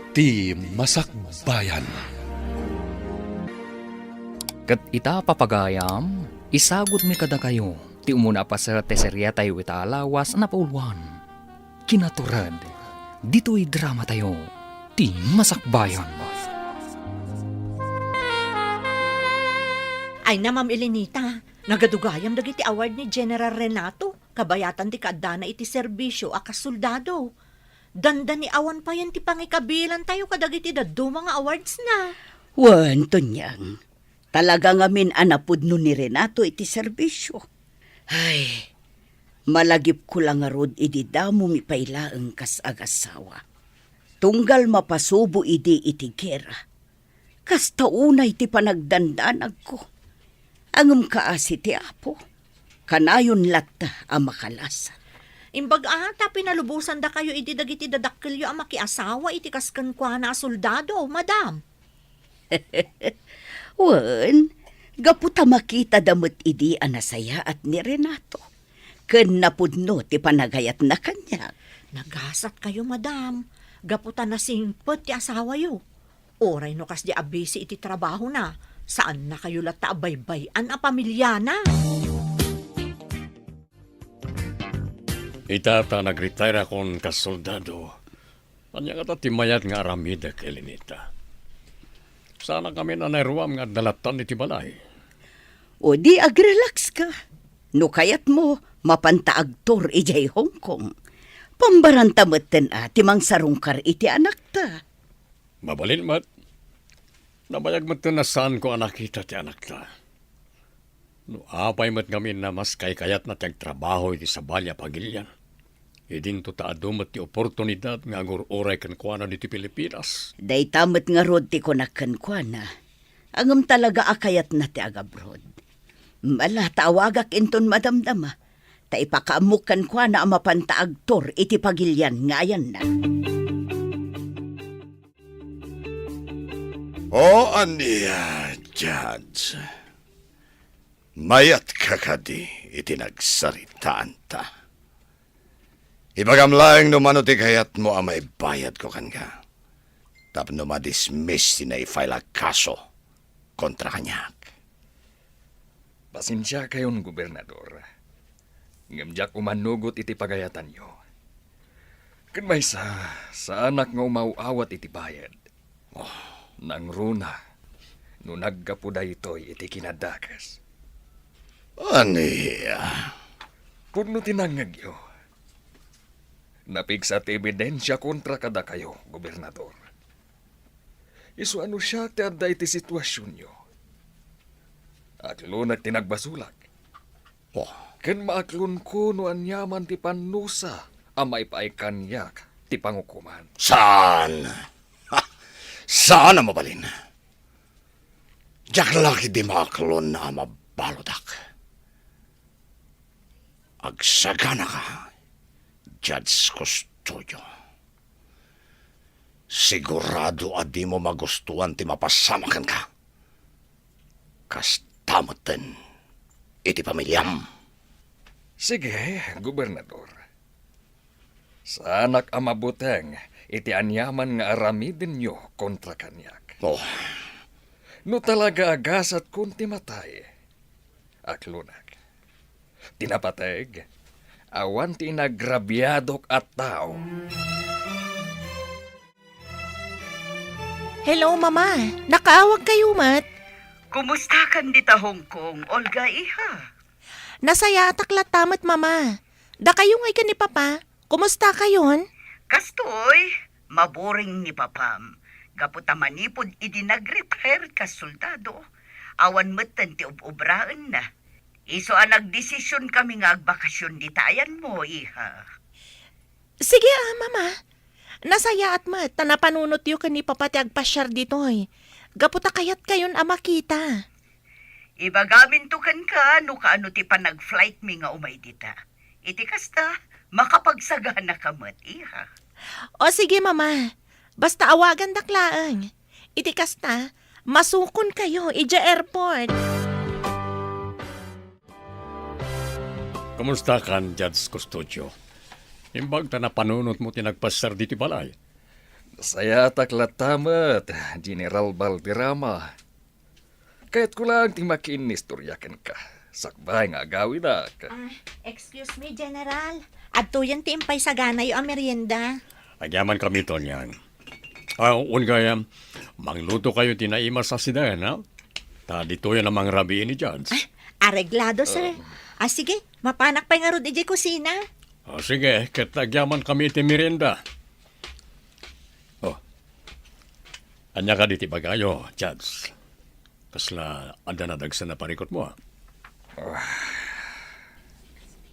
Ti Masakbayan. Kat ita papagayam, isagot mi kada kayo. Ti umuna pa sa teserya tayo italawas na pauluan. Kinaturad, dito'y drama tayo. Ti Masakbayan. Ay na, Ma'am Elenita, nagadugayam dagiti award ni General Renato. Kabayatan ti kaadana iti serbisyo a kasoldado. Danda ni awan pa yan ti pangikabilan tayo kadagiti daddo mga awards na. Wan, Tonyang. Talaga ngamin anapod no ni Renato iti serbisyo. Ay, malagip ko lang nga rod iti damo mi pailaeng kas agasawa. Tunggal mapasubo iti gera. Kas taunay ti panagdandanag ko. Angem kaasi ti apo. Kanayon latta ang makalasan. Imbag ata pinalubusan da kayo iti dagiti dadakkelyo a makiasawa iti kasken kwa na soldado, madam. Wan, gaputa makita damot idi anasaya at ni Renato. Ken napudno ti panagayat na kanya. Nagasat kayo, madam. Gaputan na singpet ti asawa yo. Oray no kas di abisi iti trabaho na. Saan na kayo lata baybayan a pamilya na? Itata nag-retire akong kasoldado. Anya nga timayat nga aramida kay Lenita. Sana kami na nairuam nga dalatan iti balay. O di agrelax ka. No kayat mo, mapantaagtor ijay Hong Kong. Pambarantametten timang sarungkar iti anak ta. Mabalin mat. Nabayag mat na saan ko anak kita ti anak ta. No apay mat kami na mas kayat na tiyag trabaho iti sa balya pagilyan. Idin to taadumat ti oportunidad nga agur-oray kan kuana diti Pilipinas. Day tamat nga rod ti konakan kwa na. Angam talaga akayat na ti agabrod. Mala tawagak inton madamdama. Ta ipakaamukan kwa na ang mapantaagtor iti pagilyan ngayan na. O aniya, Judge. Mayat kakadi iti nagsaritaan ta. Ibagam laeng numano ti kayat mo ang may bayad ko kan ka. Tapno madismiss na i-file a kaso kontra kanyak. Pasensya kayon, Gobernador. Ngamjak umanugot iti pagayatan nyo. Kan may sa anak nga umauawat iti bayad. Nang runa, no naggapuda ito'y iti kinadakas. Aniya. Puno tinangag yo. Napigsat ebidensya kontra kada kayo, Gobernador. Isu ano siya ti adda iti sitwasyon nyo. Aklo na tinagbasulag. Ken maaklon ko no anyaman ti panusa amay paaikanyak ti pangukuman. Saan? Ha? Saan na mabalin? Diyak laki di maklon na mabalodak. Agsagana ka, Judge Custodio. Sigurado adi mo magustuhan ti mapasamakan ka. Kastamoten iti pamilyam. Sige, Gobernador. Sa anak amabuteng, iti anyaman nga aramidin nyo kontra kanyak. No talaga agasat kunti matay. Aklunak. Tinapateg, awan ti nagrabyadok at tao. Hello, Mama. Nakaawag kayo, Mat. Kumusta kan dita Hong Kong, Olga iha? Nasaya ataklat tamat, Mama. Da kayo ngay ka ni Papa. Kumusta kayon? Kastoy, maboring ni Papam. Gaputa manipod idi nag-retire ka soldado. Awan metten ti ubraan na. Iso ang nagdesisyon kami nga agbakasyon di tayan mo, iha. Sige, Mama. Nasaya at Mat. Tanapanunot yu ka ni Papa ti agpasyar ditoy. Gaputa kayat kayon makita. Ibagamin to kan ka, no kaano ti pa nag-flight mi nga umay dita. Iti kasta, makapagsagana ka mat, iha. O sige, Mama. Basta awagan daklaang. Iti kasta, masukon kayo ija airport. Kumusta kan, Judge Custodio? Imbag ta na panunot mo tinagpasar diti balay. Saya taklatamat, General Balderrama. Kahit ko lang ti makinistoryakan ka. Sakbay nga gawin na ka. Excuse me, General. Adto yan ti impay sa ganay ang merienda. Agyaman kami to niyan. Kaya, mangluto kayo tinaima sa sidayan, ha? Ta dito yan ang mga rabiin ni Judge. Areglado, sir. Sige, mapanak pa nga ro di kusina. Sige, katagyaman kami ti merienda. Anya ka diti bagayo, Judge. Kasla, anda na dagsan na parikot mo, ha?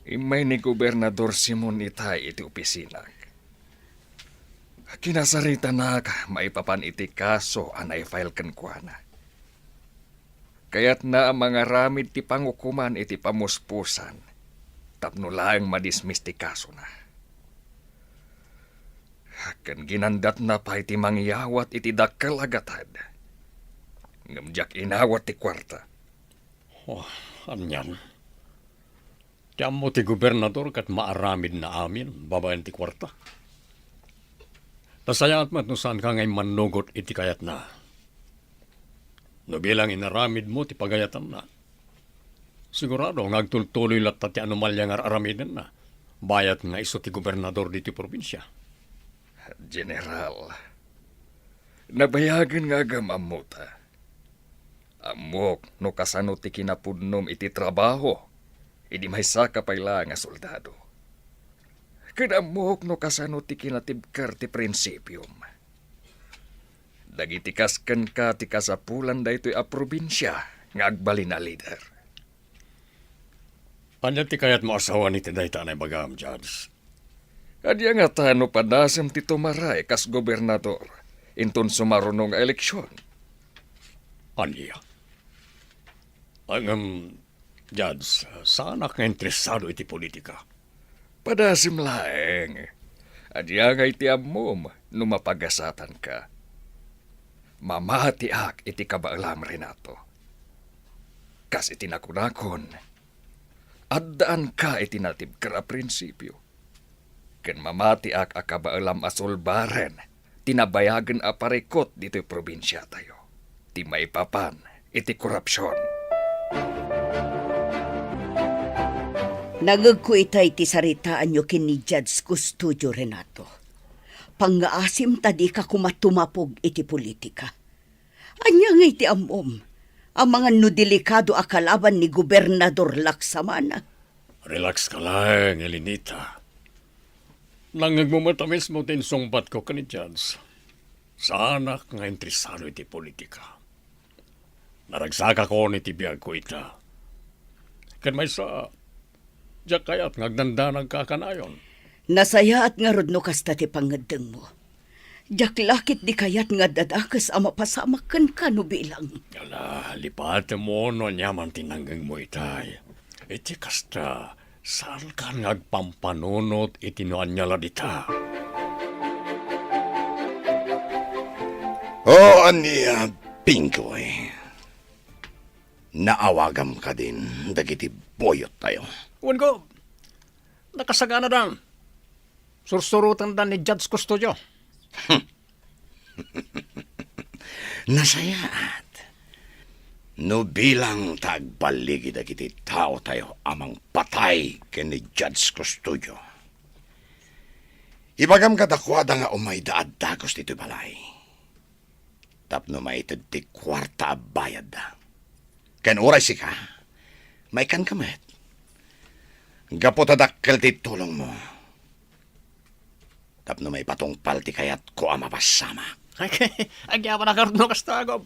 Imay ni Gobernador Simon Itay iti opisina. Kinasarita na maipapan iti kaso anay file kan kuana. Kaya't na ang mga ramid ti pangukuman iti pamuspusan. Tapno laeng madismiss ti kaso na. Kan ginandat na pa iti mangyawat iti dakkel agatad. Ngamjak inawat ti kwarta. Anyan. Tiyam mo ti gobernador kat maaramid na amin, babayan ti kwarta. Nasayangat mat no saan ka ngay manugot iti kayat na. No bilang inaramid mo ti pagayatan na. Sigurado, ngagtultuloy latta ti anomalya nga aramiden na. Bayat nga iso ti gobernador diti probinsya. General, nabayagan nga gamamuta. Amok no kasano ti kinapudnom iti trabaho, idi may saka payla nga soldado. Kadamok no kasano ti kinatibkar ti prinsipyum. Dagiti kasken ka ti kasapulan daytoy a probinsya nga agbalin na leader. Anya ti kayat mo asawa ni tinday tanay bagam, Judge. Adya nga tano padasem ti tumaray kas gobernador inton sumarunong eleksyon. Anya? Ang, Judge, saan ka interesado iti politika? Padasim laeng. Adya nga iti amom numapagasatan ka. Mamati ak iti kabaalam Renato. Kas iti nakunakon. Addaan ka iti natib kara prinsipyo. Ken mamati ak akabaalam asolbaren. Tinabayagan aparikot dito'y probinsya tayo. Ti maipapan iti korupsyon. Nagagko itay ti saritaan nyo kini Judge Custodio Renato. Pangaasim tadi ka kumatumapog iti politika. Anya nga iti amom, ang mga nudelikado akalaban ni Gobernador Laksamana. Relax ka lang, Elinita. Nangagmumatamis mo din sungbat ko kani Judge. Sana nga interesado iti politika. Naragsaka ko ni tibiyag ko ita. Kan may sa... Diyak kaya't ngagdanda nagkakanayon. Nasaya at nga rod no kasta ti pangadeng mo. Diyak lakit di kayat nga dadakas ang mapasamakan ka no bilang. Yala, lipat mo no nyaman tinanggang mo itay. Iti kasta, saan ka ngagpampanunot itinuan niya ladita? Ania, Pingkoy. Naawagam ka din, dagiti boyot tayo. Uwan ko, nakasagana dan. Sursurutan dan ni Judge Custodio. Nasayaat. No bilang tagbaligi dagiti tao tayo amang patay ken ni Judge Custodio. Ibagam kadakwada nga umay daad dagos dito balay. Tapno maitid ti kwarta bayad da. Ken oray si ka, may kan kamet. Gapotadakkel ti tulong mo. Tapno may patungpal ti kayat ko amapasama. Agyapan na karno kastagom.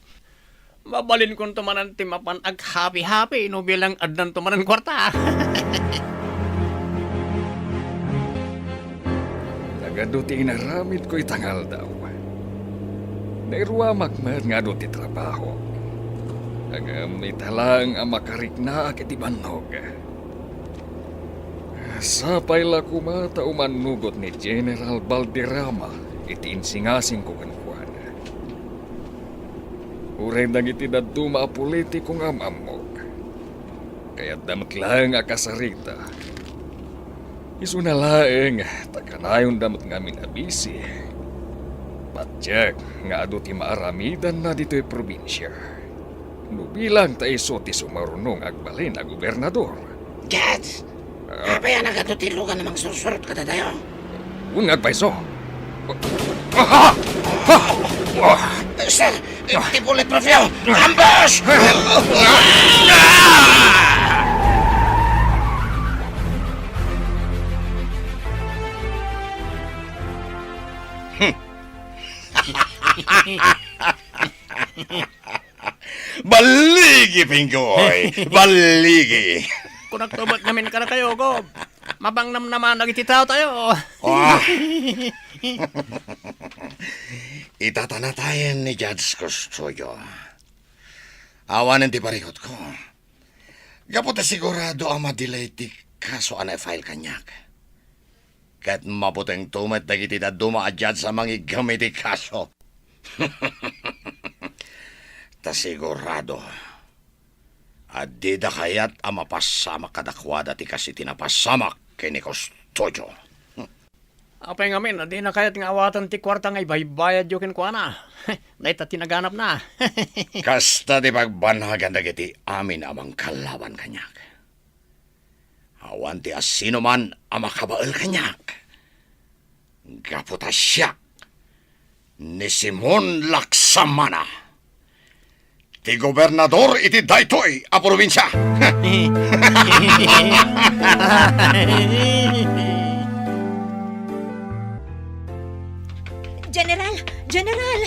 Mabalin kong tumanan ti mapan ag happy-happy no bilang adnan tumanan kwarta. Nagaduti inaramid ko itangal daw. Nairuamak man nga do ti trabaho. Agamit halang ang makarikna iti banog. Sapay la kumata umanugot ni General Balderrama iti insingasing ko kankuan. Uray nang iti daduma a politikong amamog. Kaya damat lang akasarita. Isu na laeng, takanayon damat ngamin abisi. Matyak, nga ado ti maaramidan na dito'y probinsya. Nubilang ta iso ti sumarunong agbalin a gobernador. Judge, apa yan nagatutilugan namang susurot ka tayo? Ungag pa iso. Sir, ti bulletproof yun! Ambush! Baligi, Pinggoy! Baligi! Kung nagtubat namin ka na kayo, Gob. Mabangnam naman nagititaw tayo. Oh. Itatanatayan ni Judge Custodio. Awanan ti parikot ko. Gaputa sigurado ang madelay ti kaso anay file kanyak. Kat maputeng tumat dagiti da duma a judge sa mga gamit ti kaso. Ta sigurado. Adida kayat ang mapasamak kadakwada ti kasi tinapasamak kay ni Custodio. Apay ngamin, di na kaya't nga awatan ti kwarta nga ibaybayad yokin ko na. Dahil ta tinaganap na. Kasta di pagbanhagan dagiti amin amang kalaban kanyak. Awan ti asino man ang makabaal kanyak. Gaputa siya ni Simon Laksamana. Ti gobernador iti daytoy a probinsya. General!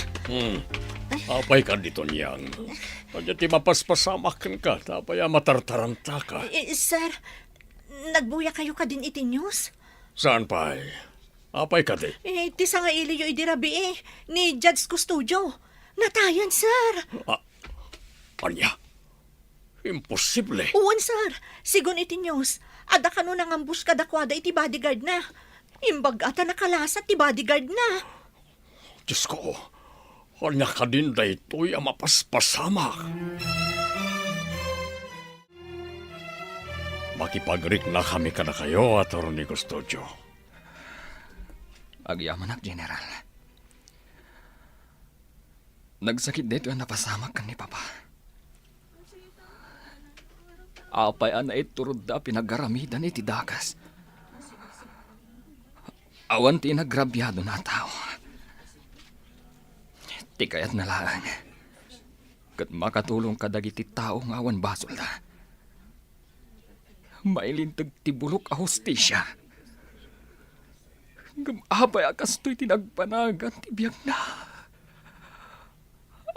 Apay ka dito niyang. Kanya ti mapaspasamakan ka, tapay matartaranta ka. Sir, nagbuya kayo ka din iti news? Saan pa? Apay ka di? Ti sa nga iliyo idirabi ni Judge Custodio. Natayan, sir! Anya? Imposible. Uwan, sir. Sigon iti news. Ada ka nun ang ambush kadakwada iti bodyguard na. Imbag ata nakalasa ti bodyguard na. Diyos ko, kanya ka din daytoy ang mapaspasamak. Makipagrik na kami ka na kayo, Atty. Custodio. Agyamanak, General. Nagsakit dito ang napasamak kan ni Papa. Apay na iturod da pinaggaramidan iti dagas. Awan ti nagrabyado na tao. Ti kayat na lang. Kat makatulong ka dagiti tao nga awan basol da. Mailintag ti bulok a hustisya. Gamabay akas to'y tinagpanagan ti biyag na.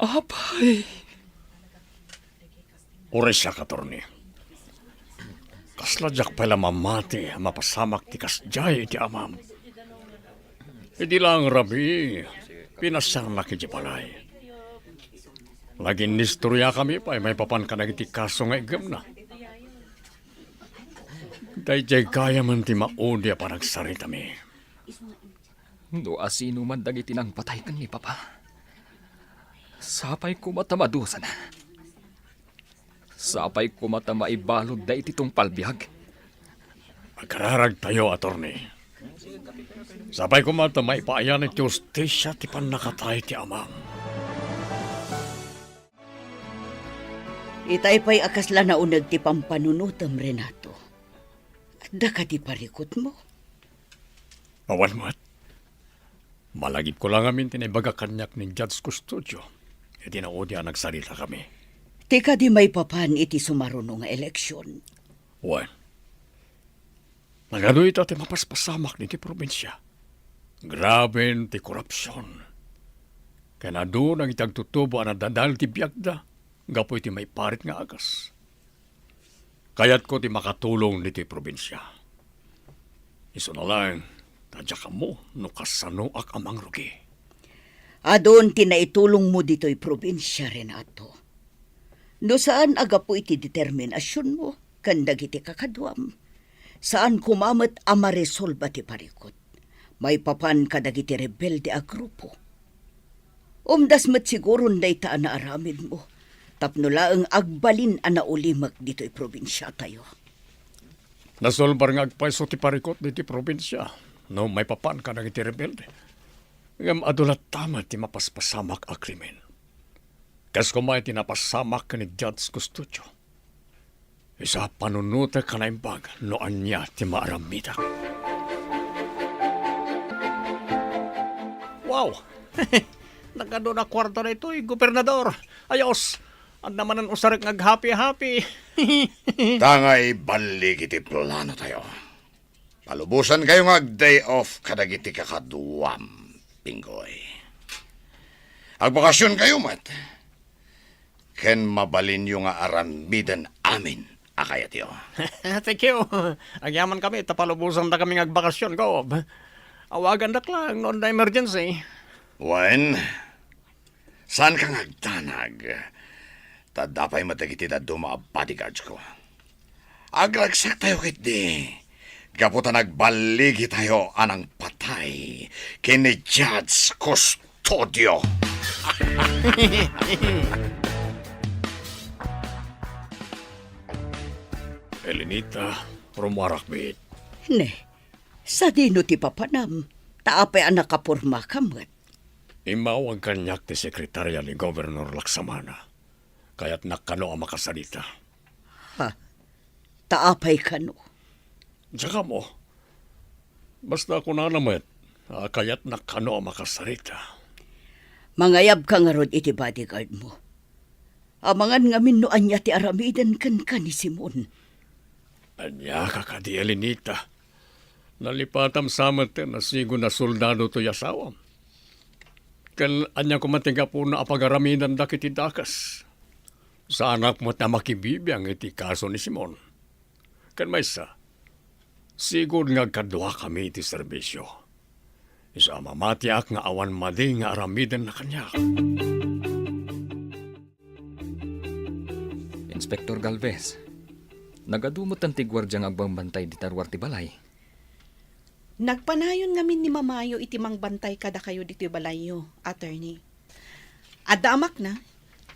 Apay. Oray siya, Atty. Kasladyak pala mamati, mapasamak ti kasjay ti amam. Hindi lang rabi, pinasar na ki balay. Laging nistorya kami pa, may papan ka nagiti kaso nga igam na. Dahil kaya man ti maudi pa nagsarita mi. No asino man dagiti nang patay kan ni Papa. Sapay ko matamadusan. Sapay ko matamaibalod da iti tong palbihag. Magkararag tayo, Atty. Sapay ko matamaipayan iti justisya ti panakatay ti amam. Itay pa'y akasla na unag ti pampanunutam, Renato. Da ka ti parikot mo. Awan mo't. Malagip ko lang amin tinibaga kanyak ni Judge Custodio. E tinaudi ang nagsalita kami. Tika di may papan iti sumaruno nga eleksyon. Wan. Nagano ito ti mapaspasamak ni ti probinsya. Grabe ti korupsyon. Kaya na doon ang itagtutubo ang nadadal ti biyagda. Gapoy ti may parit nga agas. Kayat ko ti makatulong ni ti probinsya. Iso na lang, tadya ka mo, no kasano ak amang rugi. Adon tinaitulong mo dito'y probinsya, Renato. No saan aga po iti determinasyon mo, kandag iti kakadwam. Saan kumamat amaresolba ti parikot. May papan kadag iti rebelde a grupo. Umdas mat siguro na itaan na aramid mo. Tapno laang agbalin ana ulimag dito'y probinsya tayo. Nasolbar nga agpaiso ti parikot ni ti probinsya. No may papan ka nang iti rebelde. Ngam adulat tama ti mapaspasamak a krimen. Kas kumay tinapasamak ka ni Judge Custodio. Isa panunuta ka na imbag noan niya ti maaramida. Wow! Nagado na kwarto na ito, gobernador. Ayos! Ang naman ang usarik ngag-happy-happy. Tangay balik iti plano tayo. Palubusan kayo nga day off kadagiti kakaduwam, Pinggoy. Agbakasyon kayo, mat. Ken mabalin yung nga aramidan amin, akayat yo. Thank you. Agyaman kami, tapalubusan na kami ngagbakasyon ko. Awagan na lang, noon na emergency. Wen, saan ka ngagtanag? Tadapay matagiti na duma bodyguards ko. Agragsak tayo kit di. Gaputa nagbaligi tayo anang patay kini Judge Custodio. Elenita, rumarakbit. Ne, sa dino ti papanam, taapay ang nakapurma kamat. Imaw ang kanyak ti sekretarya ni Governor Laksamana. Kaya't nakano ang makasalita. Taapay kano. Tsaka mo, basta ako na naman, kaya't nakano ang makasalita. Mangayab ka nga rod iti bodyguard mo. Amangan nga minuan niya ti aramidan kan ni Simon. Anya ka ka di Elenita. Nalipatam samat na sigo na soldado to yasawam. Kan anya ko matiga po na apagaramidan da kiti dakas. Sa anak mo na makibibiyang iti kaso ni Simon. Kan maysa, sigod nga kadwa kami iti serbisyo. Isa mamatiak nga awan madi nga aramidan na kanya. Inspektor Galvez, nagadumot ang tigwardya nga agbambantay di tarwar ti balay. Nagpanayon ngamin ni Mamayo iti mangbantay kada kayo dito balayo, attorney. Adamak na,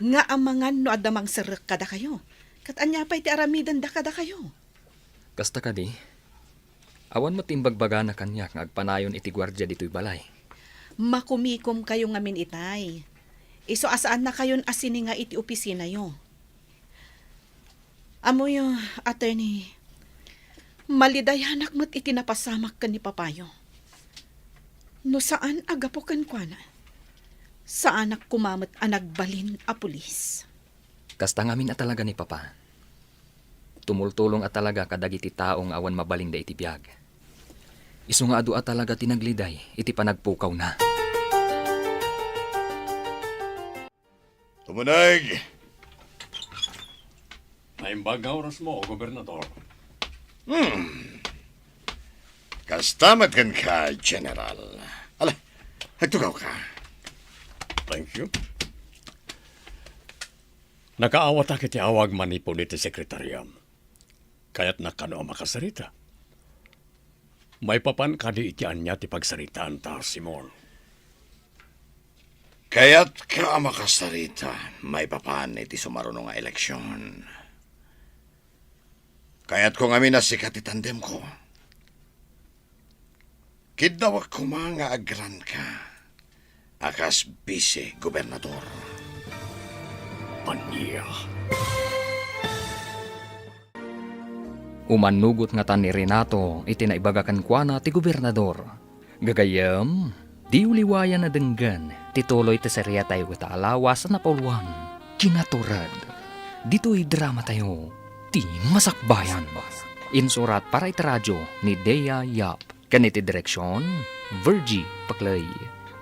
nga amangan no adamang serak kada kayo. Kat anya pa iti aramidan da kada kayo. Kasta ka di, awan mo timbagbaga na kanya nga agpanayon iti gwardya dito'y balay. Makumikom kayo ngamin itay. Iso asaan na kayon asini nga iti opisina yo. Amoy, attorney, malidayanak mo't itinapasamak ka ni Papayo. No saan agapokan kwa na? Sa anak kumamot ang nagbalin a pulis. Kasta ngamin at talaga ni Papa. Tumultulong at talaga kadagiti taong awan mabaling da iti biyag. Isu nga adu at talaga tinagliday, iti panagpukaw na. Tumunag! Naimbag nga oras mo, Gobernador. Kastamat kan ka, General. Ala, nagtugaw ka. Thank you. Nakaawat akit awag manipo ni ti sekretarya. Kaya't nakano ang makasarita. May papan kadi itian niya ti pagsaritaan ta, Simon. Kaya't ka makasarita, may papan iti sumarunong nga eleksyon. Kaya't kung amin na sikat itandem ko, kidawak ko mga agran ka, akas bise, Gobernador. Anya. Umanugot nga tan ni Renato, iti naibagakan kwa na ti gobernador. Gagayam, di uliwayan na denggan, tituloy ti serya tayo kita alawas na pauluan. Kinaturad, dito'y drama tayo, ti masakbayan. Insurat para iti radyo ni Dea Yap. Kaniti direksyon, Virgie Paklay.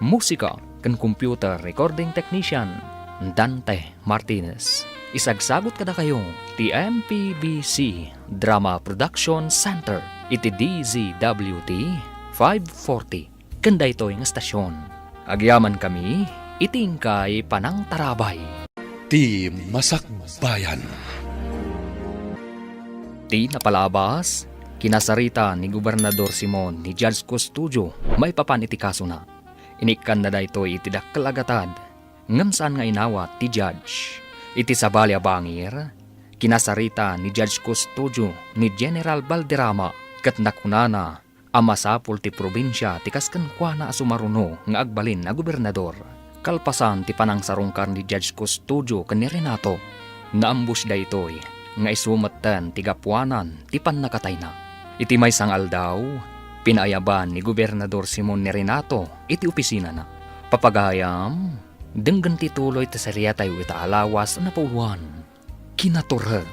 Musika kan computer recording technician, Dante Martinez. Isagsagot kada kayo, ti MPBC Drama Production Center, iti DZWT 540. Kanda ito yung estasyon. Agyaman kami, itingkay panang tarabay. Ti Masakbayan. Ti napalabas, kinasarita ni Gobernador Simon ni Judge Custodio, may papan iti kaso na. Inikan na da ito iti dakalagatad, ngamsaan nga inawat ti Judge. Iti sabalya bangir, kinasarita ni Judge Custodio ni General Valderrama kat nakunana Amasapol ti probinsya ti kasken kuana a sumaruno nga agbalin na gobernador. Kalpasan ti panangsarungkar ni Judge Custodio ken ni Renato. Naambus da itoy nga isumatan ti gapuanan ti pannakatay na. Iti may sangal daw, pinayaban ni Gobernador Simon ni Renato iti opisina na. Papagayam, denggan ti tuloy ti serya tayo ita alawas na pauluan. Kinaturad,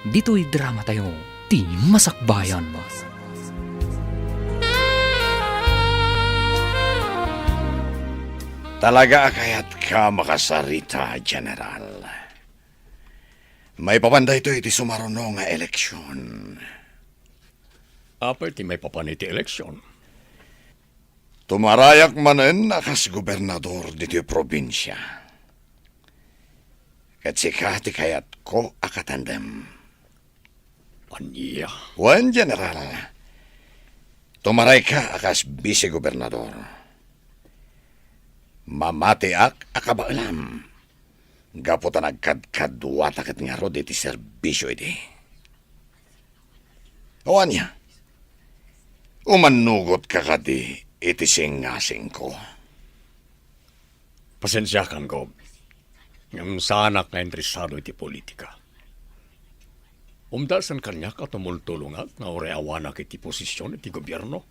dito'y drama tayo, ti masakbayan. Talaga kaya't ka makasarita, General. May papanday ito iti sumaruno nga eleksyon. Apay ti may papaniti eleksyon. Tumarayak manen akas gobernador dito probinsya. Kat sika ti kayat ko akatandem. Anya. Wan, General. Tumaray ka akas vice-gobernador. Mamatiak akabaalam. Gaputan nagkadkadwata kat nga ro iti serbisyo iti. Awan niya. Umanugot ka kadi iti singasing ko. Pasensyakan ko. Ngam sanak nga interesado iti politika. Umdasan kanya ka tumultulungat nga oreawanak iti posisyon iti gobyerno.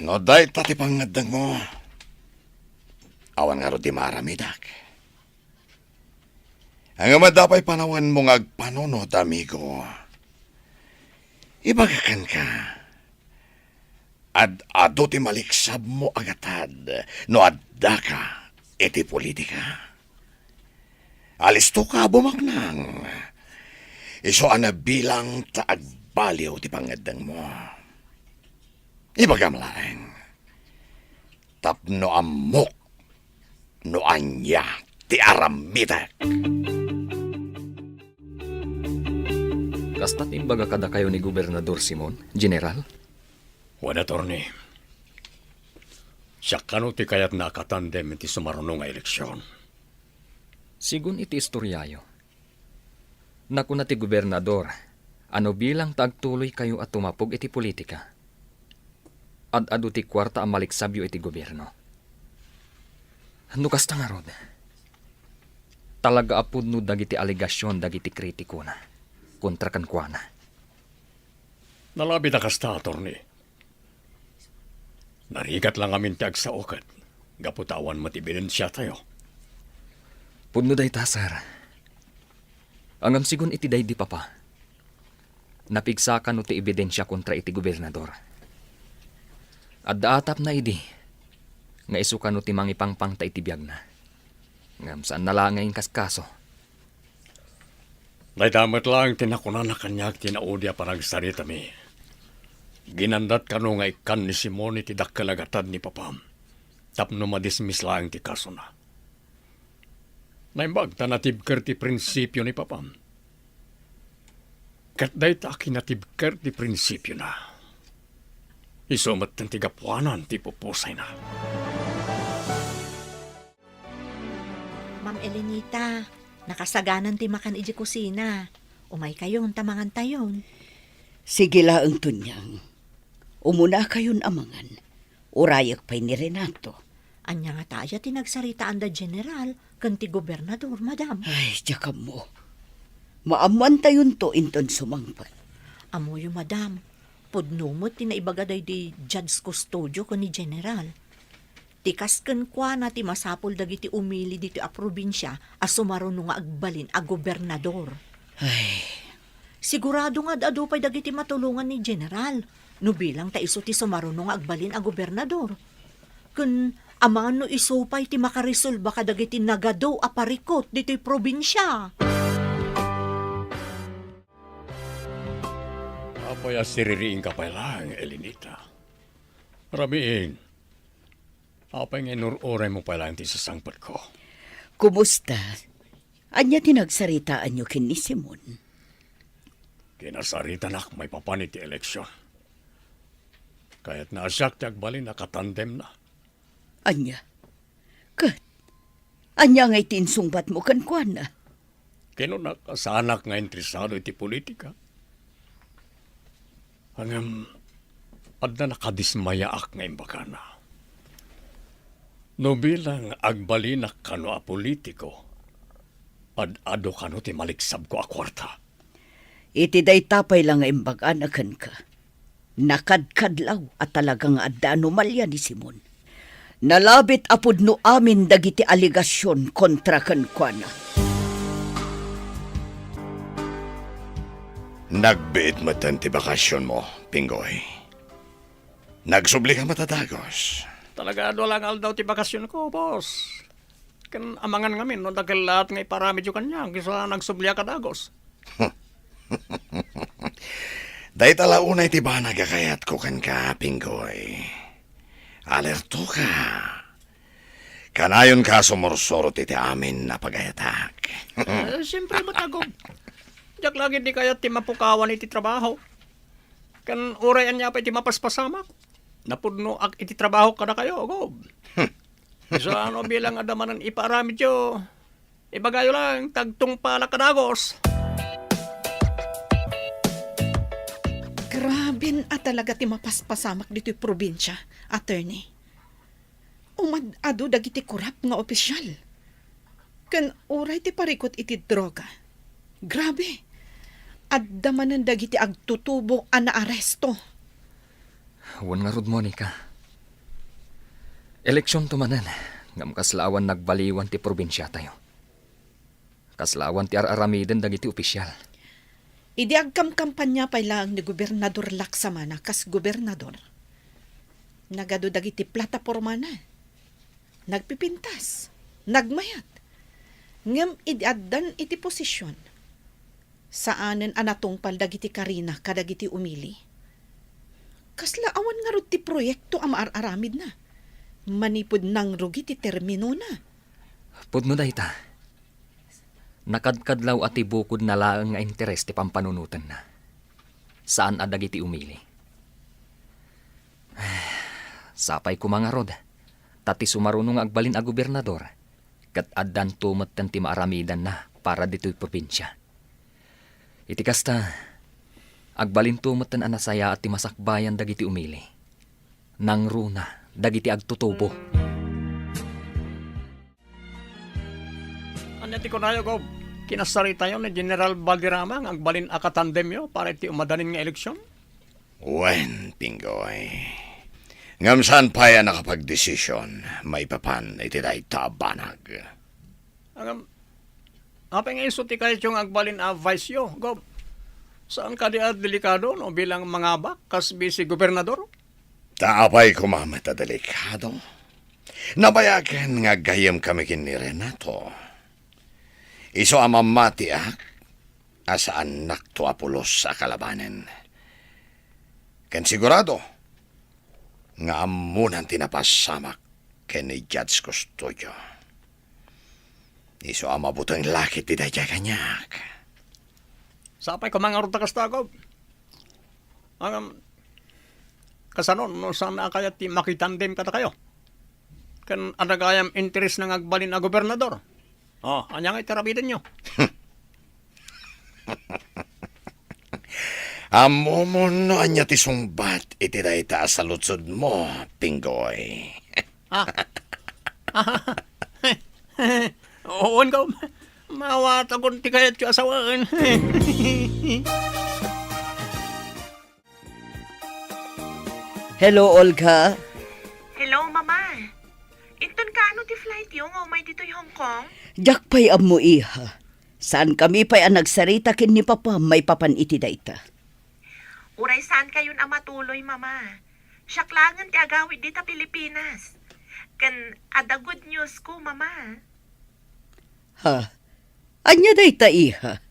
No day tati pangadang mo. Awan nga ro di maramidak. Ang amadapay panawan mo nga agpanunod, amigo. Ibagakan ka. Ado ti maliksab mo agatad no adda ka iti politika. Alisto ka bumaknang. Iso ana bilang taagbaliw ti pangadang mo. Ibagam laeng. Tapno amok no anya ti aramidak. Kasta't imbaga kada kayo ni Gobernador Simon, General? Wan, attorney. Siya kano ti kayat nakatandem iti sumaruno nga eleksyon. Sigun iti istoryayo. Naku na ti Gobernador, ano bilang tagtuloy kayo at tumapog iti politika? Ad-ado ti kwarta ang maliksabyo iti gobyerno. Nukas ta nga rod. Talaga apod no dagiti aligasyon dagiti kritiko na. Kontra kan kuana. Nalabi na kasta, attorney. Narigat lang amin ti agsaokat. Gaputawan matibidensya tayo. Pudno day tasar. Angam sigun iti day di papa. Napigsakan no ti ebidensya kontra iti gobernador. At daatap na idi, nga isuka no ti mangipangpang ta iti biyag na. Ngam saan nalangay kaskaso. Naidamat lang tinakunan na kanyak tinaudya parang sarita mi. Ginandat ka no nga ikan ni Simon iti dakkalagatad ni Papam. Tapno madismiss lang ti kaso na. Naimbag tanatibker ti prinsipyo ni Papam. Kat day ta kinatibker ti prinsipyo na. Isumat ng tigapuanan ti pupusay na. Ma'am Elenita, nakasaganan ti makan iji kusina. Umay kayon tamangan tayon. Sige laang tunyang. Umuna kayon amangan. Urayak pa'y ni Renato. Anya nga tayo tinagsaritaan da general kan ti gobernador, madam. Ay, tsaka mo. Maaman tayon to inton sumangpat. Amoyo, madam. Pudnumot tinaibagaday di Judge Custodio ko ni general. Tikas ken kwa na ti masapol dagiti umili dito a probinsya a sumaruno nga agbalin a gobernador. Ay, Sigurado nga adu pa'y dagiti matulungan ni general. No bilang ta iso ti sumaruno nga agbalin a gobernador. Kun aman no iso pa'y ti makarisolba ka dagiti nagado a parikot dito'y probinsya. Apaya siririing ka pa lang, Elenita. Ramiin. Apay nga inuroray mo pa lang ti sasangpat ko. kumusta? Anya tinagsaritaan nyo kin ni Simon? Kinasarita nak may papanit ti eleksyon. Kaya't naasyak ti agbalin nakatandem na. Anya? Kat? Anya nga'y tinsungbat mo kan kuan na? Kinunak kasanak nga interesado iti politika. Hangam, adda nakadismaya ak ngayon baka na. No bilang agbalinak kano a politiko, ad-ado kano ti maliksab ko a kwarta. Iti day tapay lang nga imbag-anakan ka. Nakadkadlaw at talagang adda anomalya ni Simon. Nalabit apod no amin dagiti aligasyon kontra kankwana. Nagbiit mo ti bakasyon mo, Pinggoy. Nagsubli ka matadagos. Talaga do lang daw ti bakasyon ko, boss. Kan amangan ngamin, no dagel lahat nga iparamidyo kanya, kisa nagsubliya ka dagos. Day talaunay ti ba nagakayat ko kan ka, Pinggoy. Alerto ka. Kanayon ka sumursorot iti amin na pagayatak. Siyempre matagog. Diyak lagi di kaya ti mapukawan iti trabaho. Kan urayan niya pa iti mapaspasamak. Napudno ak iti trabaho kada kayo, gob. So ano bilang adamanan iparamidyo, ibagayo lang, tagtung pala kadagos. Grabe at talaga ti mapaspasamak dito'y probinsya, attorney. Umad-ado dagiti kurap nga opisyal. Kan uray ti parikot iti droga. Grabe. Adda manan dagiti agtutubo a naaresto. Wan nga rod, Monica. Eleksyon tumanan. Ngam kaslawan nagbaliwan ti probinsya tayo. Kaslawan ti araramidan dagiti opisyal. Idi agkam-kampanya pa lang ni Gobernador Laksamana kas gobernador. Nagado dagiti plataporma na. Nagpipintas. Nagmayat. Ngam idi addan iti posisyon. Saanen anatungpal dagiti Karina kadagiti umili. Kasla awan nga rod ti proyekto ang maararamid na. Manipod nang rugi ti termino na. Pudno da ita. Nakadkadlaw at ibukod na laang nga interes ti pampanunutan na. Saan adagiti umili? Sapay ko mga rod. Tati sumarunong agbalin a gobernador. Kat addan tumat ti maaramidan na para dito'y probinsya. Iti kasta, agbalin tumat tan anasaya at ti masakbayan dagiti umili. Nang runa, dagiti agtutubo. Anya ti kunayo, gob. Kinasari tayo ni General Valderrama ang agbalin akatandem yo para iti umadanin nga eleksyon. Wen, Pinggoy. Ngam saan pa yan nakapag-desisyon, may papan iti day tabanag. Agam, apay nga iso ti kayo yung agbalin a vice yo, gob. Saan ka di delikado no bilang mangabak kas si gobernador? Taapay kumamata delikado. Nabayagan nga gayam kami kin ni Renato. Iso amamati asa anak to apulos sa kalabanen. Ken sigurado, nga amunan tinapasamak ken ni Judge Custodio. Iso amabutang lakit ti daya kanyak. Sapay ko mga ruta kastagob. Ang kasanon, no saan na kaya ti makitandem kata kayo? Kan adagayam interes ng agbalin na gobernador. Oh, anya nga itarabidan nyo. Amo mo no anya ti sungbat iti dayta sa lutsod mo, Pinggoy. Oo, ka. Mawatagon ti kayat yung asawaan. Hello, Olga. Hello, Mama. Inton ka ano ti flight yung umay dito yung Hong Kong? Jak pa'y amo iha. Saan kami pa'y ang nagsarita kin ni Papa may papan iti dayta. Uray saan kayon ang matuloy, Mama? Syaklangan ti agawid dita Pilipinas. Kan ada good news ko, Mama. Ha? Anya dayta iha.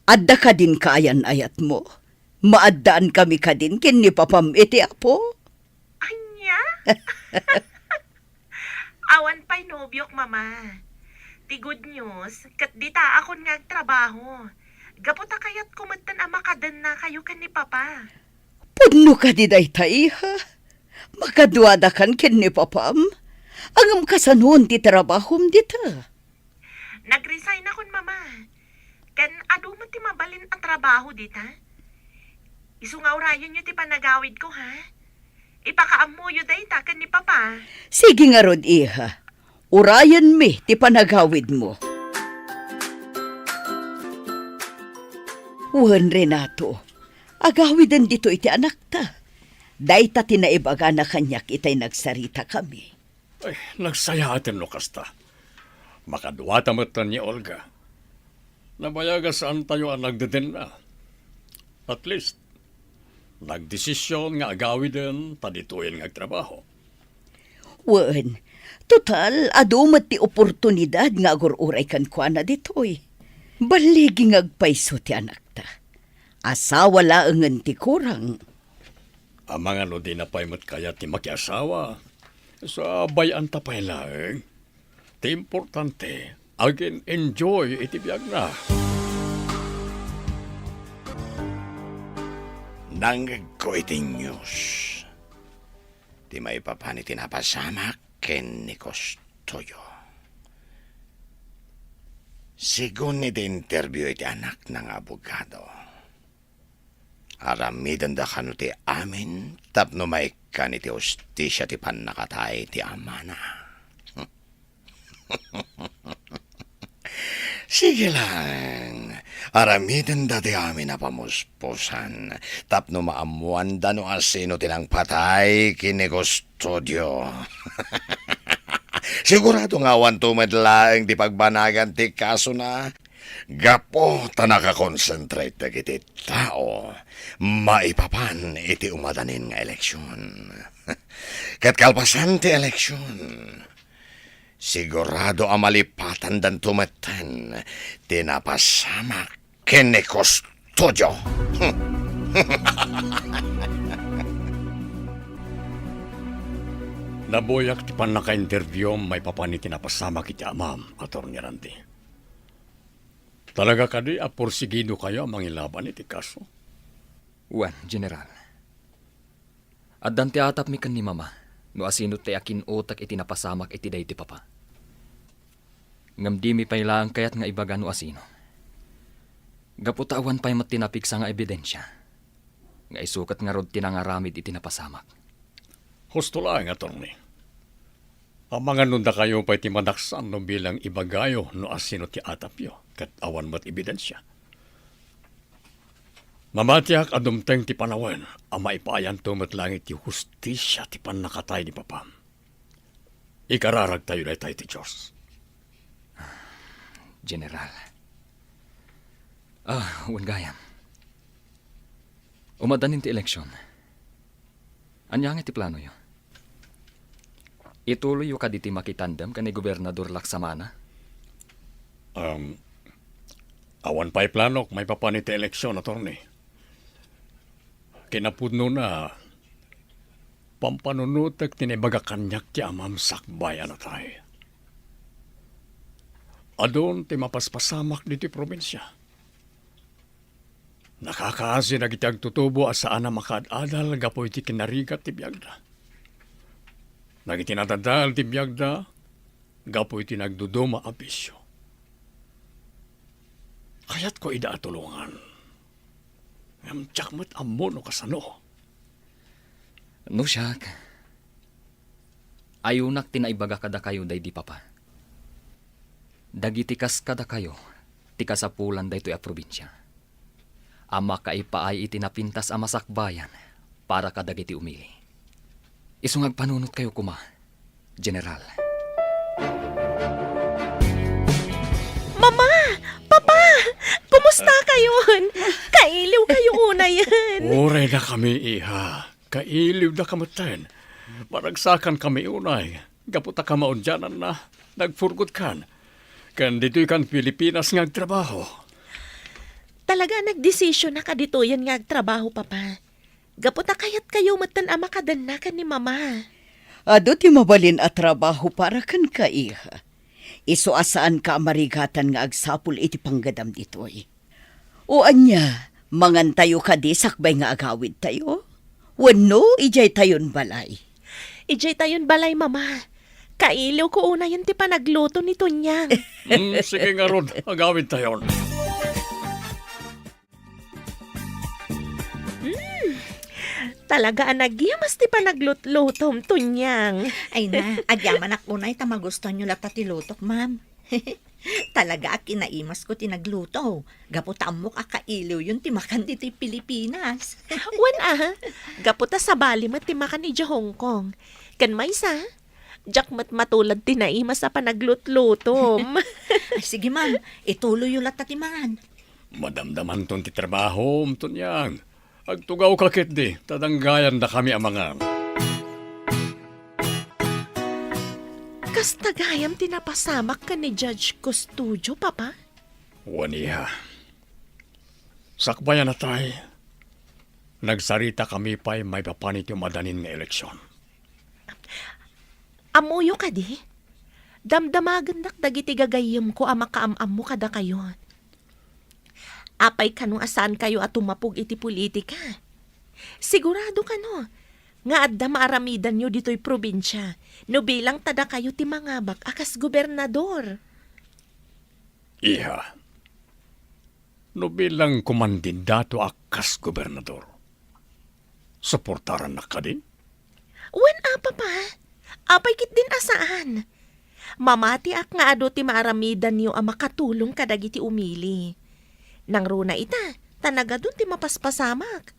Adda ka din kaayan ayat mo. Maaddaan kami ka din kin ni Papam iti apo. Anya? Awan pa'y nobyok, Mama. Ti good news, kat dita akon nga trabaho. Gaputa kayat kumatan ang makadan na kayo kan ni Papa. Pudno ka di dayta iha. Makadwada kan kin ni Papam. Angam kasanuon ti trabahom dita. Nag-resign akon, Mama. Kan adu man ti mabalin ang trabaho dita. Isungaw rayon nyo ti panagawid ko, ha? Ipakaamuyo day takan ni Papa. Sige nga rod, iha. Urayan mi, ti panagawid mo. Wan, Renato. Agawidan dito iti anak ta. Day ta tinaibaga na kanyak itay nagsarita kami. Ay, nagsaya atin no kasta. Makaduwata mo ni Olga. Nabayaga saan tayo ang nagdeden na. At least, nagdesisyon nga agawiden tadituin nga trabaho. Wan, total, adumat ti oportunidad nga agururay kan kwa na ditoy. Baligi ngagpaiso ti anak ta. Asawa laangan ti kurang. Ang mga no di na paimot kaya ti makiasawa. Sa bayan tapay laeng. Ti importante, agin enjoy iti biyag na. Nanggag ko iti news. Di may papani tinapasamak ken ni Kostoyo. Sigun iti interview iti anak ng abogado. Aramidan da kanu ti amin tapno maikan iti ustisya ti panakatay ti amana. Sige lang. Aramidan da ti amin na pamuspusan. Tapno maamuan da no asino tinang patay kini Custodio. Sigurado nga awan tumadlaeng di pagbanagan ti kaso na gapo ta nakakonsentrate dagiti tao maipapan iti umadanin nga eleksyon. Kat kalpasan ti eleksyon, sigurado ang malipatan dan tumeten tinapasama kene Custodio. Naboyak ti pan naka-interview may papani tinapasama kiti amam, Atty. Randy. Talaga kadi apursigido kayo mangilaban iti kaso. Wan, General. Addan ti atap mi kan ni Mama, no asino ti akin utak iti napasamak iti day ti Papa. Ngam di mi pailaang kayat nga ibaga no asino. Gaputawan pa'y matinapiksa nga ebidensya. Nga isukat nga rod tinangaramid iti napasamak. Husto lang, Atty. Ang mga nunda kayo pa'y timanaksan no bilang ibagayo no asino ti atapyo kat awan mo't ebidensya. Mamatiyak adumteng ti panawen ang maipayan tumot langit ti hustisya ti panakatay ni Papa. Ikararag tayo na tayo ti Diyos. General. Wan gayam. Umadanin ti eleksyon. Anyang iti plano yo? Ituloy yu kaditi makitandem ka ni Gobernador Laksamana? Awan pa'y planok, may papaniti eleksyon, Atty. Kinapudno na pampanunutek tinibaga kanyak ti amam sakbayan na tayo. Adon ti mapaspasamak diti probinsya. Nakakaasi na kitag tutubo asaan na makadadal gapoy ti kinarigat ti biyagda. Nagitinatadal ti biyagda gapoy ti nagduduma abisyo. Kaya't ko ida tulungan. Ngam tiyakmat ammo no kasano. No siyak. Ayunak tinaibaga kada kayo day di Papa. Dagitikas kada kayo, tikasapulan day to'y a probinsya. Ama kaipaay itinapintas ama sakbayan para kadagiti umili. Isungag panunot kayo kuma, General. Mama! Papa! Kumusta kayon? Kailiw kayo una yan. Ure na kami, iha. Kailiw na kamatan. Maragsakan kami unay. Gaputa ka maundyanan na. Nagfurgot kan. Kan dito'y kan Pilipinas nga trabaho. Talaga nagdesisyon na kadituyan nga agtrabaho, Papa. Gaputa kayat kayo matan ama kadanakan ni Mama. Ado ti mabalin at trabaho para kan ka, iha. Iso asaan ka marigatan nga agsapul iti panggadam ditoy. O anya, mangan tayo ka di sakbay nga agawid tayo? Wano, ijay tayon balay. Ijay tayon balay, Mama. Kailiw ko una yun ti panagluto ni Tunyang. Sige nga ron, agawid tayon. Talaga anagyamas ti pa naglutlutom tunyang. Ay na, agyaman ako na ita magustuhan nyo lata ti lutok, ma'am. Talaga kinaimas ko tinagluto. Gaputan mo kakailiw yun timakan dito Pilipinas. Wan gaputa sa bali mat timakan ni Hong Kong. Kan may sa, jak mat matulad tinaimas sa panaglutlutom. Ay sige ma'am, ituloy yung lata timangan. Madamdaman ton ti trabaho, tunyang. Agtugaw kakit di, tadanggayan na kami amangan. Kas tagayam tinapasamak ka ni Judge Custodio, papa? Waniha. Sakbayan na tayo. Nagsarita kami pa'y may papanit yung madanin ng eleksyon. Amuyo ka di? Damdamagan dagiti gagayam ko ama kaamam mo kada kayo. Apay kanong asan kayo at tumapog iti politika. Sigurado ka no, nga adda maaramidan nyo dito'y probinsya, no bilang tada kayo ti mangabak akas gobernador. Iha. No bilang kumandidato akas gobernador. Suportaran na ka din? Wen apa pa? Apay kit din asaan? Mamati ak nga ado ti maaramidan nyo ang makatulong kadagiti umili. Nang runa ita, tanaga dun ti mapaspasamak.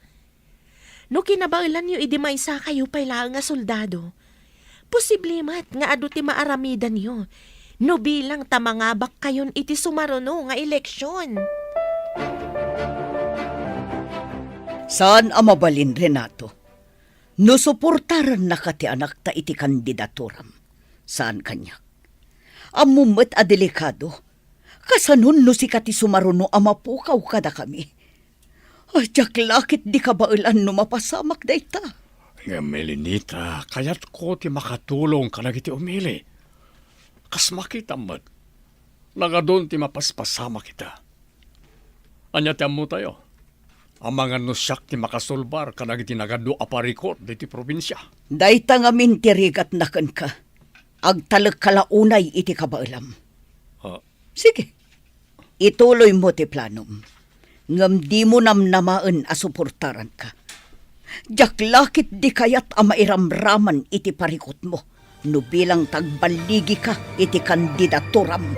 No kinabailan nyo idi maysa kayo pala nga soldado. Posible mat nga ado ti maaramidan nyo. No bilang tamangabak kayon iti sumaruno nga eleksyon. Saan ang mabalin, Renato? No suportaran na ka ti anak ta iti kandidaturam. Saan kanya? Amumet a delikado. Kasanon no si kati sumaruno amapukaw kada kami. Ajak lakit di ka bailan no mapasamak da ita. Nga Melinita, kayat ko ti makatulong ka nagiti umili. Kas makita mat. Nagadon ti mapaspasama kita. Anya ti mo tayo. Ang mga nusyak ti makasulbar ka nagiti nagado aparikot diti probinsya. Dayta nga mintirigat nakan ka. Agtalag kalaunay iti kabailam. Sige. Ituloy mo ti planom. Ngam di mo namnamaan a suportaran ka. Jaklakit di kayat a mairamraman iti parikot mo. No bilang tagbaligi ka iti kandidaturam.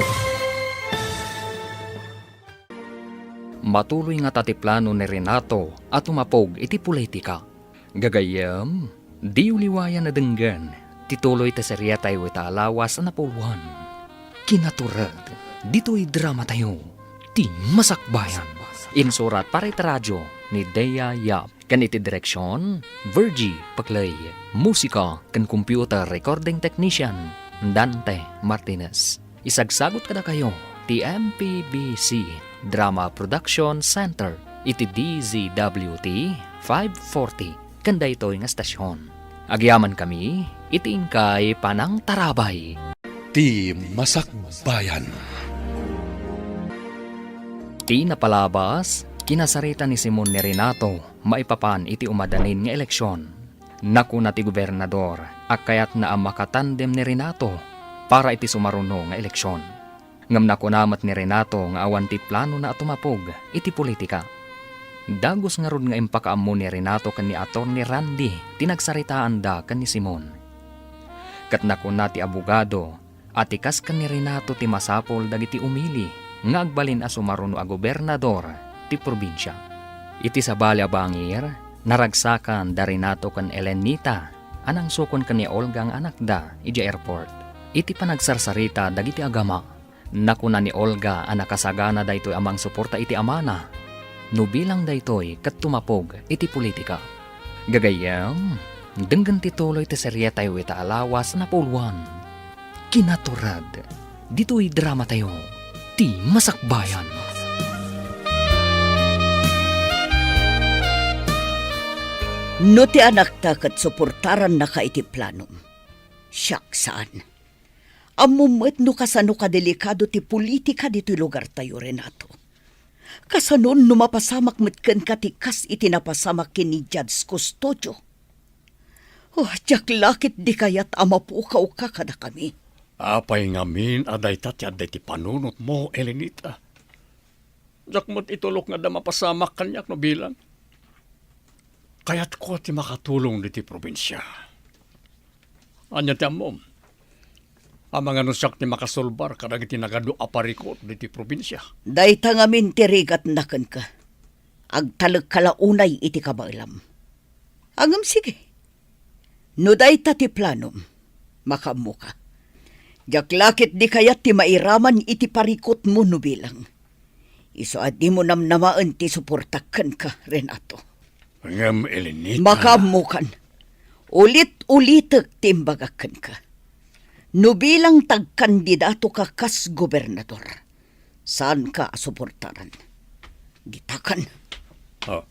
Matuloy nga tatiplano ni Renato at umapog iti politika. Gagayam, di uliwayan na denggan, tituloy ta serya tayo ita alawas na pulwan. Kinaturad, dito'y drama tayo, ti masakbayan. Insurat para iti radyo ni Dea Yap. Kan iti direksyon, Virgie Paklay. Musika kan computer recording technician, Dante Martinez. Isagsagot kada kayo, ti MPBC Drama Production Center, iti DZWT 540, kanda ito'y nga stasyon. Agyaman kami, iti ingkay Panang Tarabay. Ti Masakbayan. Ti napalabas, kinasarita ni Simon ni Renato, maipapan iti umadanin nga eleksyon. Naku na ti gobernador, akayat na ang makatandem ni Renato para iti sumaruno nga eleksyon. Ngam nakunamat ni Renato nga awan ti plano na atumapog iti politika. Dagos nga rod nga impakaammo ni Renato kan ni Atty. Randy, tinagsaritaan da kan ni Simon. Kat nakuna ti abogado, atikas kan ni Renato ti masapol dagiti umili, nga agbalin a sumaruno a gobernador ti probinsya. Iti sabali a bangir, naragsakan da Renato kan Elenita, anang sukon kan ni Olga ang anak da, iti airport. Iti panagsarsarita dagiti agama, nakuna ni Olga ang nakasagana da ito'y amang suporta iti amana, no bilang da ito'y kat tumapog iti politika. Gagayam, denggan tituloy ti serya tayo ita alawas na pulwan. Kinaturad, dito'y drama tayo, ti masakbayan. No ti anak ta kat suportaran na ka iti planom. Siyak saan? Amumet no kasano ka delikado ti politika dito'y lugar tayo, Renato. Kasanon no mapasamak metken katikas iti napasamak kini Judge Custodio. Jak lakit di kayat amapukaw ka kada kami. Apay ngamin aday tatyad ti panunot mo, Elenita. Jak mo't itulok nga da mapasamak kanyak no bilang. Kaya't ko ti makatulong diti probinsya. Anya ti amom. Ang mga nusak ti makasolbar kadag iti nagado aparikot diti probinsya. Dayta ngamin tirigat naken ka. Agtalag kalaunay iti kabailam. Agam sige. No dayta ti planom, makamu ka. Jaklakit di kayat ti mairaman iti parikot mo no bilang. Iso at di mo namnamaan ti suportakan ka, Renato. Ngam Elenita. Makamukan. Ulit-ulitek timbagakan ka. No bilang tagkandidato ka kas gobernador. Saan ka suportaran? Gitakan. Oh.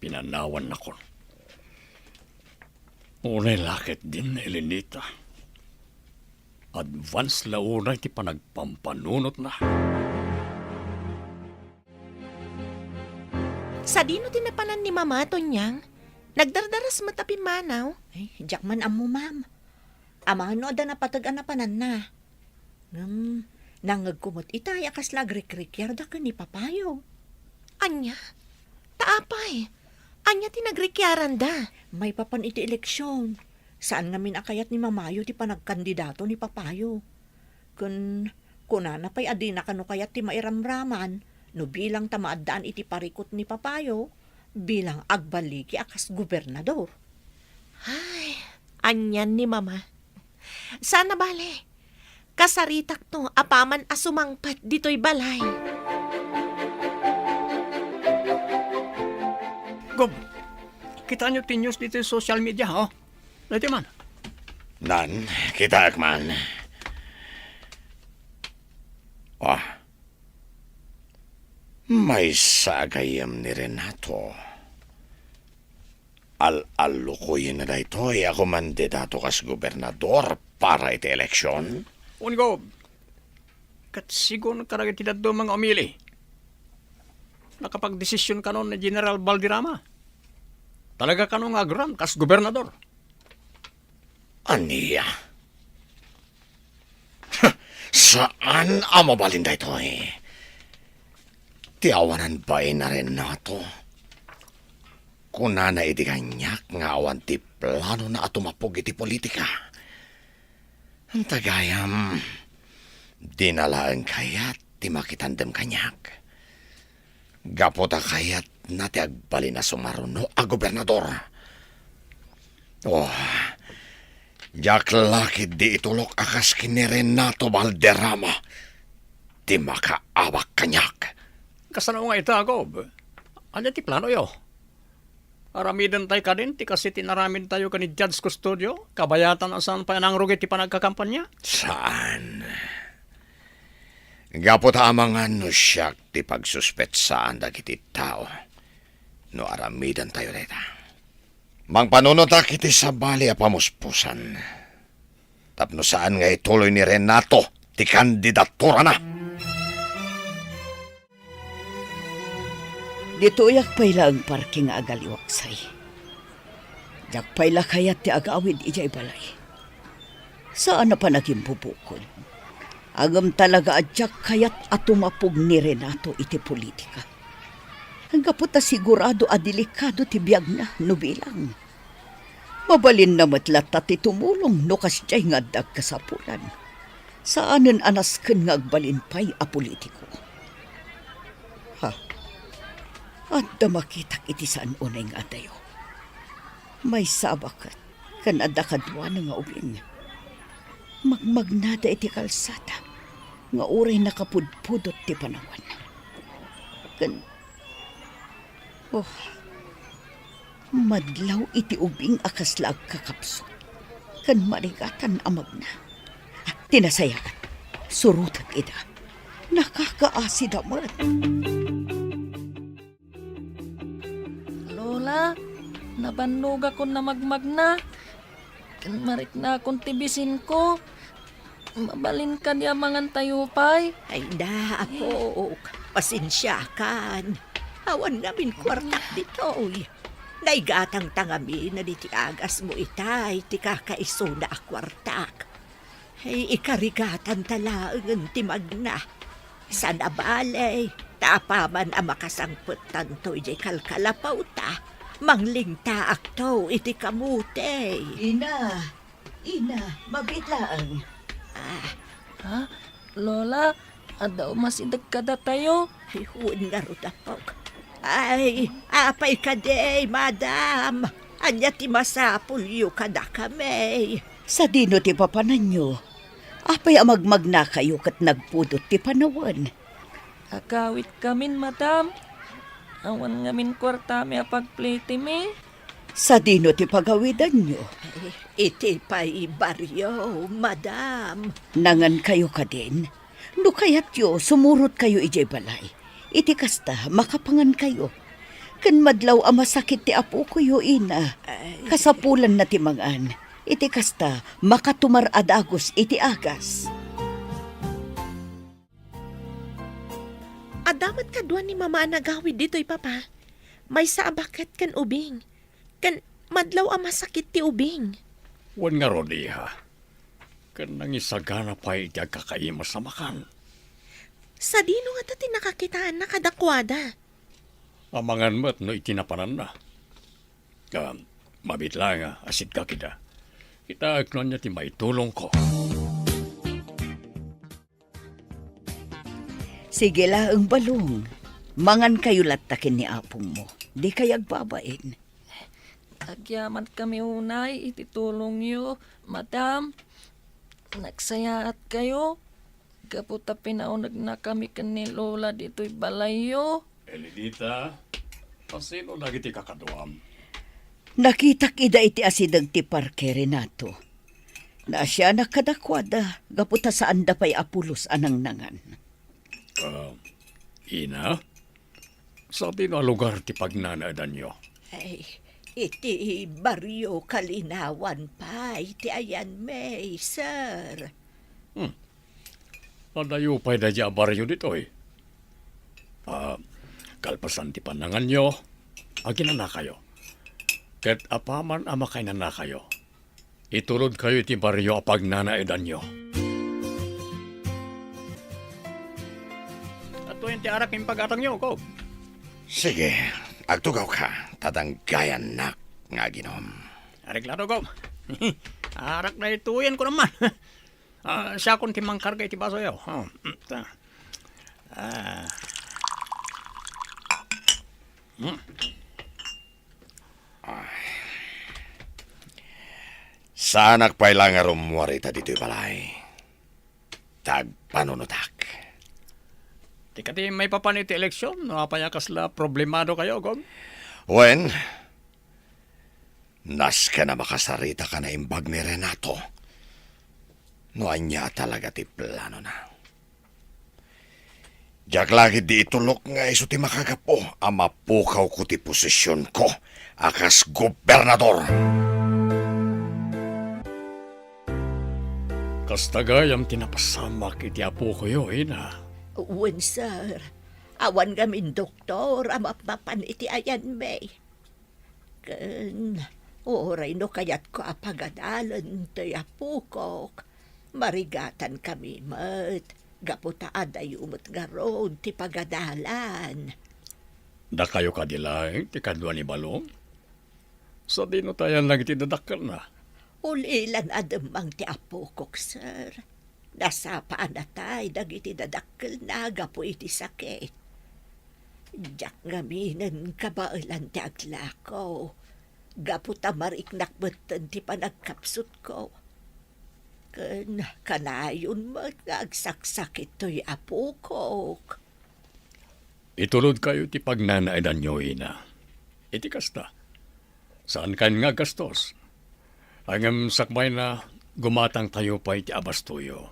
Pinanawan ako. Unay lakit din, Elenita. Advance launay ti panagpampanunot na. Sa dino tinapanan ni Mama, Tonyang? Nagdardaras matapi manaw? Ay, jakman amo, ma'am. Amano da napatag-anapanan na. Nangagkumot itay akas lagrik-rikyar da ka ni papayo. Anya? Taapay. Anya tinagrekyaran da. May papan iti eleksyon. Saan ngamin akayat ni Mamayo ti panagkandidato ni papayo. Kunana pa'y adi na kano kayat ti mairamraman no bilang tamaadaan iti parikot ni papayo bilang agbaliki akas gobernador. Ay, anyan ni Mama. Sana bale. Kasaritak to, apaman asumangpat dito'y balay. Gob, kita nyo ti news dito sa social media, ha? Dito man. Nan, kita akman. May sagayam ni Renato. Al-alukuyin na daytoy ako mandidato kas gobernador para iti eleksyon. Ungo, kat sigon karagit ti daddo mga umili. Nakapag-desisyon kanon ni General Valderrama. Talaga kanong agram kas gobernador. Aniya? Saan ang mabalin daytoy? Tiawanan ba na Renato? Kuna na iti kanyak nga awan ti plano na atumapog iti politika. Ang tagayam, dinalaan kayat ti makitandem kanyak. Gapota kayat na ti agbali na sumaruno a gobernador. Jaklakit di itulok akas kini Renato Valderrama. Ti makaawak kanyak. Kasano nga ita, Gob? Ano ti plano yo? Aramidan tayo ka din, ti kasi tinaramid tayo ka ni Judge Custodio, kabayatan asan pa nang rugit ti panagkakampanya? Saan? Gapot amangan no siyak ti pagsuspetsaan dagiti tao. No aramidan tayo dita. Mang panunotak iti sabali a pamuspusan. Tapno saan nga ituloy ni Renato ti kandidatura na. Dito yak payla ang parking nga agaliwaksay. Jak payla kayat ti agawid ijay balay. Saan na pa naging pupukol? Agam talaga adyak kayat atumapog ni Renato iti politika. Hangga po ta sigurado a delikado ti biyag na no bilang. Mabalin na matlat ti tumulong no kasjay nga dagkasapulan. Saanen anasken nga agbalinpay a politiko. At damakitak iti saan unay nga dayo. May sabakat kan adakadwa na nga ubing. Magmagnada iti kalsata nga uray nakapudpudot ti panawan. Madlaw iti ubing akaslag kakapsot. Kan marigatan amag na. Tinasayaan, surutan ida. Nakakaasid amat. Lola, nabannog ako na magmagna. Marik na akong tibisin ko. Mabalin ka di amangan tayo pay. Ay da, apo. Pasensya kan. Awan namin kwartak dito. Naigatang tangami na di ti agas mo itay. Ti kakaiso na akwartak. Ay ikarigatan talaang timag na. Sa nabalay, tapaman ang makasangput tanto iti kalkalapaw ta. Manglingta akto iti kamute. Ina, mabitlaang. Ha? Lola, adaw masidag kada tayo. Ay, huwag nga rutapok. Ay, apay ka day, madam. Anya ti masapulyo kada kami. Sa dino ti papanan nyo, apay amagmag na kayo kat nagpudot ti panawan. Akawit kamin, madam. Awan ngamin kwarta mi apagpliti mi. Sa dino ti pagawidan nyo, Iti pa'y baryo, madam. nangan kayo ka din. No kayat yo, sumurot kayo ijay balay. Iti kasta, makapangan kayo. Kan madlaw ang masakit ti apo ko yo, ina. Kasapulan na ti mangan. Iti kasta, makatumar adagos iti agas. Adamat kadwa ni mama ang nagawid dito'y papa. May saabakat kan ubing. Kan madlaw ang masakit ti ubing. Wan nga rodi ha. Kan nangisagana pa iti agkakaimas sa makan. Sa dino nga tati nakakitaan na kadakwada. Amangan mo't no itinapanan na. Mabitla nga, asid ka kita. Kita agnon niya ti maitulong ko. Sige la ang balong. Mangan kayo latakin ni apong mo. Di kayag babain. Agyaman kami unay, ititulong yo. Madam, nagsayaat kayo. Kaputa pinaunag na kami ni Lola dito'y balayo. Elidita, pasino lagi ti kakaduam? Nakitak ida iti asidag ti parke Renato. Na siya nakadakwada, gaputa saan da pa'y apulos anang nangan. Ina? Sa tino lugar ti pagnanaadan nyo? Ay, iti baryo kalinawan pa. Iti ayan may, sir. Padayo pa'y da dya baryo dito eh. Kalpasan ti panangan nyo, agin na kayo. Ket apaman ama kay na kayo. Itulod kayo ti baryo apag nanaedan nyo. At tuwing ti arak yung pag-atang nyo, ko. Sige, agtugaw ka. Tatanggayan na nga ginom. Areklado ko. Arak na ituyan ko naman. Siya kung timangkarga iti baso yaw. Sanak pa'y lang nga rumwari ta dito'y balay. Tagpanunutak. Di ka ti may papaniti eleksyon. Napayakas la problemado kayo, Gom. Wen, nas ka na makasarita ka na imbag ni Renato. No anya talaga ti plano na. Diyak lagi di itulok nga iso ti makagapo ang mapukaw ko ti posisyon ko akas gobernador. Kastagayam tinapasamak iti apo ko yo, ina. Uwan, sir. Awan gamin doktor, amapapan iti ayan may. Kan, oray no kayat ko apagadalan tayo apukok. Marigatan kami mat. Gaputa aday umot garod ti pagadalan. Da kayo kadilaeng ti kadwa ni Balong? Sa dino tayan lang iti dadakkel na. Ulilan ademang ti apukok, sir. Nasapaan na tayo dagiti dadakkel na gapo iti sakit. Diyak ngaminan kabailan ti aglako. Gaputa mariknak betan ti panagkapsut ko. Kanayon mag-agsaksak ito'y apukok. Itulod kayo ti pagnanaidan nyo, ina. Iti kasta. Saan kan nga gastos? Angam sakbay na gumatang tayo pa iti abastuyo.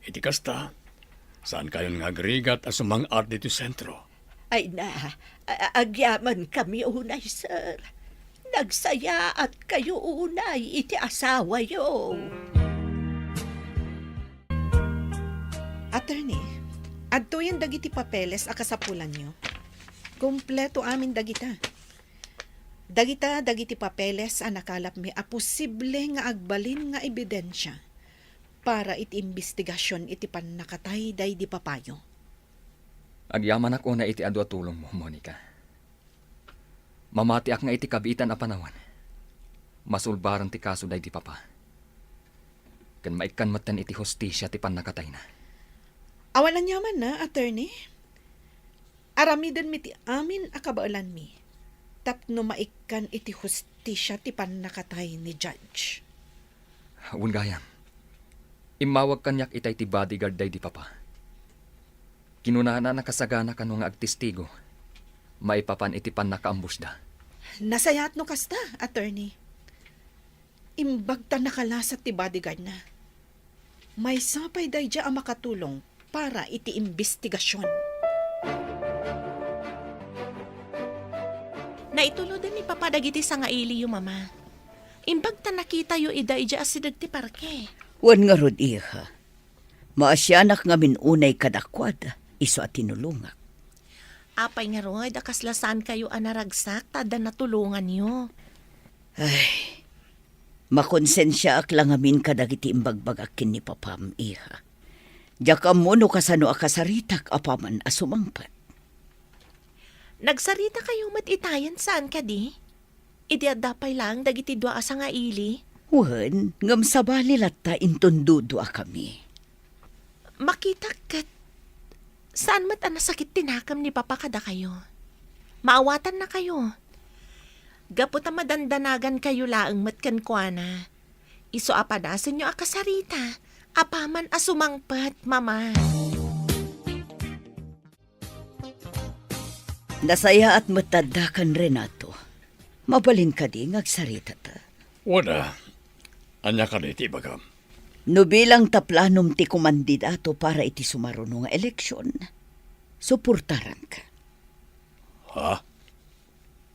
Iti kasta. Saan kayo nga agrigat as umang art dito sentro? Ay na, agyaman kami unay, sir. Nagsaya at kayo unay iti asawa yo. Attorney, adto yan dagiti papeles a kasapulan nyo. Kompleto amin dagita. Dagiti papeles a nakalap mi a posible nga agbalin nga ebidensya para iti investigasyon iti pannakatay day di papayo. Agyaman ako na iti adu at tulong mo, Monica. Mamati ak nga iti kabitan a panawan. Masulbaran ti kaso day ti papa. Kan maikan matan iti hostisya ti panakatay na. Awalan yaman na, attorney. Aramidan mi ti amin akabaalan mi. Tapno maikan iti hustisya ti panakatay ni judge. Awan gayam. Imawag kanyak itay ti bodyguard day di papa. Kinunana nakasagana kano nga agtestigo. Maipapan iti panakaambus da. Nasayat no kasta, attorney. Imbag ta nakalasat ti bodyguard na. May sapay day dya ang makatulong para iti investigasyon. Naitulodan ni Papa dagiti sa nga ili yu, Mama. Imbag ta nakita yu ida ija asidag ti parke. Wan nga rod iha. Maasyanak nga minunay kadakwad, iso at tinulungak. Apay nga roy, dakaslasan kayo anaragsak, tada natulungan yu. Ay, makonsensya ak lang amin kadagiti imbagbagakin ni papam, iha. Jakam mo no kasano akasaritak apaman asumangpat. Nagsarita kayo matitayan saan ka di? Idiadapay lang dagiti dua asa nga ili. Wan, ngam sabali latta intundudua kami. Makita kat, saan mat anasakit tinakam ni Papa kada kayo? Maawatan na kayo. Gapot na madandanagan kayo laang matkan kwa na. Iso apadasan nyo akasarita. Apaman asumangpat, Mama. Nasaya at matadakan Renato. Mabalin ka di ngagsarita ta. Wala. Anya ka na iti bagam. No bilang taplanom ti kumandidato para iti sumaruno nga eleksyon, suportaran ka. Ha?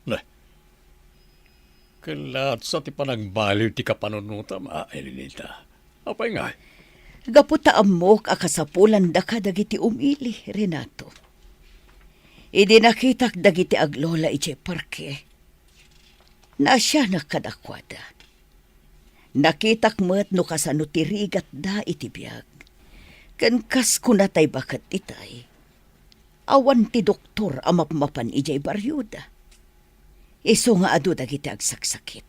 Ne. Kalat sa ti panagbaliw ti kapanunuta, Elenita. Apay nga. Gaputa amok akasapulan da ka dagiti umili, Renato. Idi nakitak dagiti aglola iti parke. Na siya nakadakwada. Nakitak mo't no kasano tirigat da iti biyag. Kan kas kunatay bakat itay. Awan ti doktor amapmapan ijay baryuda. Iso nga adu dagiti agsaksakit.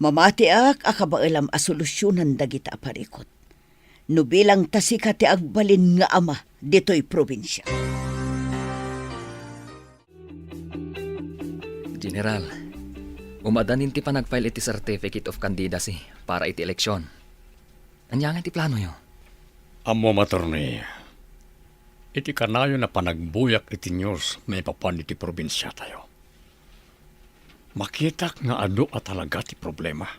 Mamati ak akabailam a solusyonan dagiti aparikot. No bilang tasika ti agbalin nga ama dito'y probinsya. General, umadanin ti panagfile iti certificate of candidacy para iti eleksyon. Anyangan ti plano yo? Amo matorni. Iti kanayo na panagbuyak iti news may papan iti probinsya tayo. Makitak nga adu at talaga ti problema.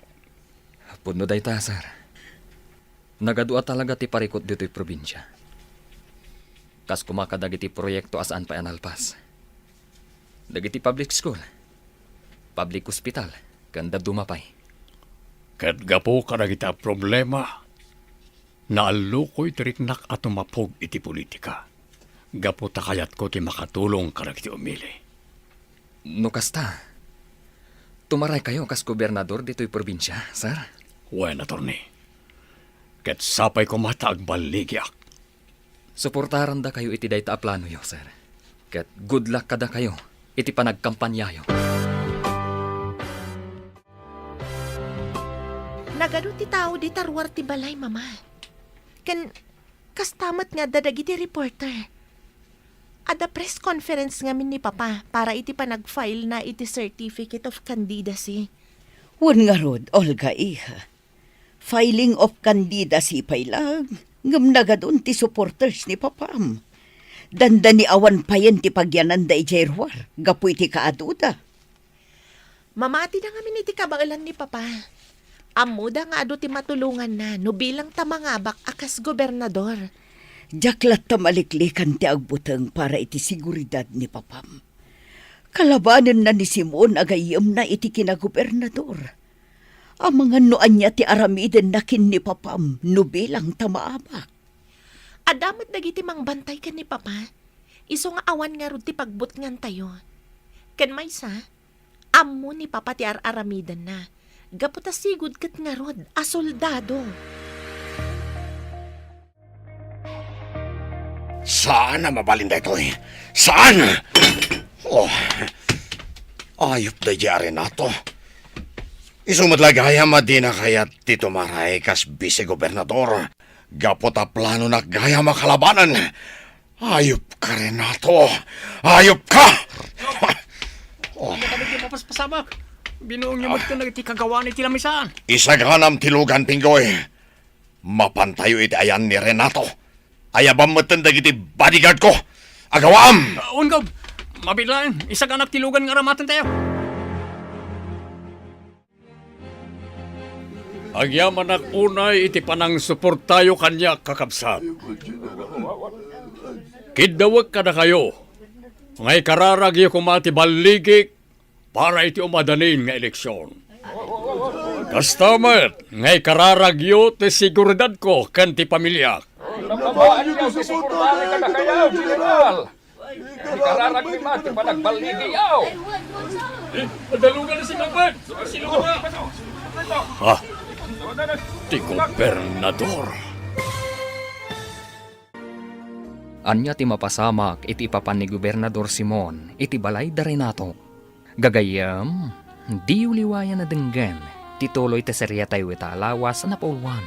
Puno day ta, sir. Nagadua talaga ti parikot dito'y probinsya. Kas kumakadag iti proyekto asaan pa analpas. Dagiti public school, public hospital, ganda dumapay. Kat gapo ka na kita problema, naalukoy tiriknak at umapog iti politika. Gapo takayat ko ti makatulong ka na kiti umili. No kasta, tumaray kayo kas gobernador dito'y probinsya, sir. Wen, attorney. Kat sapay ko mataag baligyak. Suportaran da kayo iti dayta a plano yo, sir. Kat good luck kada kayo iti panagkampanyayo. Nagado ti tao di tarwar ti balay, Mama. Kastamat nga dadagiti reporter. Ada press conference ngamin ni Papa para iti panag-file na iti certificate of candidacy. Wan nga rod, Olga iha. Filing of candidacy pay lang. Ngam nagadun ti supporters ni Papam. Danda ni awan payen ti pagyanan da ijerwar. Gapu iti kaaduda. Mamati na ngamin iti kabailan ni Papa. Amuda nga ado ti matulungan na no bilang tamangabak akas gobernador. Jaklat ta maliklikan ti agbuteng para iti seguridad ni Papam. Kalabanan na ni Simon agayam na iti kinagobernador. Ang mga noan niya ti aramiden na kin ni Papam no bilang tamaabak. Adamat dagiti mangbantay ka ni Papa. Iso nga awan nga rod ti pagbutngan tayo. Ken maysa, ammo ni Papa ti aramidan na. Gaputa sigud ket nga rod a soldado. Saan na mabalinda ito eh? Saan? Oh, ayop da jari na to. Isumadlagaya madina kaya Tito Maray kas vice-gobernador. Gapota plano na gaya makalabanan. Ayop ka rin na to. Ayop ka! Oh. Kami di mapaspasamak. Binuong niyo magto na iti kagawa ni tilamisaan. Isaganam tilugan pinggoy. Mapantayo iti ayan ni Renato. Ayabam matandag iti bodyguard ko. Agawam! Ungob, mabilain. Isag anak tilugan nga ramatan tayo. Agyaman ak unay iti panang suportayo kanya kakabsat. Kidawag ka na kayo. Ngay kararagyo kumati baligik para iti umadanin nga eleksyon. Kastamat, ngay kararagyo ti seguridad ko kan ti pamilya. Nababaan niyo si suportari ka na kayaw, General. Di kararag ni Mati pa nagbaligiyaw. Padalugan na si Magban! Sino ka ba? Ha? Ti gobernador. Anya ti mapasamak iti ipapan ni Gobernador Simon iti balay da Renato. Gagayam, di uliwayan na denggan ti tuloy ti serya tayo ita alawas na pauluan.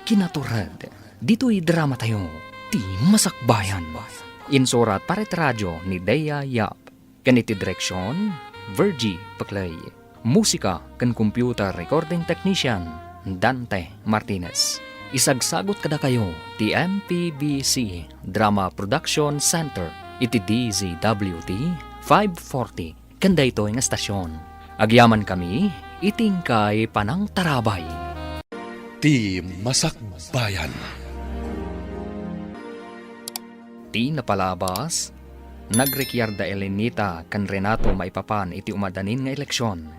Kinaturad, dito'y drama tayo, ti masakbayan. Insurat paret radyo ni Dea Yap. Ganiti direksyon, Virgie Paclay. Musika kan computer recording technician, Dante Martinez. Isagsagot kada kayo ti MPBC Drama Production Center iti DZWT 540 kanda ito nga estasyon. Agyaman kami iting kay Panang Tarabay. Ti Masakbayan. Ti napalabas, nagrekyarda Elenita kan Renato maipapan iti umadanin nga eleksyon.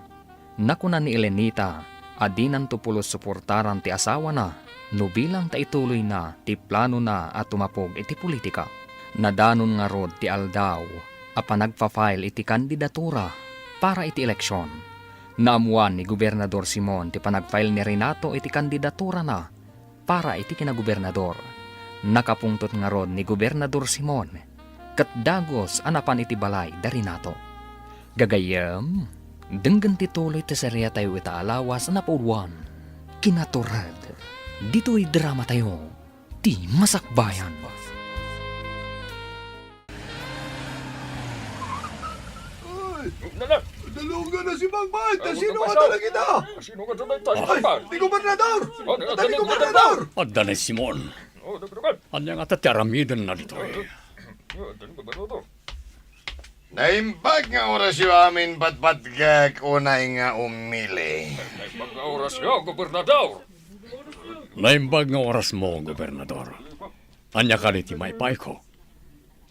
Nakuna ni Elenita, adinan tupulos suportaran ti asawa na, no bilang ta ituloy na, ti plano na at tumapog iti politika. Nadanon nga rod ti aldaw, apa nagpa-file iti kandidatura para iti eleksyon. Naamuan ni Gobernador Simon ti panag-file ni Renato iti kandidatura na para iti kinagobernador. Nakapungtot nga rod ni Gobernador Simon, kat dagos anapan iti balay da Renato. Gagayam, denggan ti tuloy ti serya tayo ita alawas na pauluan. Kinaturad, dito'y drama tayo, ti masakbayan. Dalungan na si Magman! Sino ka talaga ito? Sino ka talaga? Di gobernador! Di gobernador! Adda ni Simon. Anya nga tataramidan na dito eh. Naimbag nga oras yung amin patpatgag unay nga umili. Mag-oras yo, gobernador. Naimbag nga oras mo, gobernador. Anya ka ni Timaypay ko.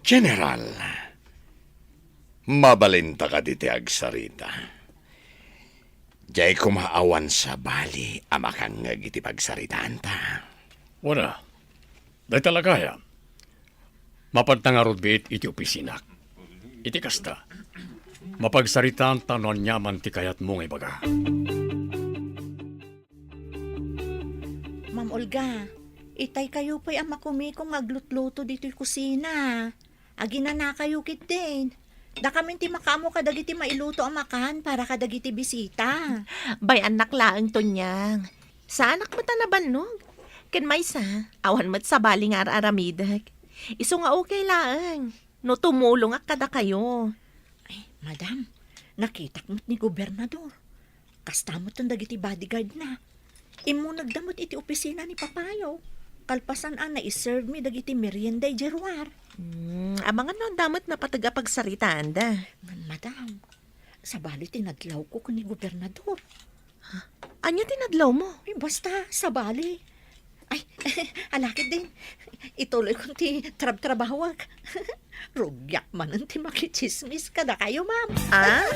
General, mabalinta ka diti agsarita. Diyay kumaawan sa bali amakang iti pagsaritaan ta. Wala. Dahil talaga ya. Mapagtangarod biit iti opisinak. Iti kasta. Mapagsaritaan tanon nyaman ti kayat mong ibaga. Ma'am Olga, itay kayo pa'y ang makumikong aglutluto dito'y kusina. Agina na kayo kit din. Da kami ti makamo kadagiti mailuto ang makan para kadagiti bisita. Bay anak laang to niyang. Sa anak mo tanabanog. Ken maysa, awan mat sa baling aramidag. Iso nga okay laang. No tumulong ak kada kayo. Ay, madam, nakitak mo't ni gobernador. Kastamot ang dagiti bodyguard na. Imo nagdamot iti opisina ni Papayo. Kalpasan na iserve mi dagiti merienda jerwar. Amangan no damot na patagapagsaritaan da. Madam, sa bali tinadlaw ko ni gobernador. Anya tinadlaw mo? Ay, basta, sa bali. Ay, alakit din. Ituloy kong ti trabahawag. Rugyak man ang ti makichismis kada kayo, ma'am. Ah?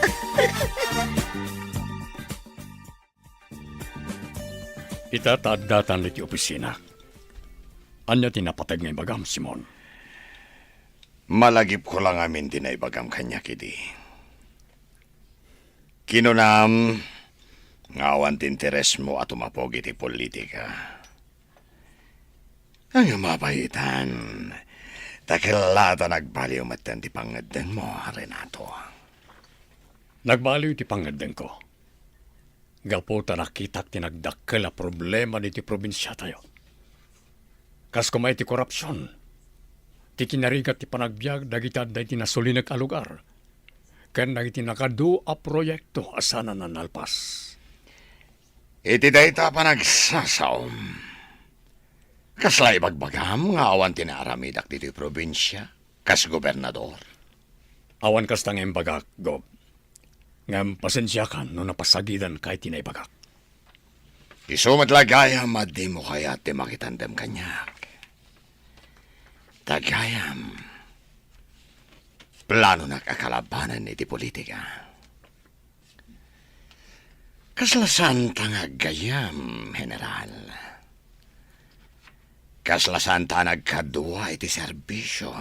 Itatadatan iti opisina. Anya tinapatag nga ibagam, Simon. Malagip ko lang amin dinaibagam kanya kidi. Kinunam, ngawan tinteres mo at umapog iti politika. Ang mapaitan, Takilata nagbaliw matan ti pangadden mo, Renato. Nagbaliw ti pangadden ko. Gapo ta nakita tinagdakkel a problema ni ti probinsya tayo. Kas kumay ti korupsyon. Ti kinarigat ti panagbiag dagita day ti nasulinag a lugar. Ken dagiti nakadu a proyekto asana na nalpas. Iti dayta pa nagsasaom. Kasla ibagbagam nga awan tinaramidak dito probinsya, kas gobernador. Awan kas tangem bagak, Gob. Ngam pasensya kan no napasagidan kay tinaybagak. Isumat lagayam at di mo kaya ti makitandem kanyak. Tagayam. Plano na kakalabanan iti politika. Kaslasan tangag gayam, General. Kaslasan tanag kadwa iti serbisyo.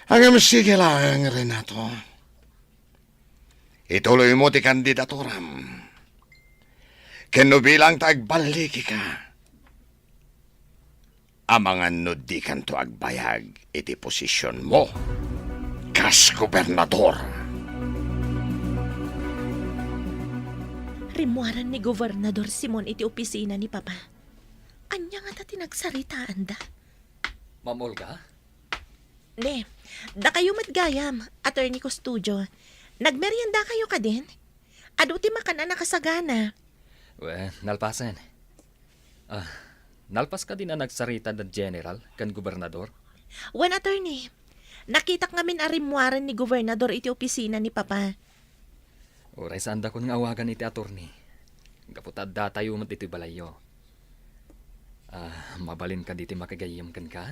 Ang sige lang, Renato. Ituloy mo ti kandidaturam. Keno bilang tagbaliki ka. Amangan no di kanto agbayag iti posisyon mo. Kas gobernador. Rimuaran ni Gobernador Simon iti opisina ni Papa. Anya nga ta tinagsaritaan da? Ma'am Olga? Ne, da kayo matgayam, attorney ko studio. Nagmerienda kayo ka din? Ado ti makana nakasagana. Nalpasan. Nalpas ka din na nagsarita da general kan gobernador? Wen attorney, nakita ngamin arimwaran ni Gobernador iti opisina ni Papa. Oray saan da kun nga awagan iti attorney. Kaputad da tayo mat iti balayo. Mabalin ka diti makagayam kan ka?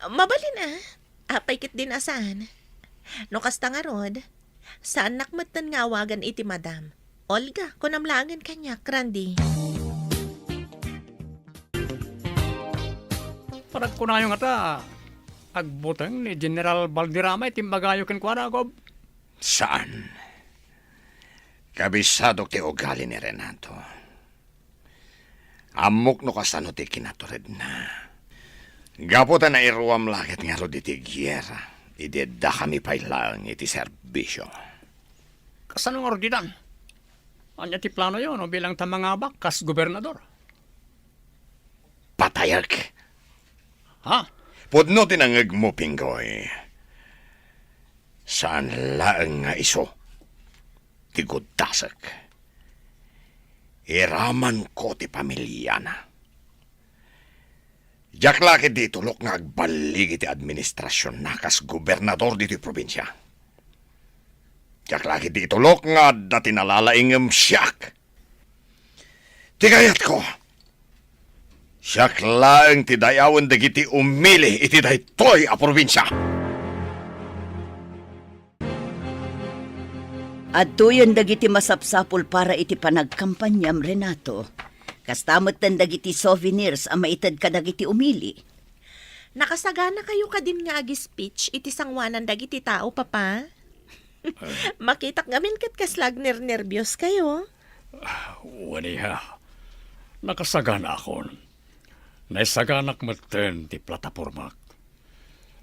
Mabalin apay kit din asan. No kasta nga rod, saan nakmatan nga awagan iti madam? Olga, kunamlangan kanya, Randy. Parag ko na yung ata, agbutang ni General Valderrama iti magayo ken kuana, Gob. Saan? Kabisado ti ugali ni Renato. Amok no kasano ti kinatured na. Gaputa na iruam lakit nga ro iti gyera. Ideda kami pailang iti serbisyo. Kasano nga rodidan? Anya ti plano yon no, bilang tamangabak kas gobernador. Patayak. Ha? Pudno tinangag mo, Pinggoy. Saan laang nga iso? Tigudasak. Iraman ko ti pamilya na. Diyak laki di tulok nga agbaligi ti administrasyon na kas gobernador dito probinsya. Diyak laki di tulok nga dati nalalaingam siyak. Tigayat ko. Siyak laang ti dayawan dagiti umili iti daytoy a probinsya. At tuyon dagiti masapsapul para iti panagkampanyam, Renato. Kastamot tan dagiti souvenirs ang maitad ka dagiti umili. Nakasagana kayo ka din nga agi speech iti sangwanan dagiti tao, Papa. Makitak ngamin kat kaslag nervyos kayo. Waniha. Nakasagana akon. Naisaganak maten ti platapormak.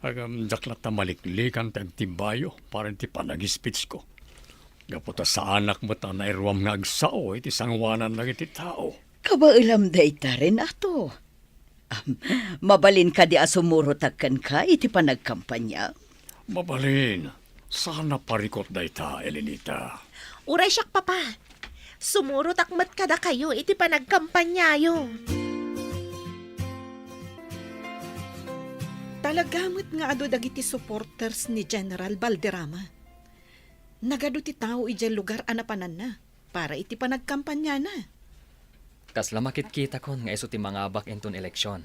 Agam jaklat na maliklikan tag timbayo para ti panag-speech ko. Gaputa sa anak mo ta na irwam nga agsao iti sangwanan na iti tao. Kabailam dayta, Renato. Mabalin ka di asumurotagkan ka iti panagkampanya. Mabalin. Sana parikot dayta, Elenita. Uray siyak, Papa. Sumuro takmat kada kayo iti panagkampanyayo. Talagamot nga ado dagiti supporters ni General Valderrama. Nagado ti tao ijay lugar anapanan na para iti panagkampanya na. Kasla makitkita kon nga iso ti mga abak enton eleksyon.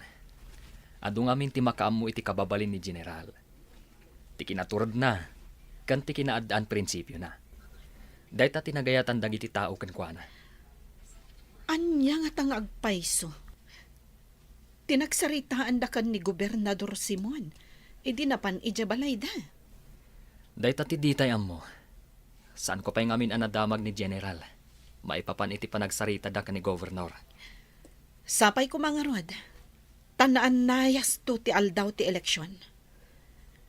Adu ngamin ti makaamu iti kababalin ni General. Ti kinaturod na, kan ti kinaadaan prinsipyo na. Dahit tinagayatan dagiti tao kan kuana. Anya nga tang agpaiso. Tinagsaritaan da kan ni Gobernador Simon. Idi napan ijabalay da. Dahit ti ditay ammo. Saan ko pa yung amin anadamag ni General? Maipapan iti panagsarita da ka ni Governor. Sapay ko mga rod. Tanaan nayas to ti aldaw ti eleksyon.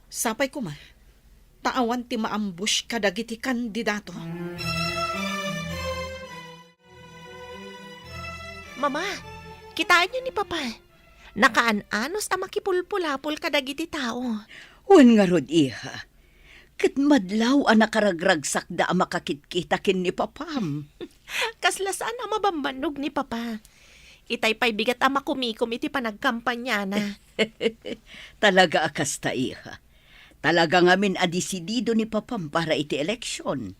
Sapay ko ma, taawan ti maambush kadagiti kandidato. Mama, kitaan niyo ni Papa. Nakaanos a makipulpulapol kadagiti tao. Wan nga rod, iha. Kat madlaw ang nakaragragsak da ang makakitkitakin ni papam. Kaslasaan ang mabambanog ni Papa. Itay pa'y bigat ang makumikom iti panagkampanya na. Talaga akas ta, iha. Talaga ngamin adisidido ni papam para iti eleksyon.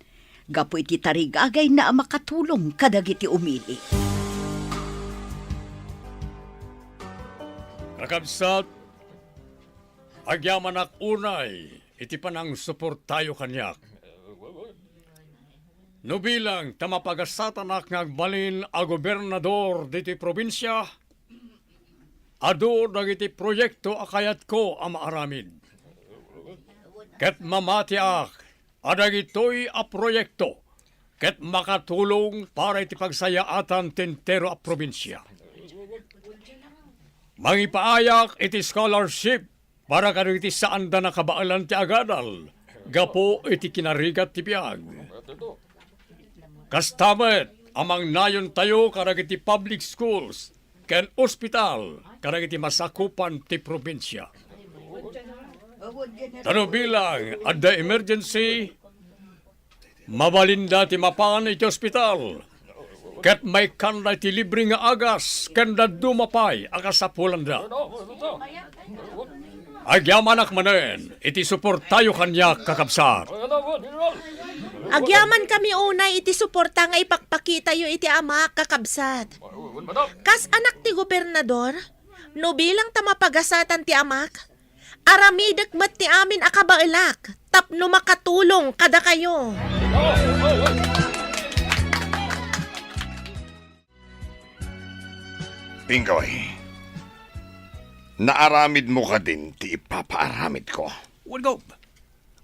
Gapo iti tarigagay na ang makatulong kadagiti umili. Kakabsat, agyaman ak unay, iti panang suportayo kanyak. No bilang tamapagasatan ak ngagbalin a gobernador diti probinsya, adu dagiti proyekto akayat ko ang maaramid. Ket mamati ak, adagitoy a proyekto, ket makatulong para iti pagsayaatan tentero a probinsya. Mangipaayak iti scholarship para kadagiti saan da nakabaalan ti agadal, gapo iti kinarigat ti biyag. Kastamet, amang nayon tayo kadagiti public schools, ken ospital, kadagiti masakupan ti probinsya. Tano bilang, adda emergency, mabalinda ti mapan iti ospital, ket may kanda ti libre nga agas, kanda dumapay, akasapulan da. Agyamanak manen, iti suportayo kanya kakabsat. Agyaman kami unay iti suporta nga ipakpakita yo iti ama kakabsat. Kas anak ti gobernador, no bilang tamapagasatan ti amak, aramidak met ti amin akabailak, tapno makatulong kada kayo. Pingoy, naaramid mo ka din ti ipapaaramid ko. Walgo,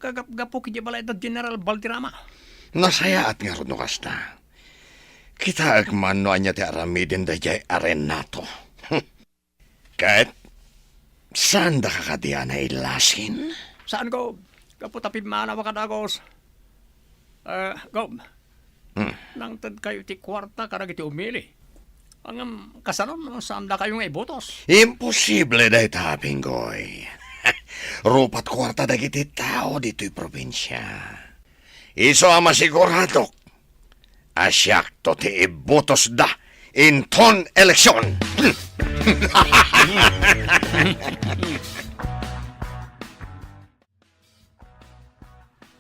kagap-gapo kiti balay da General Balderrama. Nasaya at nga ron no kasta. Kita agman no anya ti aramidin da jay Renato. Kahit saan da kakadiyan na ilasin? Saan go? Gapo tapid mana wakadagos. Go. Nang tad kayo ti kwarta karag iti umili. Ang kasanon, saan da kayong ibotos? Imposible da ita, Pingoy. Rupat kwarta da kiti tao dito'y probinsya. Iso ang masigurado. Asyak to ti ibotos da in ton eleksyon.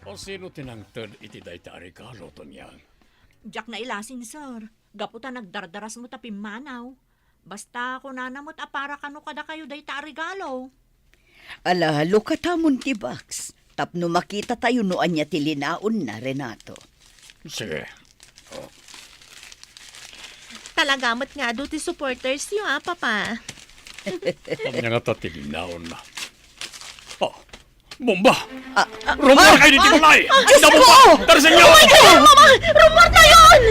O sino tinangtad iti dayta regalo to niyang? Jack na ilasin, sir. Gaputa nagdardaras mo tapim manaw. Basta ako nanamot para kano kada kayo day ta regalo. Ala, lukatamon ti Bax. Tapno makita tayo noan niya tilinaon na, Renato. Sige. Talagamot nga do ti supporters yo Papa. Kanya nga tatilinaon na. Oh, bomba! Rumor kayo dito balay! Ay, na bomba! Tarasin niyo! Mama! Rumor na yun!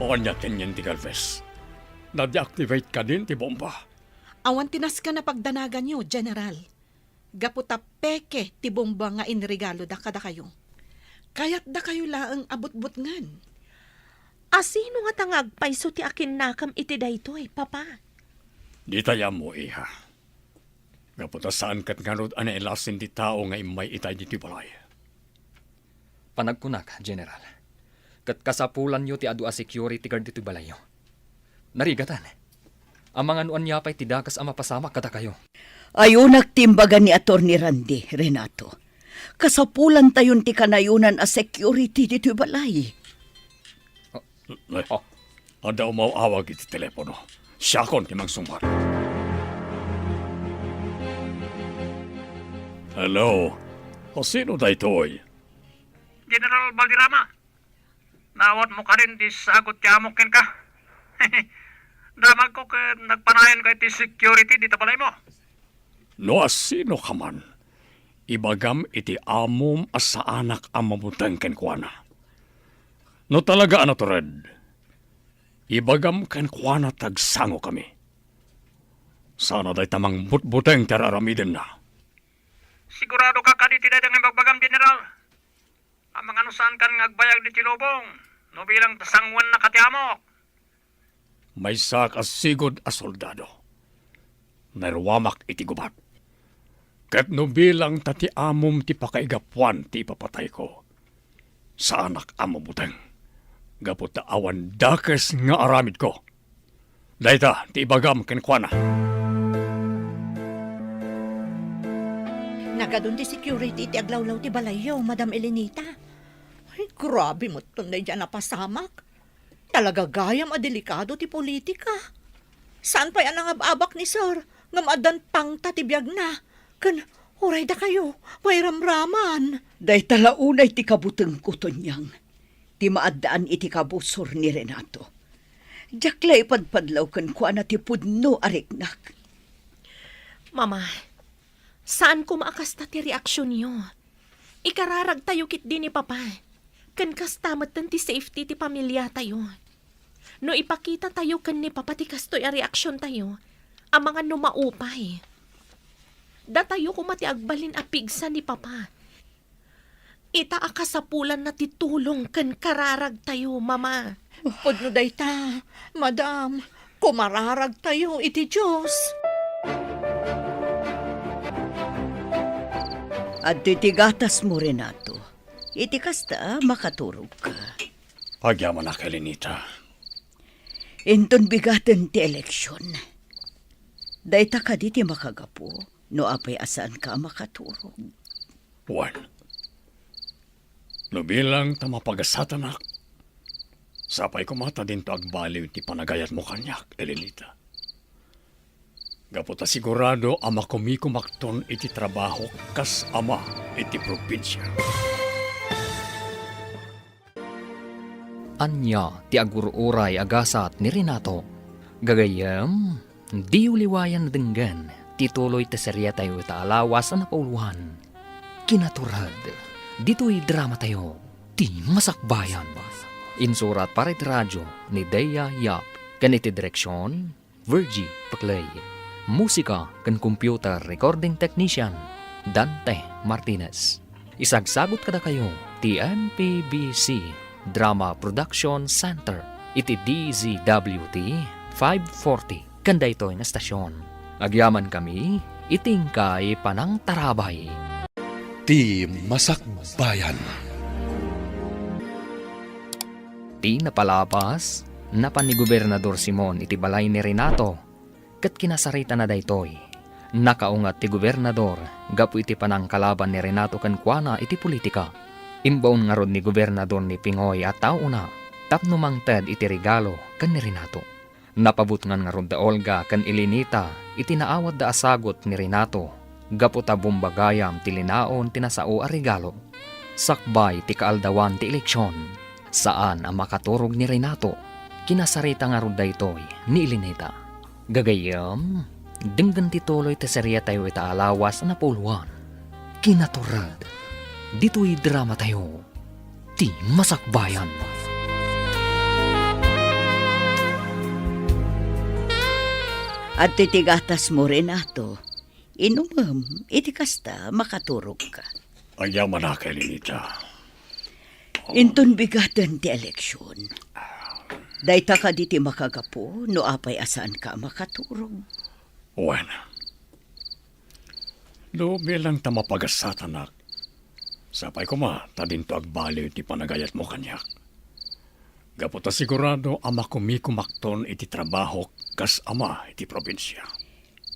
O kanya tinyan ti Galvez. Na-deactivate ka din ti bomba. Awan tinas ka na pagdanagan nyo, General. Gaputa peke ti bomba nga inregalo da kada kayo. Kaya't da kayo laang abot-bot ngan. Asino nga tangagpayso ti akin nakam iti daytoy, Papa? Di taya mo, iha. Gaputa saan kat nga rod ana elasin di tao nga imay itay di ti balay. Panagkunak, General. Kat kasapulan nyo ti adu a security guard dito balayo. Narigatan. Ang mga nuan niya pa'y tidakas ang mapasamak kada kayo. Ayaw nagtimbagan ni Atty. Randy, Renato. Kasapulan tayon ti kanayunan a security dito balay. Ada umawawag iti telepono. Siya kon ti magsumar. Hello? O sino da ito'y? General Balderrama, nawat mo ka rin di sagot yamokin ka. Damag ko ka nagpanayan ka iti security dito balay mo. No, sino ka man? Ibagam iti amom as sa anak ang mamutang kenkwana. No talaga ano to, Red? ibagam kan kuana tagsango kami. Sana day tamang butbuteng teraramiden na. Sigurado ka kaditi na dengan magbagam, General. Ang mga nusan kan ngagbayag di Tilobong, no bilang tasangwan na katiamok. May sak asigod a soldado. Narwamak iti gubat. Kat no bilang tati amom ti pakaigapuan ti papatay ko. Sa anak amo buteng. Gapot na awan dakes nga aramid ko. Dayta ti ibagam kenkwana. Nagadun ti security ti aglawlaw ti balayaw, Madam Elenita. Ay, grabe mo tunay dyan napasamak. Talaga gayam a delikado ti politika. Saan pa yan ang ababak ni Sir? Ngamadan pang tatibiyag na. Kan, oray da kayo, may ramraman. Day talaunay ti kabuteng ko tonyang. Ti maadaan iti kabusor ni Renato. Jakla ipadpadlaw kan kuana ti pudno ariknak. Mama, saan ko maakasta ti reaksyon niyo? Ikararag tayo kit din ni Papa. Kan kastamat ti safety ti pamilya tayo. No ipakita tayo kan ni Papa ti kastoy a reaksyon tayo, ang mga numaupay. Da tayo kumati agbalin a pigsa ni Papa. Ita akasapulan na titulong kan kararag tayo, Mama. Pudno day ta, Madam, kumararag tayo iti Diyos. At titigatas mo, Renato. Iti kasta makaturog ka. Pagyaman na kay Lenita. Inton bigaten ti eleksyon. Dayta ka di ti makagapo, no apay asaan ka makaturog. Juan. No bilang tamapagasatak. Sapay kumata din to agbaliw ti panagayat mo kanyak, Elenita. Gapota sigurado ama kumikumakton iti trabaho kas ama iti probinsya. Anya ti agururay agasat ni Renato. Gagayam, di uliwayan na denggan, tituloy ta serya tayo itaalawas na napauluhan. Kinaturad, dito'y drama tayo, ti masakbayan. Insurat para iti radyo ni Dea Yap, kaniti direksyon, Virgie Paclay. Musika kan computer recording technician, Dante Martinez. Isagsagot kada kayo, ti MPBC Drama Production Center, iti DZWT 540, kanda ito nga stasyon. Agyaman kami, itingkay panang tarabay. Ti Masakbayan. Ti napalapas, napan ni Gobernador Simon iti balay ni Renato, kat kinasarita na daytoy. Nakaungat ti Gobernador, gapu iti panang kalaban ni Renato kankwana iti politika. Imbaon nga rod ni Gobernador ni Pingoy at tauna, tapno mangted iti regalo kan ni Renato. Napabutngan nga rod da Olga kan Elenita, iti naawad da asagot ni Renato, gapu ta bumbagayam ti linaon tinasao a regalo. Sakbay ti kaaldawan ti eleksyon, saan ang makaturog ni Renato, kinasarita nga rod daytoy ni Elenita. Gagayam, denggan tituloy ti serya tayo itaalawas na puluhan. Kinaturad, dito'y drama tayo, ti masakbayan. At titigatas mo, Renato. Inumam, iti kasta makaturog ka. Agyaman na kay Lenita. Inton bigaten ti eleksyon. Dayta ka di ti makagapo, no apay asaan ka makaturog. Juan. Do bilang tamapagasatak. Sapay ko tadin to agbaliw ti panagayat mo kanyak. Gapota sigurado ama kumikumakton iti trabaho kas ama iti probinsya.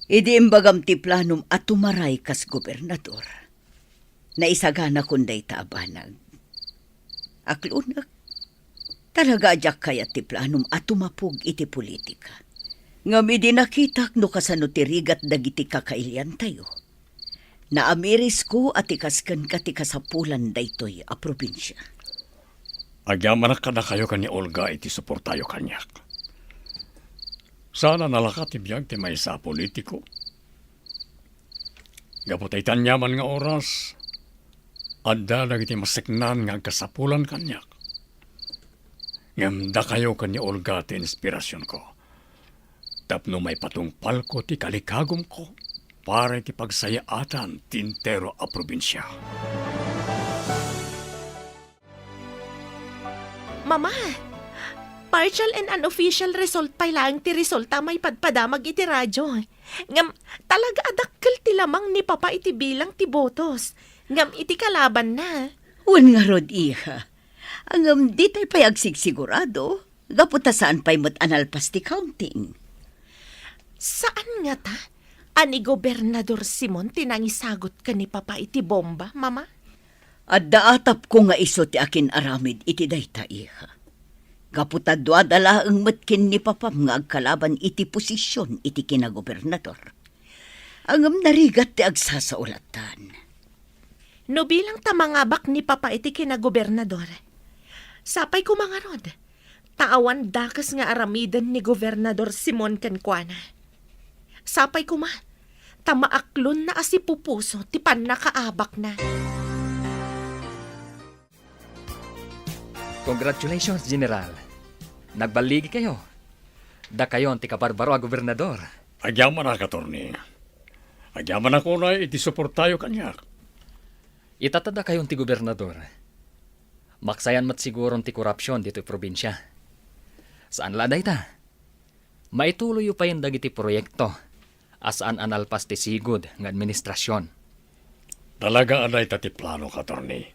Idi imbagam ti planum at tumaray kas gobernador. Naisagana kunday taabanag. Aklunak, talaga ajak kayat ti planum at tumapog iti politika. Ngam idi nakitak no kasano ti rigat dagiti kakailian tayo. Naamiris ko at ikaskan ka ti kasapulan daytoy a probinsya. Agyaman na kada kayo kanya Olga iti suportayo kanyak. Sana nalakat ti biyag ti may sa politiko. Gapotay tanyaman nga oras, adda dagiti masiknan nga kasapulan kanyak. Ngamda kayo kanya Olga ti inspirasyon ko. Tapno may patungpal ko ti kalikagom ko para ti pagsayaatan ti intero a probinsya. Mama, partial and unofficial result pa lang ti resulta may padpadamag iti radyo. Ngam, talaga adakkel ti lamang ni Papa iti bilang ti botos. Ngam iti kalaban na. Wan nga rod, iha. Ang di tayo pa'y agsigsigurado. Gaputa saan pa'y mat analpas ti counting. Saan nga ta? Ani Gobernador Simon tinangisagot ka ni Papa iti bomba, Mama? At daatap ko nga iso ti akin aramid iti dayta, iha. Gaputa duadala ang matkin ni Papam nga agkalaban iti posisyon iti kinagobernador. Angam narigat ti agsasaulatan. No bilang tamangabak ni Papa iti kinagobernador, sapay ko mga rod, taawan dakas nga aramidan ni Gobernador Simon Cancana. Sapay ko ma, tamaaklon na asipupuso ti pan nakaabak na. Congratulations, General. Nagbaligi kayo. Da kayon ti kabarbaro a gobernador. Agyaman na, Katorni. Agyaman ako na iti suportayo kanyak. Itatada kayon ti gobernador. Maksayan mat siguron ti korupsyon dito probinsya. Saan laday ta? Maituloy pa yung dagiti proyekto. Asaan analpas ti sigud ng administrasyon. Talaga anay tati plano, Katorni.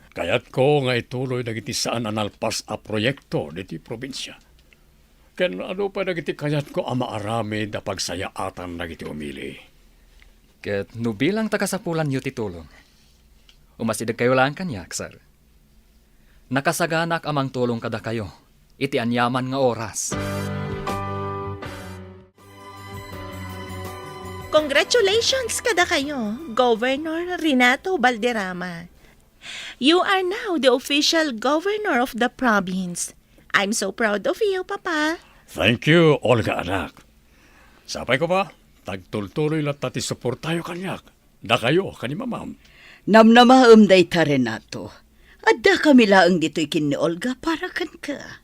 Kayat ko nga ituloy dagiti saan analpas a proyekto diti probinsya. Ken ano pa dagiti kayat ko ama arami da pagsayaatan dagiti umili. Ket no bilang tagasapulan yu ti tulong. Umasidag kayo lang kanyak, sir. Nakasaganak amang tulong kada kayo. Iti anyaman nga oras. Congratulations kada kayo, Governor Renato Valderrama. You are now the official governor of the province. I'm so proud of you, Papa. Thank you, Olga anak. Sapay ko ba? Tagtultuloy lang tati support tayo kanyak. Da kayo, kani mamam. Namnamaam day ta, Renato. Adda kami laang dito'y kin ni Olga para kan ka.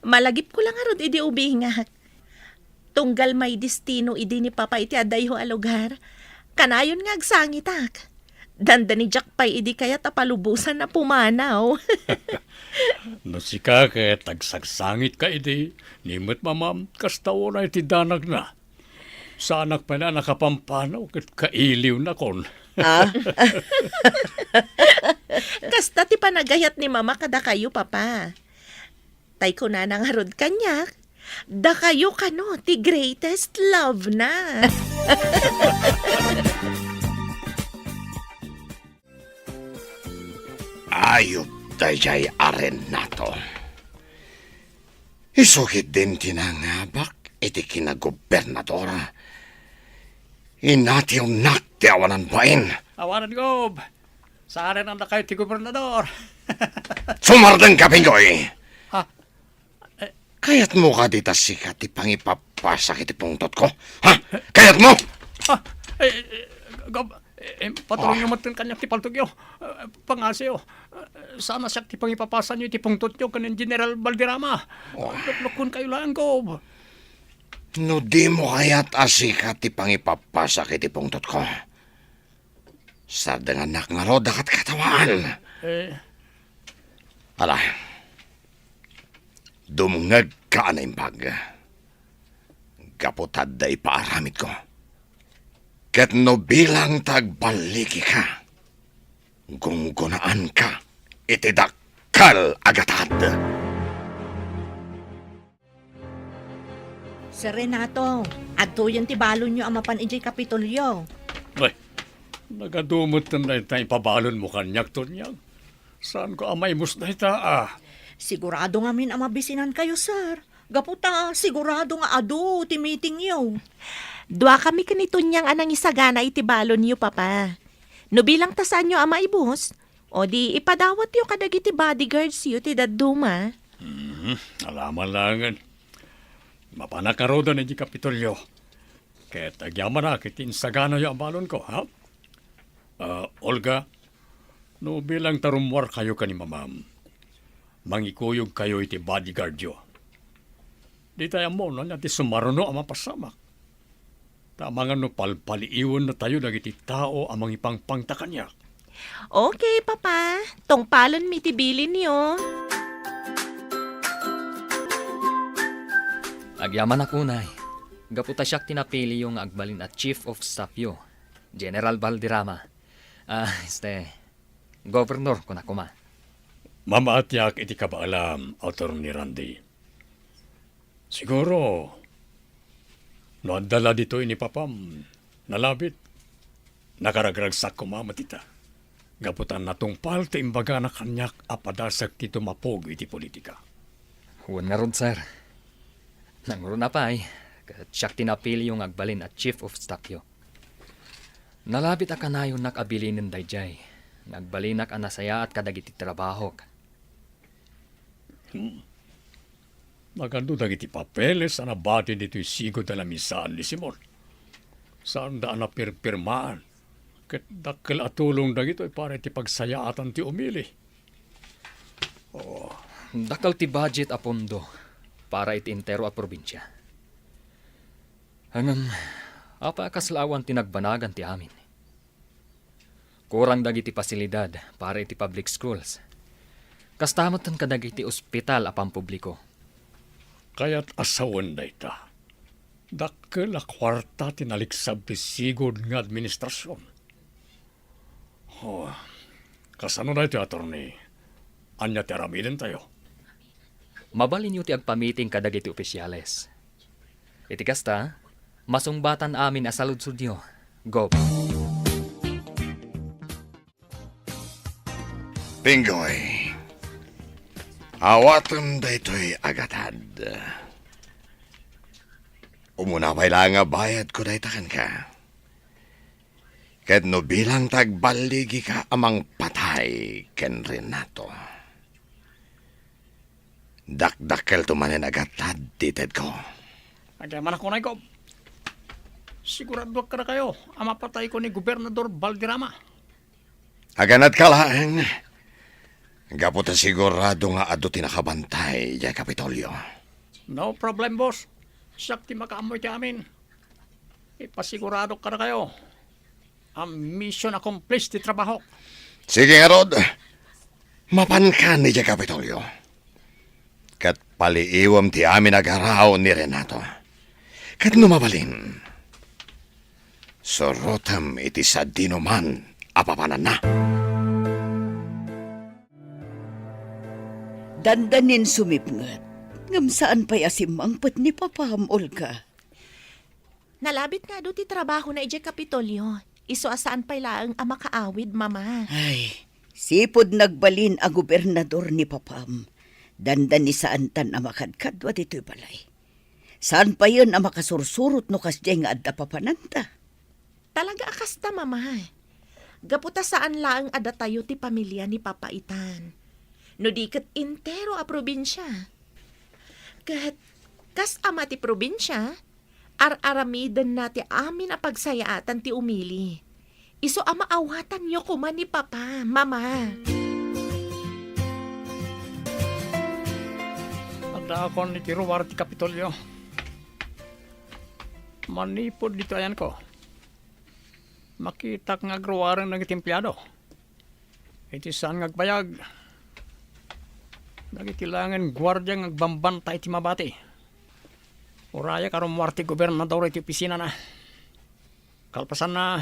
Malagip ko lang arod idi ubingak. Tunggal may destino idi ni Papa iti aday ho a lugar. Kanayon nga agsangitak. Danda ni Jack pay idi kaya tapalubusan na pumanaw. No si kake, tagsagsangit ka idi. Nimot mamam, kastawo na iti danag na. Sa anak pa na nakapampanaw, kat kailiw na kon. Kasta ti panagayat ni Mama kada kayo, Papa. Tay ko na nangarod kanyak. Da kayo kano, ti greatest love na. Ayop dayay Arenato. Isukit din tinangabak iti kinagobernadora. Inatiw nakti awanan bain. Awanan Gob. Saan ang kayo ti gobernador? Sumardeng ka, Pingoy. Ha? Kayat mo ka dita sikat ti pangipapasak iti pungtot ko? Ha? Kayat mo? Ha? Gob, patuloy nyo matun kanyak ti paltugyo. Pangasyo. Sana siya ti pangipapasan nyo ti pungtot nyo kanin General Valderrama. Luklukun kayo lang, Gob. No di mo kayat asikat ti pangipapasak iti pungtot ko. Sa danganak nga ro dakat katawaan. Ala, dumungag ka na impag. Kaputad da ipaaramid ko. Ket no bilang tagbaliki ka, gunggunaan ka, iti dakkal agatad. Sir Renato, adto yan ti balon nyo ang mapan ijay Kapitolyo. Ay, nagadumot na tayo pabalon mo kanyak to niyang. Saan ko amay mus na ita Sigurado nga min ang mabisinan kayo, sir. Gaputa, sigurado nga ado, ti meeting yo. Dua kami kanito niyang anang isagana iti balon niyo, Papa. No bilang tasan nyo ama ibus, o di ipadawat yo kadagiti bodyguards yo ti daduma. Alaman langan. Mapanakaroda na di Kapitolyo. Kaya tagyaman na kitin sagana yung balon ko, ha? Olga, no bilang tarumwar kayo ka ni mamam. mangikuyog kayo iti bodyguard yo. Di tayo mo na niya ti sumaruno ang mapasamak. Tama nga no palpaliiwan na tayo dagiti tao amang ipangpangta kanya. Okay, Papa. Tong palon mitibilin niyo. Agyaman ako, Nay. Gaputa siyak tinapili yung agbalin at Chief of Staff yo, General Valderrama. Governor ko na kuma. Mamaatyak iti kabaalam, Attorney Randy. Siguro, noandala dito ini papam, nalabit, nakaragragsak ko mamatita. Gaputan natungpal ti imbaga na kanyak apadasak ti tumapog iti politika. Huwag nga ron, sir. Nanguro na pa siyak tinapili yung agbalin at Chief of Staff yo. Nalabit ka na yung nakabilinin dayjay. Nagbalinak ang nasaya at kadagiti trabaho. Magando dagiti papeles na nabati dito sigo dala misaan ni Simon. Saan daan na pirpirmaan? Kat dakkel atulong dagito para ti pagsayaatan ti umili. Dakal ti budget a pondo para iti intero a probinsya. Hanggang apa kaslawan tinagbanagan ti amin. Kurang dagiti pasilidad para iti public schools. Kastamot ang kadagiti ospital a pampubliko. Kaya't asawan da ita. Dakkel a kwarta tinaliksab ti sigod nga administrasyon. Kasano na iti attorney? Anya ti aramiden tayo. Mabalin yu ti agpamiting kadagiti opisyales. Iti kasta, masungbatan amin asaludsud nyo. Go. Pingoy, awatan da ito'y agatad. Umuna pa'y nga bayad ko da itakan ka. Ket no bilang tagbaligi ka amang patay ken Renato. Dakdakkel tumanin agatad tited ko. Agyaman ako na ikaw. Sigurado ka na kayo, ang mapatay ko ni Gobernador Valderrama. Aganat ka lang. Gaputa sigurado nga ado tinakabantay ya Kapitolyo. No problem, boss. Siyak ti makaamoy ti amin. Ipasigurado ka na kayo. Ang mission accomplished ti trabaho. Sige nga, Rod. Mapankan ni ya Kapitolyo. Kat paliiwam ti amin agaraw ni Renato. Kat numabalin. Sorotam iti sa dinuman apapanan na. Dandanin sumipngat. Ngam saan pa'y asimangpet ni Papam, Olga? Nalabit nga do ti trabaho na ije Kapitolyo. Iso asaan pa'y laang ang makaawid, Mama. Ay, sipod nagbalin ang gobernador ni Papam. Dandan ni saan tan ang makadkadwa dito'y balay. Saan pa yun ang makasursurot no kasjay nga adda papananta? Talaga akasta, Mama. Gaputa saan laang ada tayo ti pamilya ni Papaitan. No di kat intero a probinsya. Kat kas ama ti probinsya, ar-aramidan na ti amin a pagsayaatan ti umili. Iso ama awatan nyo kuman ni Papa, Mama. Tanda ako ni Tiruwar ti Kapitolyo. Manipod dito ayan ko. Makita nga agruwarang ng itimplado. Iti saan ngagbayag. Nagitilangan gwardiya ngagbambantay ti mabati. Uraya karong muarti gobernador iti opisina na. Kalpasan na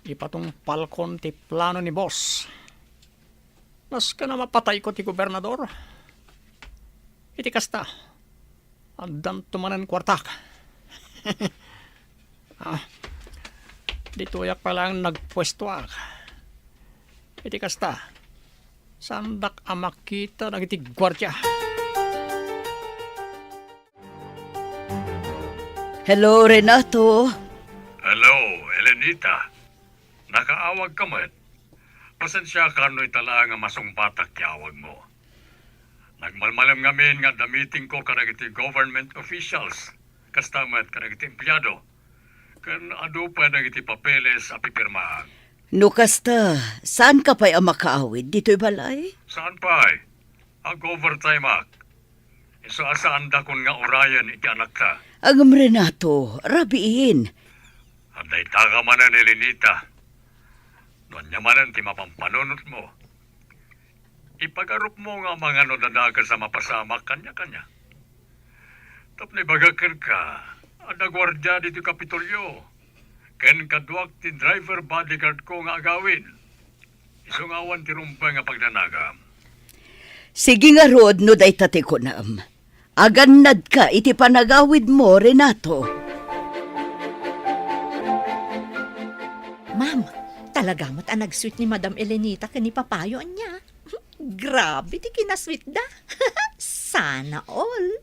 ipatong palkon ti plano ni boss. Nas ka na mapatay ko ti gobernador. Iti kasta. Andan tumanan kwartak. Dito yak palang nagpwesto ak. Iti kasta. Sandak amakita ng iti gwardya. Hello, Renato. Hello, Elenita. Nakaawag ka man. Pasensya ka no itala nga masungbatak yawag mo. Nagmalmalam ngamin nga damiting ko karagiti government officials. Kastamat karagiti empleyado. Kan ado pa nagiti papeles a pipirmahan. No kasta, saan ka pa'y ang makaawid dito'y balay? Saan pa Ang overtime ak. Isaasaan da kun nga orayan iti anak ta. Agam Renato, rabiin. Anday taga manan ni Lenita. Doon niya manan ti mapampanunot mo. Ipagarup mo nga mga nodadaga sa mapasamak kanya-kanya. Tapos bagakan ka, ada gwardya dito Kapitolyo. Ken kaduak ti driver bodyguard ko nga agawin. Isungawan ti rumpay nga pagnanagam. Sige nga rod, no day tate ko naam. Agannad ka iti panagawid mo, Renato. Ma'am, talaga mo't ang nag-sweet ni Madam Elenita kani papayo niya. Grabe, di kinasweet da. Sana all.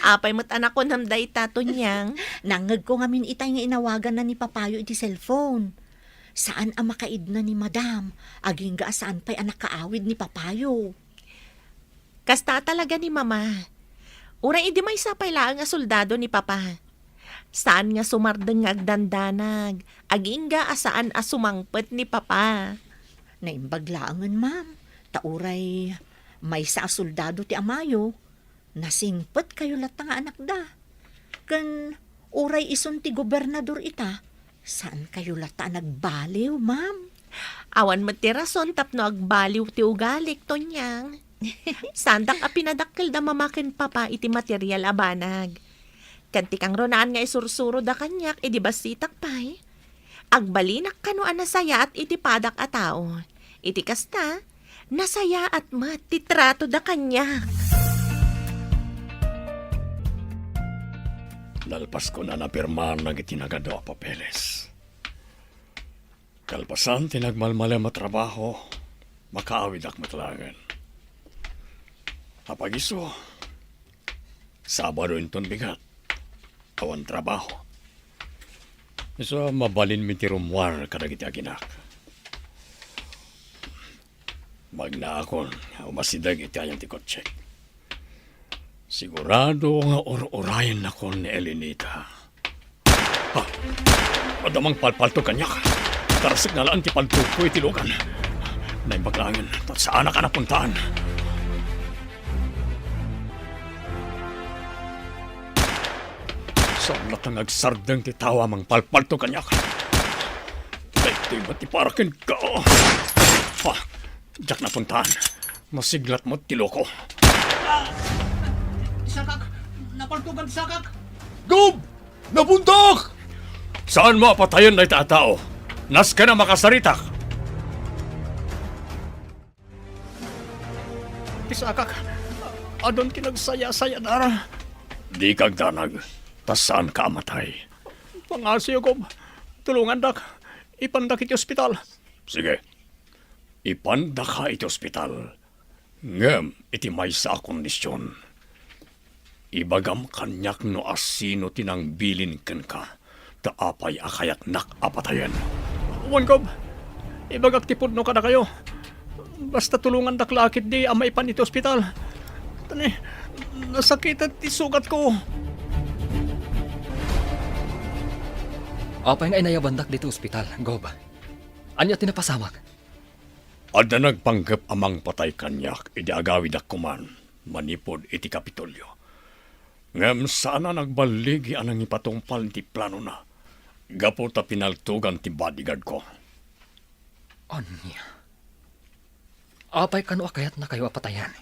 Apay mo't anak ko namday tato niyang. Nangag ko ngamin itay nga inawagan na ni papayo iti cellphone. Saan ang makaid na ni Madam? Aging ga saan pa'y anak kaawid ni papayo. Kasta talaga ni mama. Uray idi may sapay laang nga soldado ni papa. Saan nga sumardeng nga agdandanag. Aging ga asaan asumangpet ni papa. Naimbaglaangan, ma'am. Tauray, may sa soldado ti amayo. Nasingpet kayo lata nga anak da. Kan uray ison ti gobernador ita. Saan kayo lata nagbaliw, ma'am? Awan mo ti rason tapno agbaliw ti ugalik to niyang. Sandak a pinadakkel da mamaken papa iti material abanag. Kanti kang ronaan nga isursuro da kanyak iti basitak pay. Agbalinak kano nasaya at iti padak a tao. Iti kasta, nasaya at titrato da kanyak. Nalpas ko na napirmahan na itinagado a papeles. Kalpasan tinagmalmalem at trabaho, makaawid ak matlangan. Apagiso, Sabado inton bigat, awan trabaho. So, mabalin mi ti rumwar kadagiti aginak. Magna akon, umasidag iti ayang ti kotsek. Sigurado nga or-orayan ako ni Elenita. Ha! Madamang palpalto kanyak. Tarasig na laan ti paltuko iti lugan. Naibaglangan, at saan ka napuntaan? Saan natang agsardang ti tawa mang palpalto kanyak? Ito'y ba't iparakin ka? Ha! Diyak napuntaan. Masiglat mo tiloko. Sakak! Napaltugan sakak! Gob! Napuntak! Saan mo apatayan na itatao? Nas ka na makasaritak. Isakak, adon kinagsaya-saya dara. Di kag danag. Tas saan ka amatay? Pangasyo ko, tulungan dak. Ipandak iti ospital. Sige. Ipanda ka iti ospital. Ngem, iti may sa kondisyon. Ibagam kanyak no asino tinang bilin ken ka. Taapay akayat nak apatayan. Wan ko, ibagak tipod no kada kayo. Basta tulungan dak lakit di amay pan iti ospital. Tani, nasakit at isugat ko. Apay nga inayabandak dito ospital, Gob. Anya tinapasamak? Ada nagpanggap amang patay kanyak, iti agawid akuman, manipod iti Kapitolyo. Ngem sana nagbaligi anang ipatungpal ti plano na. Gapo ta pinaltugan ti bodyguard ko. Anya? Apay kano akayat na kayo apatayan?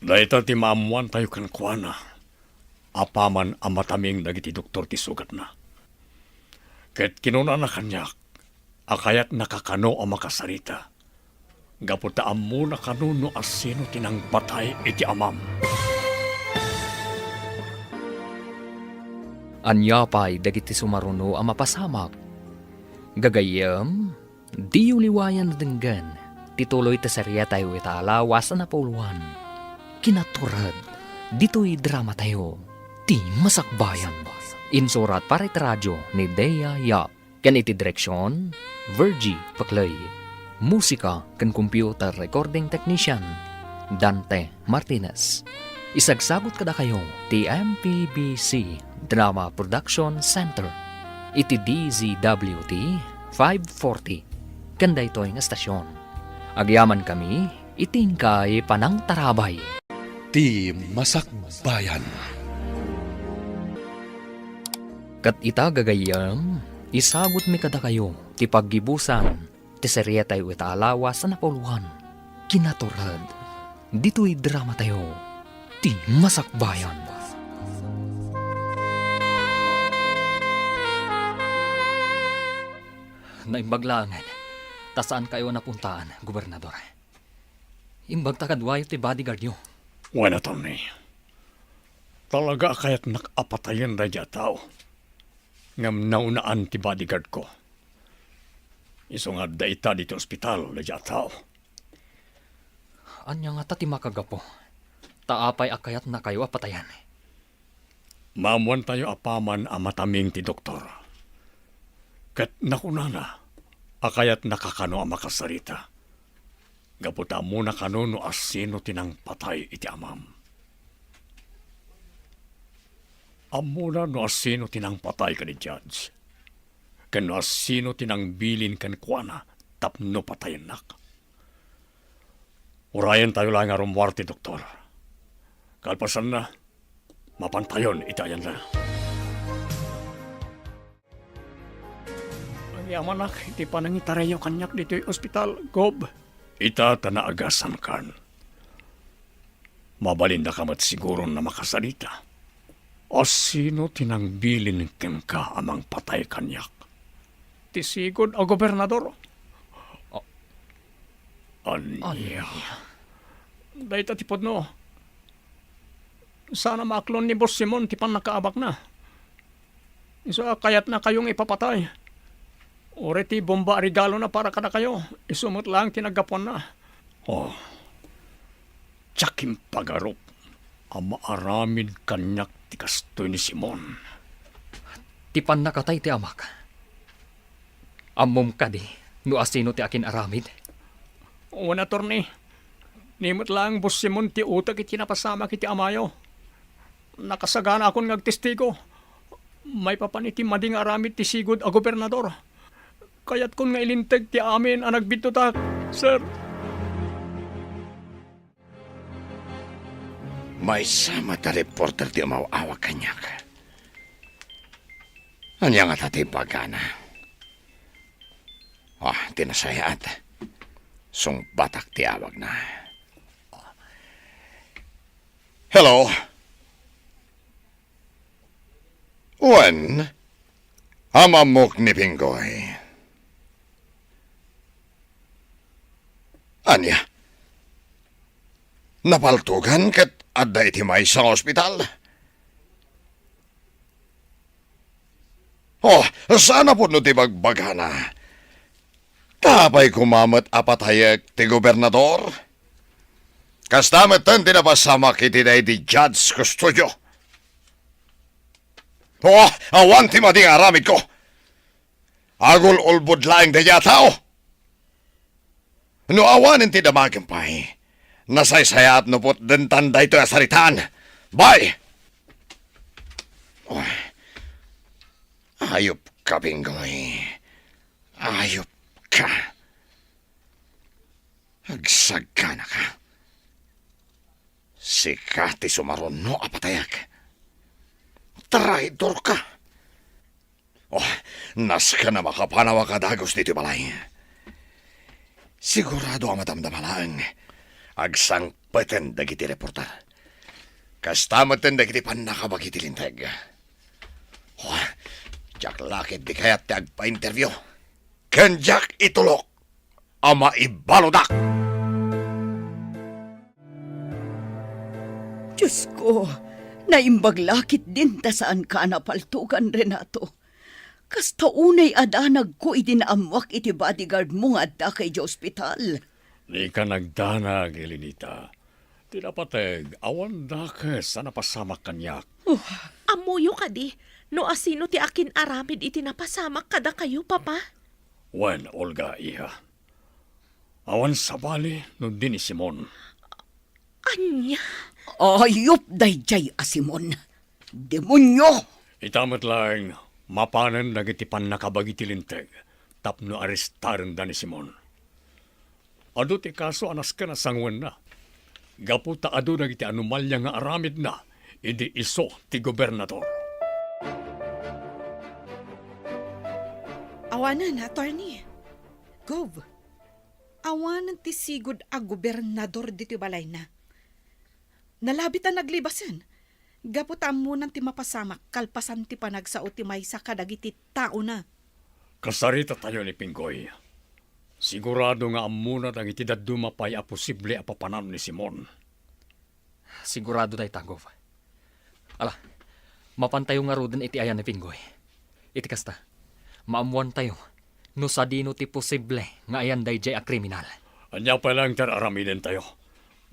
Dahita ti maamuan tayo kankwana. Apaman amataming dagiti doktor ti sugat na. Ket kinuna na kanyak, akayat nakakano ang makasarita. Gaputa amu na kanuno asino tinang patay iti amam. Anyapay dagiti sumaruno ang mapasamak. Gagayam, di uliwayan na denggan. Tituloy ta serya tayo italawas na napuluan. Kinaturad, dito'y drama tayo. Ti Masakbayan. Insurat para iti radyo ni Dea Yap. Kan iti direksyon, Virgie Paklay. Musika kan computer recording technician, Dante Martinez. Isagsagot kada kayo ti MPBC Drama Production Center. Iti DZWT 540. Kanda ito ang estasyon. Agyaman kami, itingkay panang tarabay. Ti Masakbayan. Kat ita gagayam, isagot mi kada kayo, ti paggibusan, ti serye tayo italawas sa napuluhan. Kinaturad, dito'y drama tayo, ti Masakbayan. Naimbaglangan, tasaan kayo napuntaan, gobernador? Imbag takadwayo ti bodyguard nyo. Wala, Tony. Talaga kaya't nakapatayan na dya tao. Ngam naunaan ti bodyguard ko. Isungad da ita dito ospital na dya tao. Anya nga ta ti makagapo. Taapay akayat na kayo apatayan. Mamuan tayo apaman a mataming ti doktor. Kat nakunana, akayat nakakano ang makasarita. Gaputa muna kano no asino tinang patay iti amam. Amuna no asino tinang patay ka ni Judge. Kano asino tinang bilin kan kuana tapno patayin nak. Urayan tayo lang nga rumwarte, doktor. Kalpasan na, mapantayon itayan na. Ang yaman nak, iti pa nangitarayo kanyak dito'y ospital, Gob. Ita tanaagasan kan. Mabalinda ka mat siguro na makasalita. O sino tinangbilin ken ka amang patay kanyak? Tisigod o gobernador? Anya. Dahil tatipod no. Sana maklon ni Boss Simon tipan nakaabak na. Isa kayat na kayong ipapatay. Oreti bomba regalo na para kada kayo. Isumot lang tinagapon na. Oh. Tsakim pagarop. Ang maaramid kanyak ti kastoy ni Simon. Tipan nakatay ti amak. Amom ka di, no asino ti akin aramid. Una, Torni. Nimot lang, Boss Simon, ti utak iti napasama kiti amayo. Nakasagana akong nagtestigo. May papaniti mading aramid ti sigod a gobernador. Kaya't kung nailintag ti amin ang nagbitutak, sir. May sama ta reporter ti umawawa kanyak. Anya nga tati pagana. Tinasayat. Sung batak ti awag na. Hello? Wen? Hamamok ni Pinggoy. Anya? Napaltugan kat adda iti may sa ospital? Sana po no ti bagbagana. Tapay kumamat apatayag ti gobernador. Kastamet tan tinapasamak iti day di Judge Custodio. Awan ti mading aramid ko. Agul ulbud laing daya tao. No awanin ti damagimpay. Nasaysayat no pot dentan da ito asaritaan. Bye! Ayop ka, Pinggoy. Ayop ka. Agsagana ka. Sikati sumaron no apatayak. Traidor ka. Nas ka na makapanawa ka dagos dito balay. Sigurado ang matamdamalang agsang peten dagiti reporter. Kastamatan dagiti panakabagiti linteg. Jack lakit di kayat ti agpa-interview. Ken Jack itulok ama ibalodak. Diyos ko, naimbaglakit din ta saan ka napaltugan, Renato. Kasta unay adanag ko idinamwak iti bodyguard mo nga adda kay di ospital. Di ka nagdanag, Elenita. Tinapateg, awan da ka sa napasamak kanyak. Amuyo ka di, no asino ti akin aramid iti napasamak kada kayo, Papa? Wen, Olga, iha. Awan sabali no din ni Simon. Anya? Ayop dayjay asimon. Demonyo! Itamat lang, mapanan nagitipan nakabagiti linteg. Tapno arestaran da ni Simon. Ado ti kaso anas ka na sangwan na. Gaputa ado na iti anomalya nga aramid na, idi iso ti gobernador. Awanan, attorney. Gov, awanan ti sigod a gobernador dito balay na. Nalabit ang naglibasan. Gaputaan mo ti mapasamak, kalpasan ti panagsao ti maysa kadagiti tao na. Kasarita tayo ni Pinggoy. Sigurado nga amunat ang itidad dumapay a posible a papanan ni Simon. Sigurado tayo tagov. Ala, mapantayo nga rodin iti ayan ni Pinggoy. Iti kasta, maamuan tayo, no sa dino ti posible nga ayan day jay a kriminal. Anya pa lang aramiden tayo.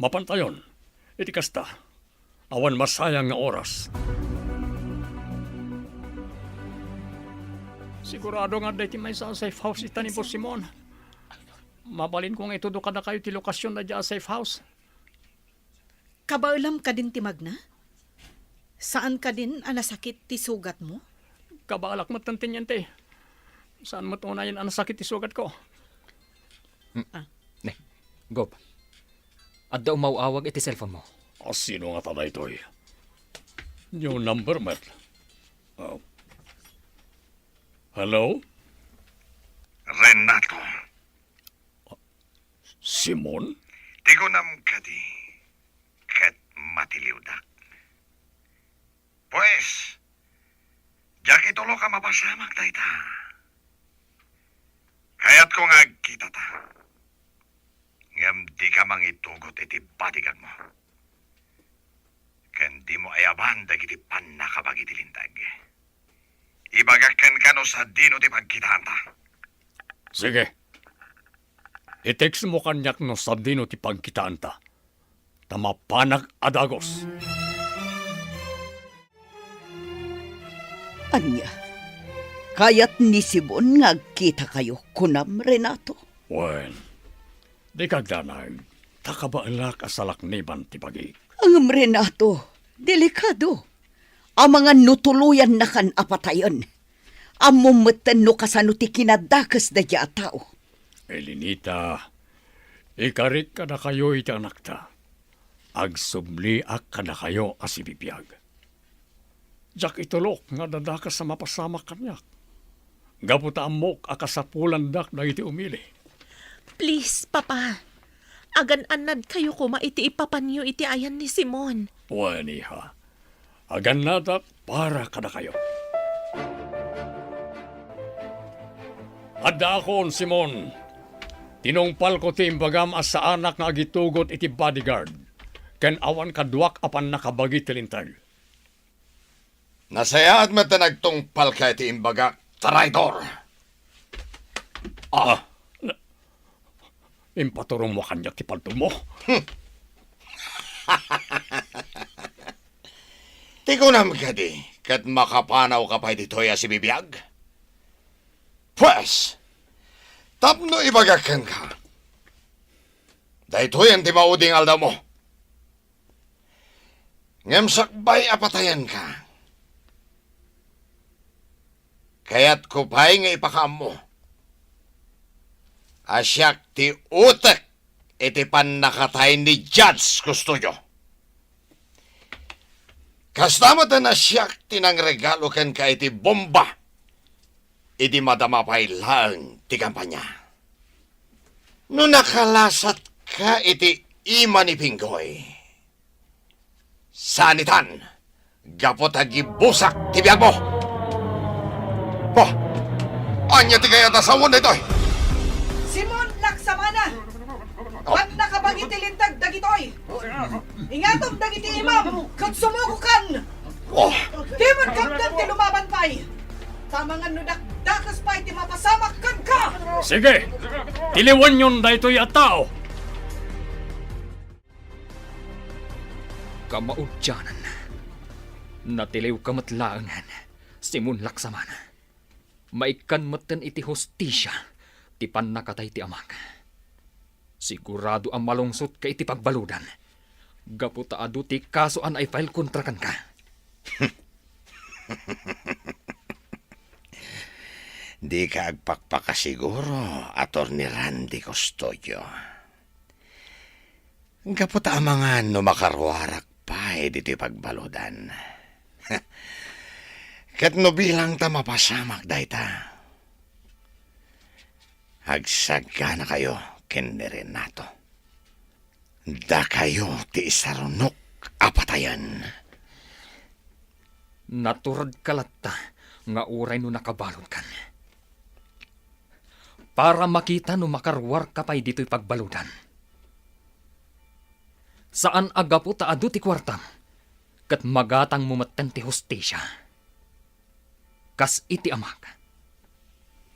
Mapantayon, iti kasta, awan masayang nga oras. Sigurado nga day ti may sa safe house ita ni Boss Simon. Mabalin kong itudo ka na kayo ti lokasyon na dyan safe house. Kabaulam ka din ti Magna? Saan ka din anasakit ti sugat mo? Kabalak mo tantin yan te. Saan mo tunayan ang sakit ti sugat ko? Ne, Gob. Adda umawawag iti cellphone mo. Sino nga tada ito eh? New number, Matt. Hello? Renato, Simon? tigunam ka di, kat matiliwdak. Pues, jak itulo ka mapasamak dayta. Kaya't ko nga kita ta. Ngam di ka mangitugot iti batigan mo. Kan di mo ayaban dagiti panakabag iti lintag. Ibagakan ka no sa dino ti pagkitaan ta. Sige. I-text mo kanyak no sa dino ti pagkitaan ta. Tamapanag adagos. Anya, kayat ni Simon nga kita kayo kunam, Renato. Well, di kagdanag, takabaalak asalak niban ti pagi. Ang Renato, delikado. Ang mga nutuluyan na kan apatayon. Amumatan no kasano ti kinadakas da dya tao. Elinita, ikarit ka na kayo iti anak ta. Agsubli-ak ka na kayo asibibiyag. Jak itulok nga dadakas sa mapasamak kanyak. Gaputa amok akasapulan dak na iti umili. Please, Papa. Agan-anad kayo kuma iti ipapanyo iti ayan ni Simon. Waniha, agan nadak para ka na kayo. Adda akon, Simon. Tinungpal ko ti imbagam as sa anak nga agitugot iti bodyguard. Ken awan kaduak apan nakabagi tilintag. Nasaya at matanagtungpal ka iti imbaga, traidor. Impaturong mo kanyak ti paltog mo. Tigunam ka di, kat makapanaw ka pa dito'y asibibiyag. Pues, tapno ibagakan ka. Dahito'y ang timauding aldaw mo. Ngem sakbay apatayan ka. Kaya't kupay nga ipakaam mo. Asyak ti utek iti panakatay ni Judge Custodio. Kastamot na asyak tinang regalo ken ka iti bomba. Iti madamapay lang ti kampanya. No nakalasat ka iti ima ni Pinggoy. Sanitan, gapot agibusak ti biyag mo. Anya ti kaya tasawon na ito. Simon, laksamana! Pag nakabagi tilintag dagitoy! Ingatom dagiti imam, kat sumukukan! Dimon kapdan ti lumaban pa'y! Tamang ano dakdakas pa'y ti mapasamak kan ka! Sige, tiliwan yun da ito'y atao. Kamaudyanan. Natiliw kamatlaangan. Simon Laksamana. Maikan matan iti hostisya. Ti panakatay ti amang. Sigurado ang malungsot ka iti pagbaludan. Gaputa adu ti kasuan ay file kontra kan ka. Di ka agpakpakasiguro, Atty. Randy Custodio. Gaputa mga no makarwarak pa dito'y pagbaludan. Kat no bilang ta mapasamak dayta. Hagsaga na kayo, kini Renato. Da kayo ti isarunok apatayan. Naturad kalatta nga uray no nakabalon kan. Para makita no makarwar ka pa'y dito'y pagbaludan. Saan agapo ta adu ti kwartam, kat magatang mumaten ti hostesya. Kas iti amak,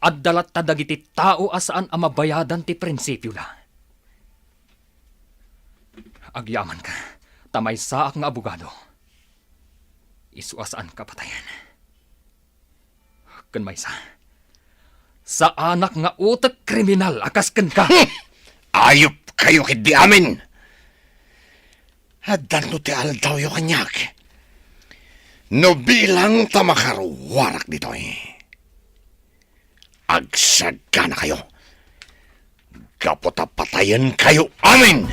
at dalat ta dagiti tao asaan amabayadan ti prinsipyo la. Agyaman ka, tamay saak nga abogado. Isuasaan ka patayan. Kan may sa anak nga utak kriminal akas kan ka. Ayop kayo kidi amin. Haddan no ti aldaw yo kanyak. No bilang ta makarwarak dito Agsaga na kayo. Gaputa patayan kayo amin.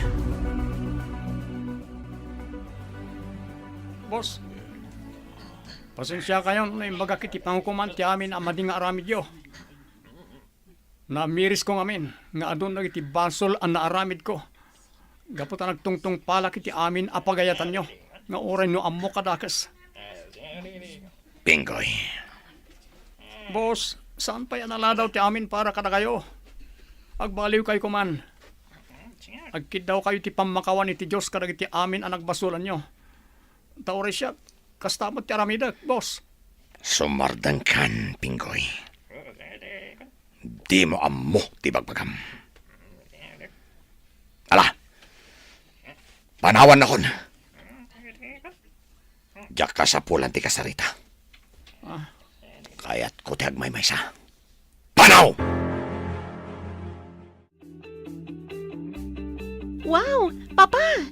Boss, pasensya kayo na imbaga kiti pangkuman ti amin amadi nga aramid yo. Namiris ko ngamin, nga adun na iti basol ang naaramid ko. Gaputa nagtungtong pala kiti amin apagayatan nyo, nga oray no ammo kadakas. Pingoy. Boss, saan pa yan aladaw ti amin para kada kayo? Agbaliw kayo kuman. Agkid daw kayo ti pamakawan iti Diyos kadag iti amin ang nagbasulan nyo. Taore siya, kastamot ti aramidak, boss. Sumardang kan, Pingoy. Di mo ammo ti bagbagam. Ala, panawan na kon. Diyak ka sa pulan ti kasarita. Kaya't ko ti agmay-may sa. Panaw! Wow, Papa!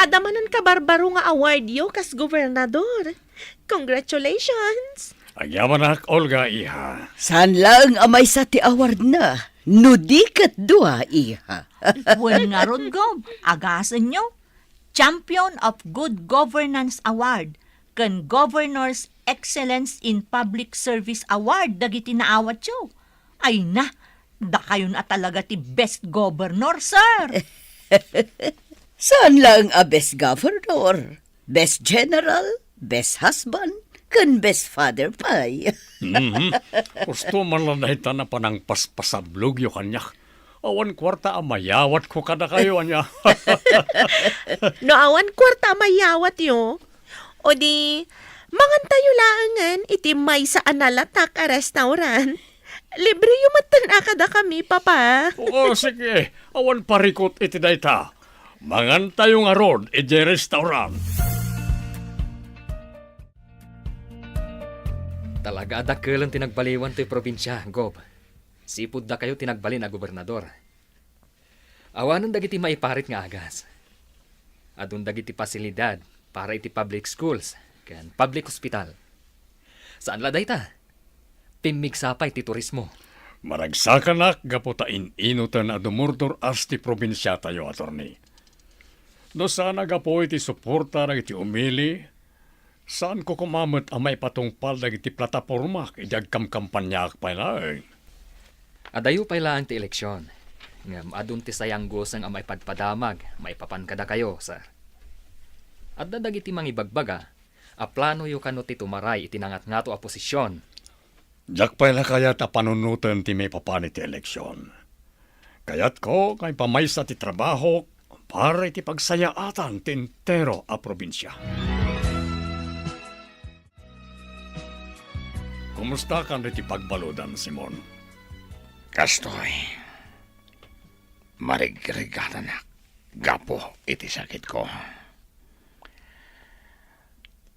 Adamanan ka barbaro nga award yo kas gobernador. Congratulations! Agyaman nak, Olga, iha. Saan lang amay sa ti award na? Nudikat dua, iha. Wen nga ron, Gob. Agasan nyo. Champion of Good Governance Award kan Governor's Excellence in Public Service Award dagiti naawat yo. Ay na, da kayo na talaga ti best governor, sir. Saan lang a best governor? Best general? Best husband? Kan best father pay. Gusto man lang nahita na panang paspasablog yung kanyak. Awan kwarta amayawat ko kada kayo anya. No awan kwarta mayawat yo. O di, mangan tayo laangan iti may sa analatak a restaurant. Libre yung matan akada kami, Papa. Oo, sige. Awan parikot iti dayta. Mangan tayo nga rod, iti restaurant. Talaga adakkelan tinagbaliwan to'y probinsya, Gob. Sipud da kayo tinagbalin na gobernador. Awanan dagiti maiparit nga agas. Adun dagiti pasilidad para iti public schools, kan public hospital. Saan la dayta? Pimigsapay ti turismo. Maragsaka nak, gaputain inutan na dumurdur as ti probinsya tayo, attorney. Do sana gapo iti suporta na iti umili, saan ko kumamot ang may patungpal na iti plataforma idag kamkampanyak pa na Adayo pa ilaan ti eleksyon. Ngam adun ti sayang gosang ang may padpadamag, may papankada kayo, sir. At dadag iti mangibagbaga, a plano yu kano ti tumaray itinangat nga to a posisyon. Jak pa na kaya ta panunutan ti may papanit ti eleksyon. Kayat ko kay pamaysa ti trabaho para iti pagsayaatan ti entero a probinsya. Kumusta kan iti pagbaludan, Simon? Kastoy. Marigregatan na. Gapo iti sakit ko.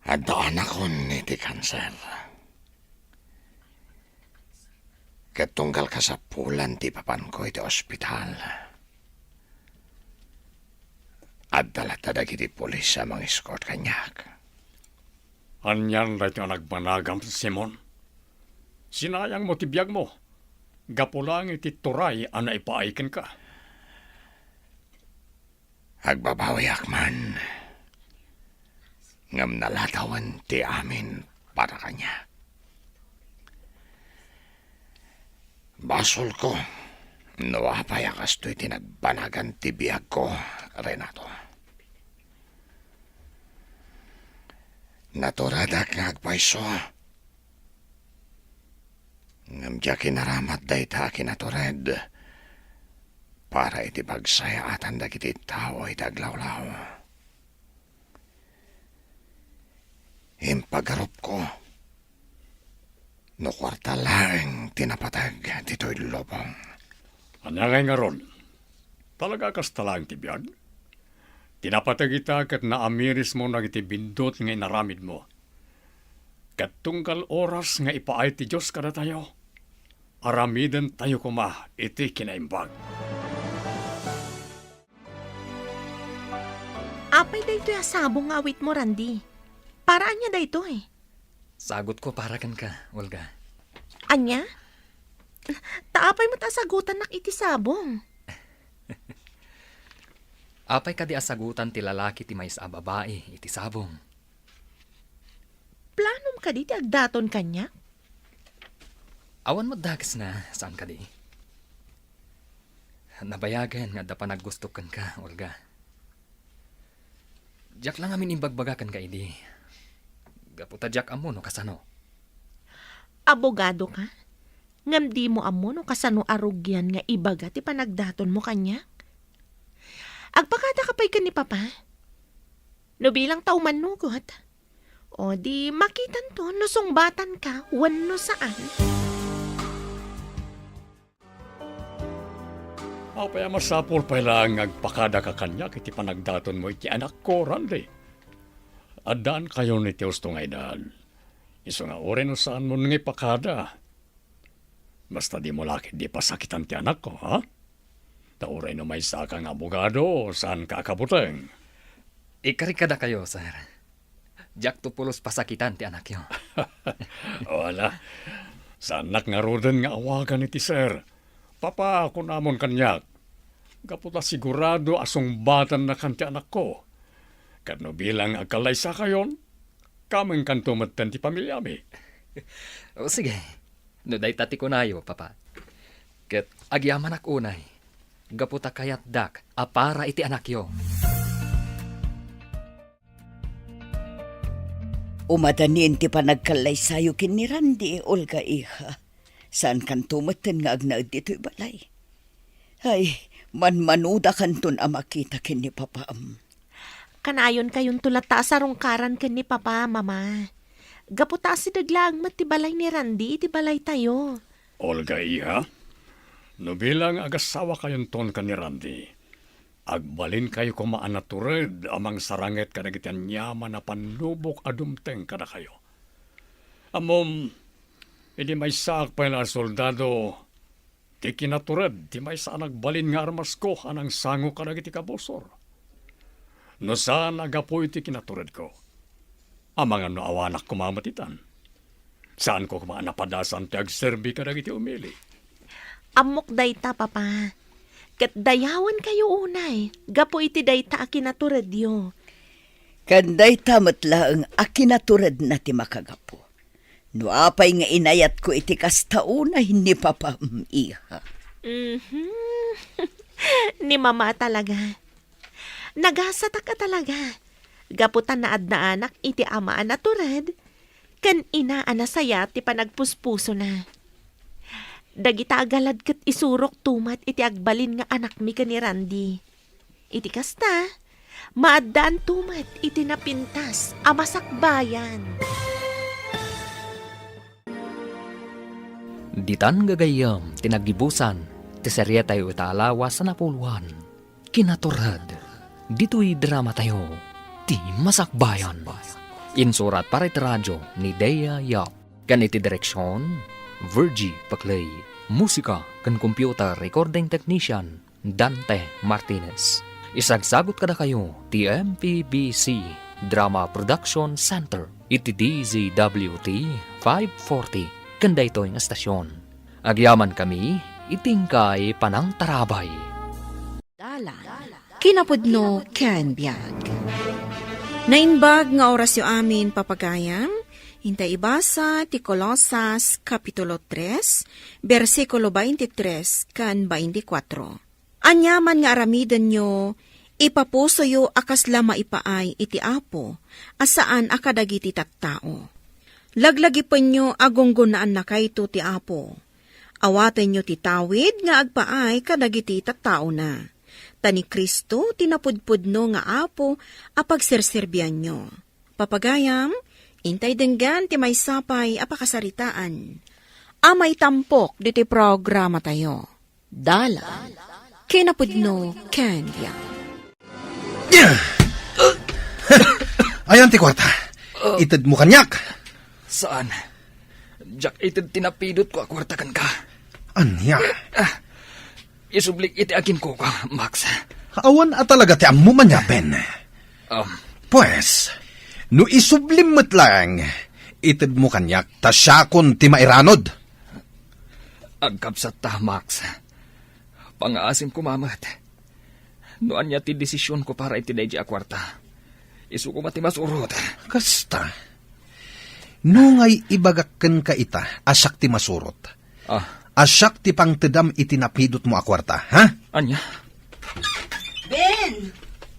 Adaan ako iti kanser. Katunggal ka sa pulan ti papan ko iti ospital. At dalatadag iti polis sa mga escort kanyak. Anyan rait nga nagbanagam, Simon. Sinayang mo tibiyag mo. Gapo lang iti turay ang naipaikin ka. Agbabawiak man. Ngam nalatawan ti amin para kanya. Basol ko, nawapayakas to'y tinagbanagan ti biyag ko, Renato. Naturadak nga agpaiso. Ngam diya kinaramat day ta kinatured. Para iti pagsaya atan dagiti tao iti aglawlaw. Impagarup ko. No kwarta lang tinapatag dito'y lobong. Anangay nga ron, talaga kas talang ti biyag. Tinapatag ita kat naamiris mo nag iti bindot nga inaramid mo. Kat tungkal oras nga ipaay ti Diyos kada tayo. Aramiden tayo kuma iti kinaimbag. Apay dayto yung sabong nga awit mo, Randy. Paraan niya dayto eh. Sagot ko para kan ka, Olga. Anya? Taapay mo sagutan nak iti sabong. Apay ka di asagutan ti lalaki ti maysa a babae iti sabong. Planom ka di ti agdaton kanya? Awan mo dagas na saan ka di. Nabayagan nga da pa naggustukan ka, Olga. Diyak lang amin imbagbagakan ka idi. Gaputa diyak amo no kasano. Abogado ka? Ngam di mo amo no kasano arugyan nga ibaga ti panagdaton mo kanya? Agpakada ka pa'y ka ni Papa? No bilang tao manugot. O di makitan to no sungbatan ka wano saan. Apaya masapol pa lang agpakada ka kanya kiti panagdaton mo iti anak ko, Randy. Adaan kayo ni Teos to nga edad. Iso nga ore no saan mo nga ipakada. Basta di mo laki di pasakitan ti anak ko, ha? Tauray no may sa kang abogado, saan kakabuteng? Ikarikada kayo, sir. Diyak tupulos pasakitan ti anak yo. Wala. Sanak nga roden nga awagan iti sir. Papa, ako namon kanyak. Kaputa sigurado asong batan na kanti anak ko. Kano bilang agkalaysa kayon, kaming kantumatan ti pamilya mi. O sige, no day tati ko nayo, Papa. Ket agyaman ak unay. Gaputa kayat dak, apara iti anak yo. Umadanin ti panagkalaysayo kin ni Randy, Olga iha. Saan kan tumatan nga agnaad dito'y balay? Ay, manmanuda kanton amakita kin ni Papaam. Kanayon kayon tulata sa rungkaran ken ni Papa, Mama. Gaputa si daglang mat ti balay ni Randy, iti balay tayo. Olga iha, no bilang agasawa kayon ton ka ni Randy, agbalin kayo kumaanatured amang saranget kadagitian yaman na panlubok adumteng kada kayo. Amom, hindi may saak pa na soldado, di kinatured, di may saan nagbalin nga armas ko anang sango kadagiti kabosor. No saan agapo iti kinatured ko, amang ano awanak kumamatitan. Saan ko kumaanapadasan ti agserbi kadagiti umili. Amok dayta, Papa. Ket dayawan kayo unay. Gapo iti dayta akinatured yo. Kanday tamat laeng akinatured na ti makagapo. No apay nga inayat ko iti kastauna hindi Papaam iha. Ni Mama talaga. Nagasata ka talaga. Gaputan na adna anak iti amaan na tured. Kan inaan na saya ti panagpuspuso na. Dagita agalad ket isurok tumat iti agbalin nga anak mi ka ni Randy. Iti kasta, maadaan tumat iti napintas amasakbayan. Ditan gagayam, tinagibusan, ti serye tayo italawas sa napuluan. Kinaturad, dito'y drama tayo, ti masakbayan. Insurat para iti radyo ni Dea Yap. Ganiti direksyon, Virgie Paclay. Musika kan computer recording technician, Dante Martinez. Isagsagot kada kayo, ti MPBC Drama Production Center. Iti DZWT 540. Kanda ito yung estasyon. Agyaman kami, itingkay panang tarabay. Dalan, kinapudno ken biag. Nainbag nga oras yu amin papagayam, hintay ibasa ti Colosas Kapitulo 3, versikulo 23 kan 24. Anyaman nga aramidan nyo, ipapuso yu akas lama ipaay iti apo, asaan akadagiti tattao. Laglagipan nyo agonggonaan na kayto ti apo. Awatan nyo ti tawid nga agpaay kadagiti tattao na. Tani Kristo tinapudpudno nga apo apagserserbian nyo. Papagayam, intay denggan ti may sapay apakasaritaan. Amay tampok diti programa tayo. Dala. Kinapudno Kenya. Ayan ti kwarta. Itad mo kanyak. Saan? Jack, itid tinapidot ko akwartakan ka. Anya? Isublik iti akin ko ka, Max. Awan at talaga ti ammo man ya, Ben. Pues, no isublim mo't lang, itid mo kanyak, tasyakon ti mairanod. Agkapsat ta, Max. Pangaasim ko, mamat. Noan niya ti desisyon ko para iti dahi akwarta. Isu ko mati masurot. Kasta, no ngay ibagakken ka ita, asyak ti masurot. Asyak ti pangtedam iti napidot mo akwarta, ha? Anya? Ben!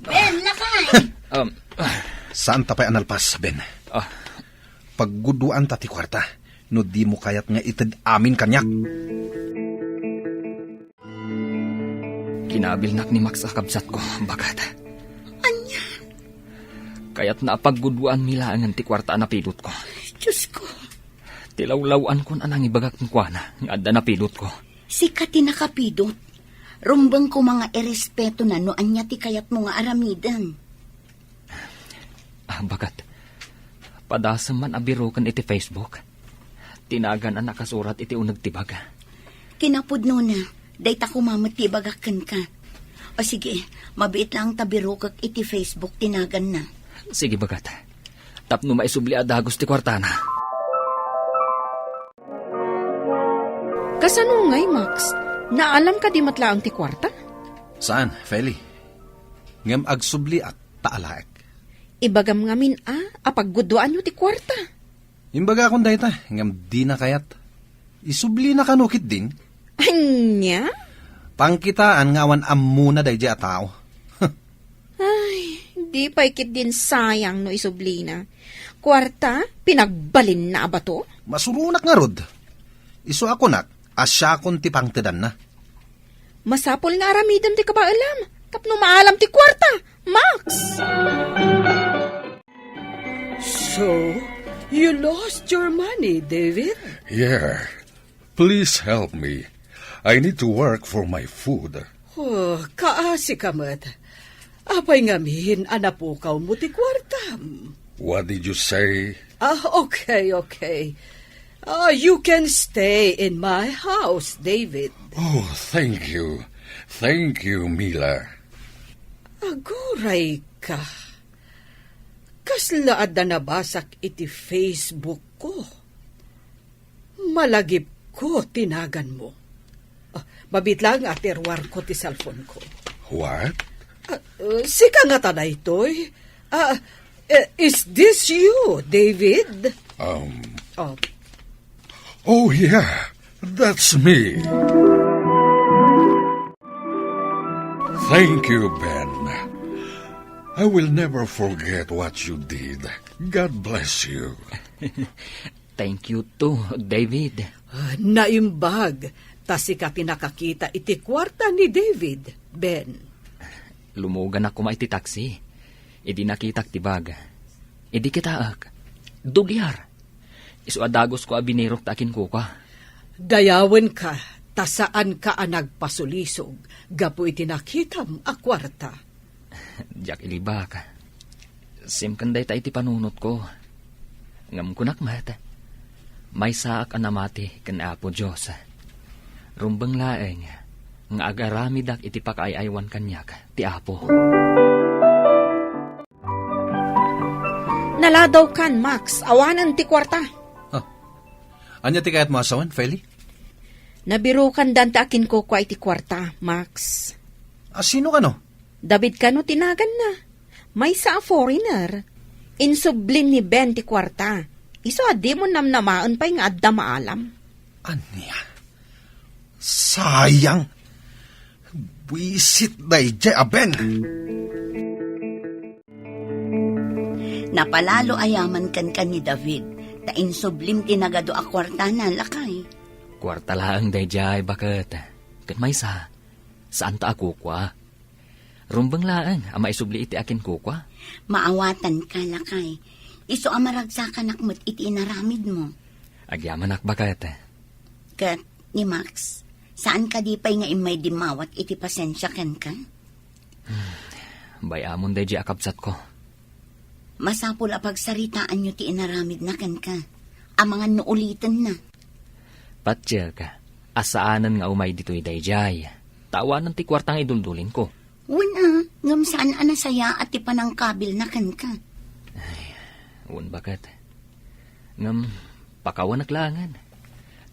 Ben, lakay! Saan tapay analpas, Ben? Pagguduan ta ti kwarta, no di mo kayat nga itid amin kanyak. Kinabilnak ni Max akabsat ko, bagat. Anya? Kaya't naapagguduan nila ang ti kwarta napidot ko. Diyos ko. Tilawlawan kon anang ibagak ng kwana, nga adda napidot ko. Sikat ti nakapidot. Rumbang ko mga erespeto na no anya ti kayat mo nga aramidan. Bagat, padasam man abiro kan iti Facebook. Tinagan ang nakasurat iti unag tibag. Kinapudno na, dayta ko mamatibagakan ka. O sige, mabiit lang tabiro kag iti Facebook tinagan na. Sige bagat, tapno maisubli adagos ti kwartana. Kasano ngay, Max? Naalam ka di matlaang ti kwarta? Saan, Feli? Ngem agsubli at taalaek. Ibagam ngamin apagguduan nyo ti kwarta. Imbaga akong dayta, ngem di na kayat. Isubli na kanukit din. Anya? Pangkitaan ngawan amuna daydi a tao. Ay, di pa ikit din sayang no isubli na. Kwarta, pinagbalin na abato? Masurunak nga rod. Isu ako nak, asyakon ti pangtedan na. Masapol nga aramidan ti kabaalam. Tapno maalam ti kwarta, Max! So, you lost your money, David? Yeah. Please help me. I need to work for my food. Oh, kaasi ka mat. Apay ngamin, anapukaw mo ti kwarta. What did you say? Okay. You can stay in my house, David. Oh, thank you. Thank you, Mila. Aguray ka. Kaslaad na nabasak iti Facebook ko. Malagip ko tinagan mo. Mabit lang aterwar ko ti cellphone ko. What? Sika nga tanay toy. Is this you, David? Oh, yeah. That's me. Thank you, Ben. I will never forget what you did. God bless you. Thank you too, David. Naimbag. Tasika pinakakita iti kwarta ni David, Ben. Lumugan ako maiti taxi. Idi nakitak tibag. Idi kitaak. Dugyar. Isu adagos ko abinirok takin ko ka. Dayawen ka, tasaan ka nagpasulisog. Gapu iti nakitam a kwarta. Jack ilibak. Simkanday ta iti panunot ko. Ngam kunak mata. May saak anamati kan Apo Diyos. Rumbang laeng, nga agaramidak iti pakaayaywan kanyak, ti Apo. Naladaw kan, Max. Awanan ti kwarta. Anya ti kayat mo asawan, Feli? Nabirukan dan ta akin ko kwa iti kwarta, Max. Sino ka no? David ka no tinagan na. May sa foreigner. Insublin ni 20 kwarta. Iso adi mo namnamaan pa nga adda maalam. Anya? Sayang. Wisit day jay aben. Napalalo ayaman kan ni David. Tain sublim tinagado a kwarta na lakay. Kwarta lang dayjay bakit? Kat may saan ta ako kwa? Rumbang laan, ama isubli iti akin ko kwa? Maawatan ka lakay. Iso amaragsakan akmat iti inaramid mo. Agyaman ak bakit? Kat ni Max, saan ka di pa'y nga imay dimawat iti pasensya ken ka? Bayamon dayjay akabsat ko. Masapul a pagsaritaan nyo ti inaramid na ken ka. Amangan no ulitin na. Patya ka, asaanan nga umay dito'y dayjay. Tawanan ti kwartang idundulin ko. Wala, ngam saan anasaya at ti panangkabil na ken ka. Un bakit? Ngam, pakawan naklangan.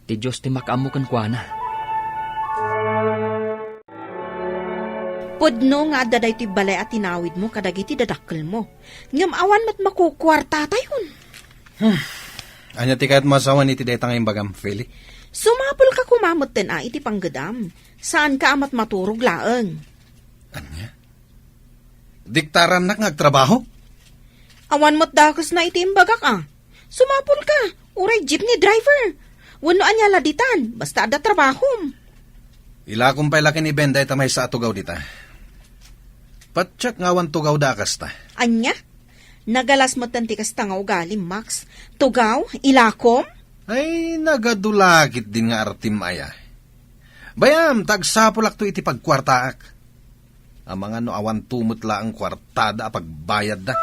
Ti Diyos ti makamukan kwa na. Pudno nga daday ti balay at tinawid mo kadagiti dadakkel mo. Ngam awan mat makukwarta tayon. Anya ti kahit masawan iti detang yung bagam, Feli? Sumapul ka kumamot ten iti panggadam. Saan ka amat maturog laeng? Anya? Diktaran nak ngagtrabaho? Awan mo't dakos na iti imbagak Sumapul ka, uray jeepney driver. Wano anya laditan, basta ada trabahom. Ila kumpay laki ni Benday tamay sa atugaw dita. Patsak ngawan tugaw dakas ta. Anya? Nagalas mo tanti kas tanga ugali, Max. Tugaw? Ilakom? Ay, nagadulagit din nga artim aya. Bayam, tagsapulak to iti pagkwartaak. Ang mga no awan tumutla ang kwartada pagbayad da.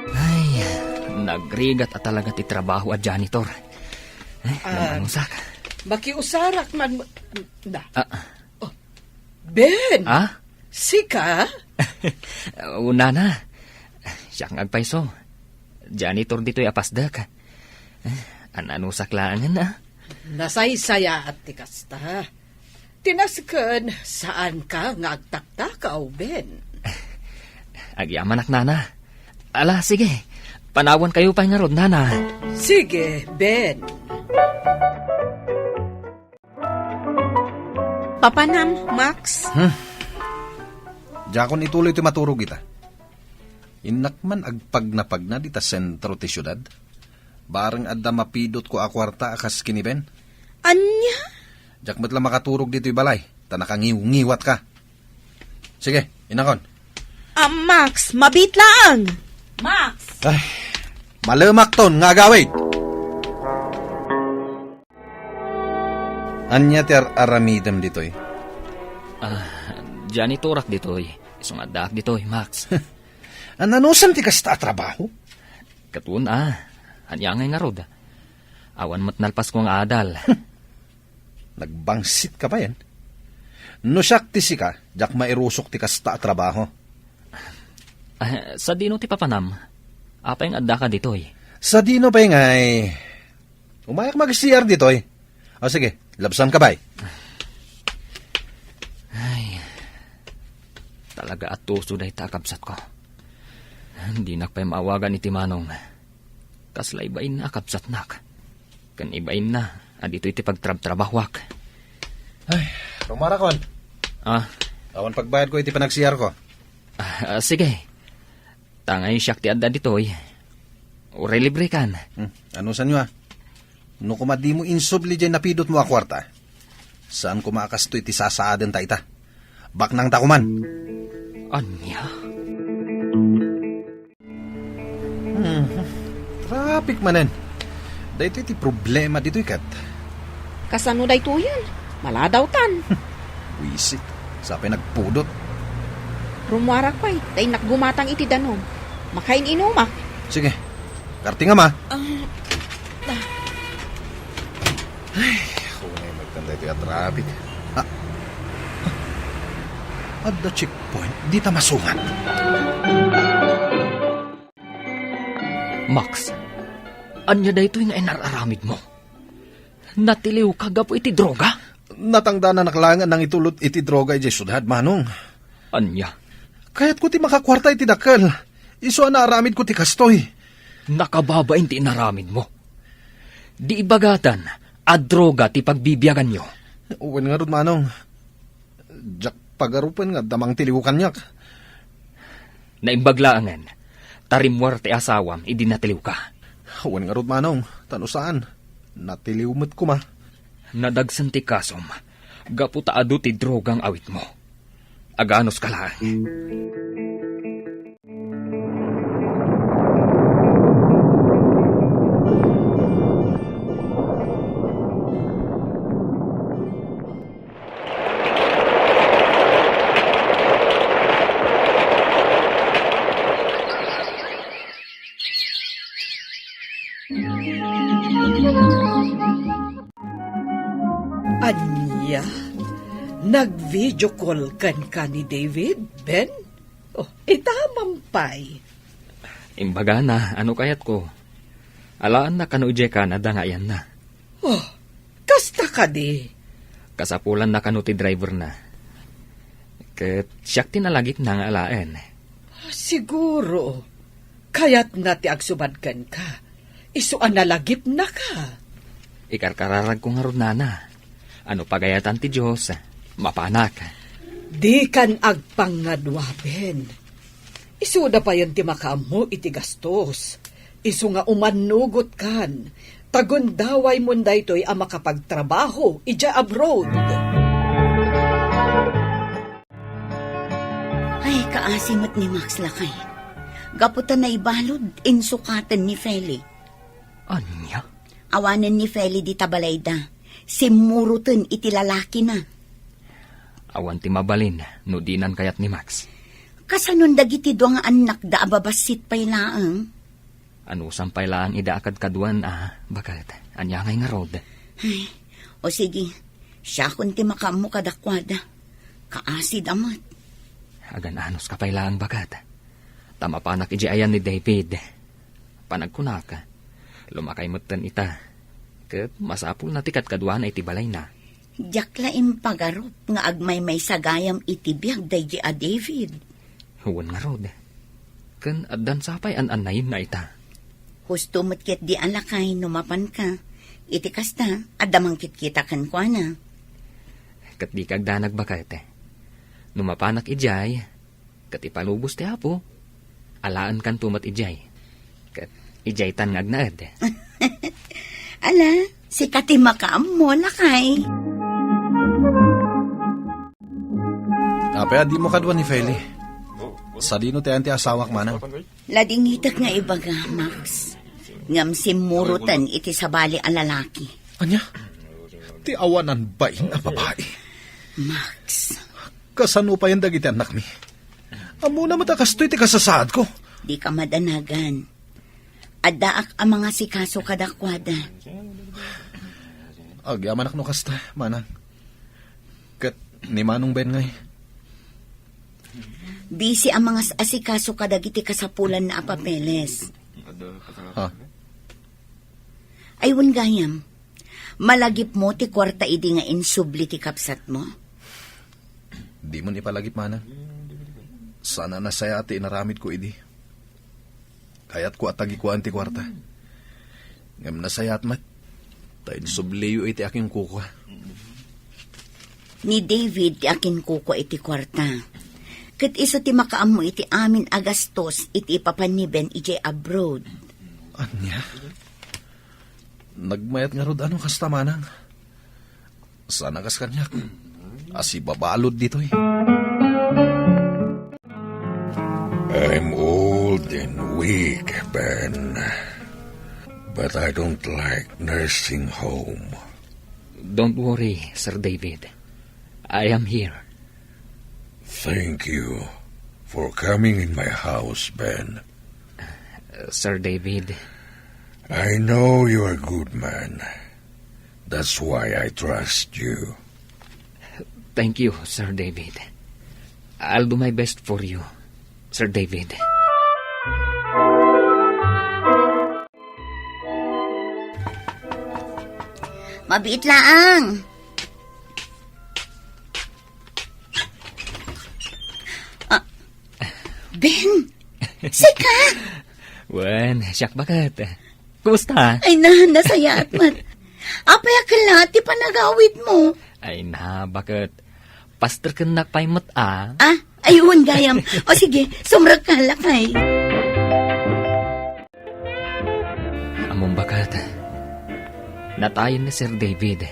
Ay, nagrigat at talaga ti trabaho at janitor. Namangusak. Baki usarak man... Da. Oh. Ben! Ah? Sika? Una na. Siya ang agpaiso. Janitor dito'y apasdak. Ananusak laangan na. Nasaysaya at tikasta. Tinasken, saan ka ngagtaktakaw, Ben? Agyaman ak nana. Ala, sige. Panawan kayo pa nga rod, nana. Sige, Ben. Papanam, Max. Jakon ituloy ti maturog kita. Inakman agpagnapag na dita sentro ti syudad. Bareng adda mapidot ko akwarta akas kiniben. Anya? Jak met lang makaturog dito balay. Tanakangiw-ngiwat ka. Sige, inakon. Max, mabit lang. Max! Ay, malemak ton nga gawid. Anya ti aramidem ditoy. Janitorak ditoy. Isong adak ditoy, Max. Ananusan ti kasta trabaho? Katun anyangay nga rod. Awan mat nalpas ko nga adal. Nagbangsit ka pa yan? No siyak ti sika, jak mairusok ti kasta trabaho. Sa dino ti papanam, apay nga adda ka ditoy. Sa dino pa ngay, umayak mag-CR ditoy. O sige, labsan ka bay. Ay, talaga at tuso dahi takabsat ko. Hindi nakpay maawagan iti manong. Kasla ibain na akabsat nak. Kan ibain na, adito iti pagtrab-trabahwak. Ay, rumarakon. Awan pagbayad ko iti panag-CR ko. Sige. Tangay siyak ti adda ditoy. Uray libre kan. Ano sa nyo No kumadi mo insubli dyan napidot mo akwarta. Saan kumakas to iti sasaadan ta ita? Bak nang takuman. Anya? Traffic manen. Dahito iti problema dito ikat. Kasano day to yan? Maladaw tan. Wisit. Sapay nagpudot. Rumuarak pa'y, tay nakgumatang iti danom. Makain inumak. Sige. Karti nga ma. Ay, kunay magtanda ito yung traffic. At the checkpoint, di ta masungat. Max, anya da ito yung inararamid mo. Natiliw ka gapo iti droga? Natangda na naklangan ng itulot iti droga iti sudad, manong. Anya, Kaya't ko ti makakwarta iti dakkel. Iso na aramid ko ti kastoy. nakababain ti inaramid mo. Di ibagatan, a droga ti pagbibiyagan nyo. Uwan nga ron, manong. Jak pagarupan nga damang tiliwukan niyak. Naimbaglaangan, tarimwar ti asawam, idinatiliw ka. Uwan nga ron, manong. Tano saan? Natiliwmot ko ma. Nadagsan ti kasom, gaputa adu ti drogang awit mo. Aganos ka lang. Anya, nag-video call ka ni David, Ben? Oh, itamampay. Imbaga na, ano kayat ko? Alaan na kanu ije ka na dangayan na. Oh, kasta ka di. Kasapulan na kanu ti driver na. Ket siyak tinalagip na nga alaan. Siguro, kayat na ti agsubadkan ka. Isuan nalagip na ka. Ikarkararag ko nga ron nana. Ano pagayatan ti Diyos, mapanak. Di kan agpangadwa, Ben. Isuda pa yan ti makaamo iti gastos. Isu nga umanugot kan. Tagundaway mo daytoy ang makapagtrabaho ija abroad. Ay, kaasimot ni Max lakay. Gaputan na ibalod, insukatan ni Feli. Anya? Awanan ni Feli di tabalayda. Simurutan iti lalaki na. Awan ti mabalin, no dinan kayat ni Max. Kasanon dagiti do nga anak da ababasit pay laang. Ano sampay lang idaakad kaduan bakat anya ngay nga road. Ay, o sige, siya kun ti makamu kadakwada. Kaasid amat. Agan anos ka pay lang bakat. Tama panak iji ayan ni David. Panagkunak, lumakay moten ita. Ket masapul na tikat kaduan ay tibalay na. Jaklaim pagarop nga agmay may sagayam itibiyag dayji a David. Huwan nga rod. Ken addan sapay an-anayin na ita. Husto mo't di alakay numapan ka. Iti kasta, adamang kita kan kwa na. Ket di kagdanag bakat. Numapanak ijay, ket ipalubos ti apo. Alaan kan tumat ijay. Ket ijay tan ngagnaed. Ala, si kati makaam mo lakay. Apay, di mo kadwa ni Feli. Sa dino ti anti asawak manang. Lading hitak nga ibaga, Max. Ngam simurutan iti sabali a lalaki. Anya? Ti awanan bain a babae. Max. Kasano pa yan dagiti anak mi? Amo na matakastoy ti kasasaad ko. Di ka madanagan. Adaak ang mga sikaso kadakwada. Agyaman ak no kasta, manang. Kat ni Manong Ben ngay. Busy ang mga asikaso kadagiti kasapulan na apapeles. Ha? Aywan gayam, malagip mo ti kwarta idi nga insubli ti kapsat mo? Di mo ni palagip manang. Sana nasaya ati inaramid ko idi. Kayat ko atagi ko anti kwarta. Ngam nasaya at mat. Tayo subliyo iti aking kuko. Ni David ti akin kuko iti kwarta. Kat iso ti makaam mo iti amin agastos iti ipapaniben iti abroad. Anya? Nagmayat nga rod anong kasta manang. Sana kas kanyak. Asi babalod dito eh. I'm old and weak, Ben. But I don't like nursing home. Don't worry, Sir David. I am here. Thank you for coming in my house, Ben. Sir David. I know you're a good man. That's why I trust you. Thank you, Sir David. I'll do my best for you, Sir David. Mabiit laang. Ben, sika! Wen, siyak bakit? Kumusta? Ay na, nasaya at mat. Apay akala, ti panagawid mo. Ay na, bakit? Pastor ka nakpaimot ah. Ah, ayun gayam. O sige, sumrag ka lakay. Among bakit? Natayin ni Sir David.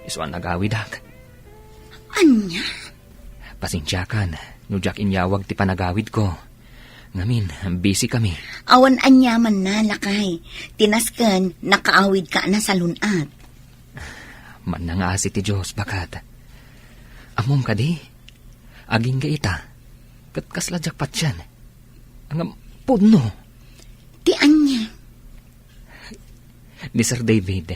Isuan nagawid ak. Anya? Pasensyakan, nujak inyawag ti panagawid ko. Ngamin, busy kami. Awan anyaman na lakay. Tinasken, nakaawid ka na sa lunat. Man na nga si ti Diyos, bakat. Amom ka di. Aging ka ita. Katkasladyak pat yan. Ang pudno. Ti anya? Ni Sir David.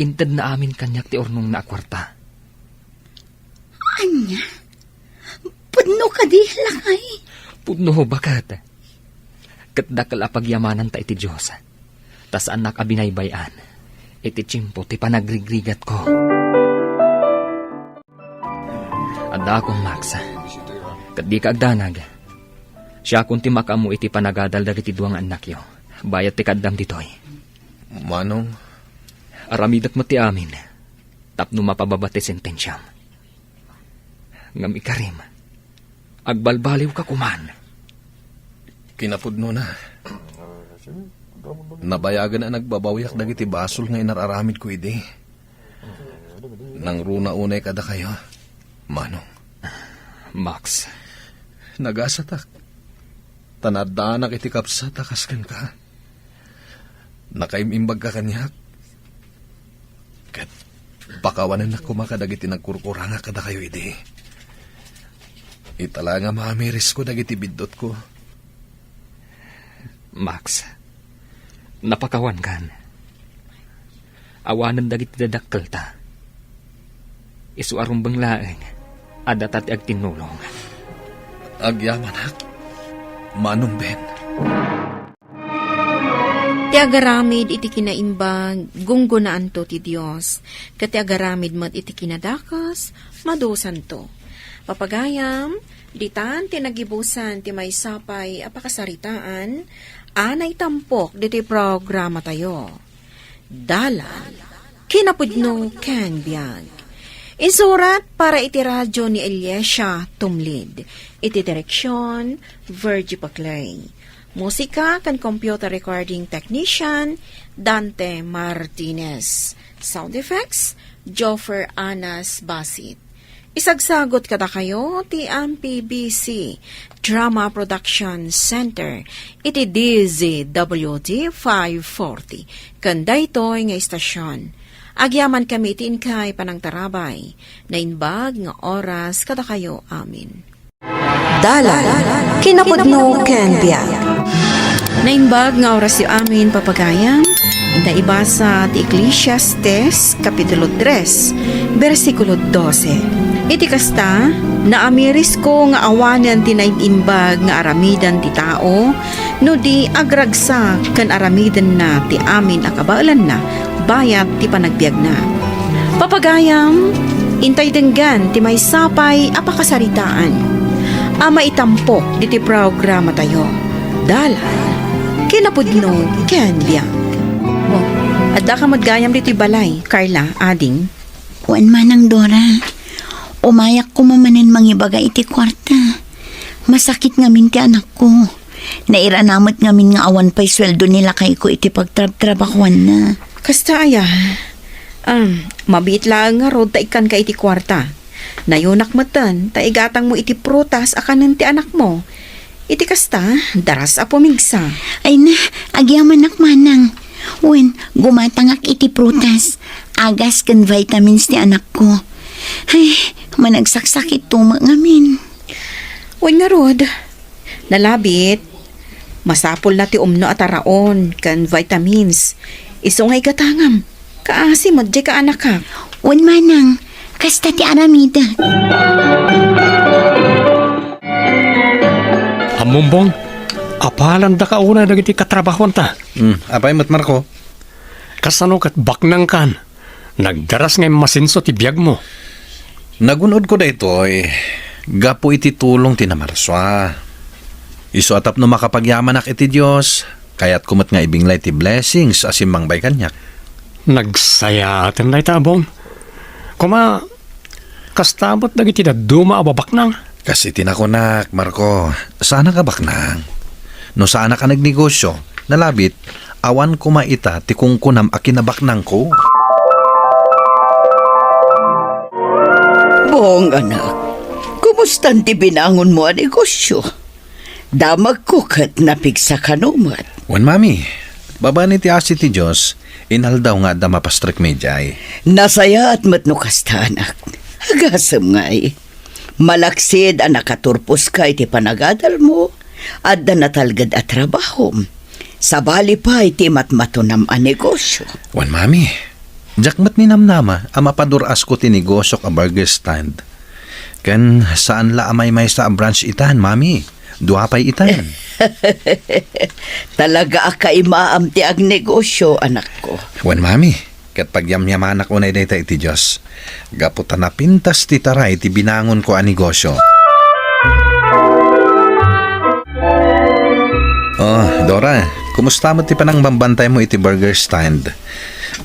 Inted na amin kanyak ti ornong na akwarta. Anya? Pudno ka di lakay. Pudno bakat. Katdakal apagyamanan ta iti Diyos. Tas anak abinaybayan. Iti tsimpo ti panagrigrigat ko. Adda akong Max. Kat di ka agdanag. Siya kung ti makamu iti panagadal dagiti duwang anak yo. Bayat ti kaddam ditoy. Manong? Aramidat mo ti amin. Tapno mapababati sentensyam. Ngam ikarim. Agbalbaliw ka kuman. Kinapudno na. Nabayagan na nagbabawiak dagiti basol nga inararamid ko idi. Nang runa unay kada kayo, Manong. Max. Nagasatak. Tanadanak iti kapsa takaskan ka. Nakaimimbag ka kanyak. Kat pakawanan na kumakadagiti nagkurkuranga kada kayo idi. Itala nga maamiris ko dagiti bidot ko. Max, napakawan kan. Awanan dagiti dadakkel ta. Isuarumbang laeng, adatati ag tinulong. Agyamanak, Manong Ben. Ti agaramid iti kinaimbag, gunggunaan to ti Diyos. Kati agaramid mat iti kinadakas, madusan to. Papagayam, ditan tinagibusan ti may sapay apakasaritaan, anay tampok diti programa tayo. Dalan, kinapudno ken biag. Isurat para iti radyo ni Eliesha Tumlid. Iti direksyon, Virgie Paclay. Musika kan computer recording technician, Dante Martinez. Sound effects, Joffer Anas Basit. Isagsagot kada kayo ti MPBC Drama Production Center iti DZWD 540 kanda ito'y nga istasyon. Agyaman kami ti inkay panangtarabay na inbag nga oras kada kayo amin. Dalan kinapudno ken biag. Naimbag nga oras yu amin papagayam. Ita ibasa ti Ecclesiastes Kapitulo 3, versikulo 12. Iti kasta, naamiris ko nga awanan ti nainimbag nga aramidan ti tao, no di agragsak kan aramidan na ti amin akabaalan na, bayat ti panagbiag na. Papagayam, intay denggan ti may sapay apakasaritaan. Ama itampok di ti programa tayo. Dalan, kinapudno ken biag. Adda ka magayam dito'y balay, Carla, ading. Kuan manang Dora, umayak ko mamanin mangibaga iti kwarta. Masakit ngamin ti anak ko. Nairanamot ngamin nga awan pa'y sweldo nila kay ko iti pagtrab-trabakwan na. Kasta aya, mabit lang nga rod ta ikan ka iti kwarta. Nayunak matan, ta igatang mo iti prutas akanan ti anak mo. Iti kasta, daras a pumigsa. Ay na, agyaman manang. Wen, gumatangak iti prutas. Agas kan vitamins ti anak ko. Ay, managsaksak tuma ngamin. Wen nga rod, nalabit. Masapol na ti umno at araon kan vitamins. Isungay katangam. Kaasi mo di ka anak ka. Wen manang, kasta ti aramida. Amumbong, apalan da ka una dagiti katrabahon ta. Apay mat Marco? Kasano kat baknang kan. Nagdaras ngay masinso ti biyag mo. Nagunod ko da ito gapo iti tulong ti namarswa. Iso atap no makapagyaman ak iti Diyos, kaya't kumot nga ibinglay ti blessings asimbang bay kanyak. Nagsayatan na itabong. Kuma, kastabot na iti na duma ababak nang. Kasi tinakunak, Marco, sana ka baknang. No sana ka nagnegosyo, nalabit, awan kumaita ti kungkunam akinabaknang ko. Bong anak, kumusta ti binangon mo ang negosyo? Damag ko kat napigsa kanumat. Wan mami, baba ni ti asi ti Diyos, inaldaw nga da mapastrik medjay. Nasaya at matnukas ta anak. Agasam nga'y. Malaksid ang nakaturpos ka iti panagadal mo at da natalgad at trabaho. Sabali pa iti matmatunam ang negosyo. Wan mami, jakmat ni namnama ang mapaduras ko ti negosyo ka burger stand. Kan saan la amay may sa branch itan, mami? Duapay itan. Talaga akay maamti ang negosyo, anak ko. Wan mami, kat pagyamyaman ako na iti iti Diyos. Gaputan na pintas ti taray ti binangon ko ang negosyo. Oh, Dora, kumusta mo ti panang bambantay mo iti burger stand?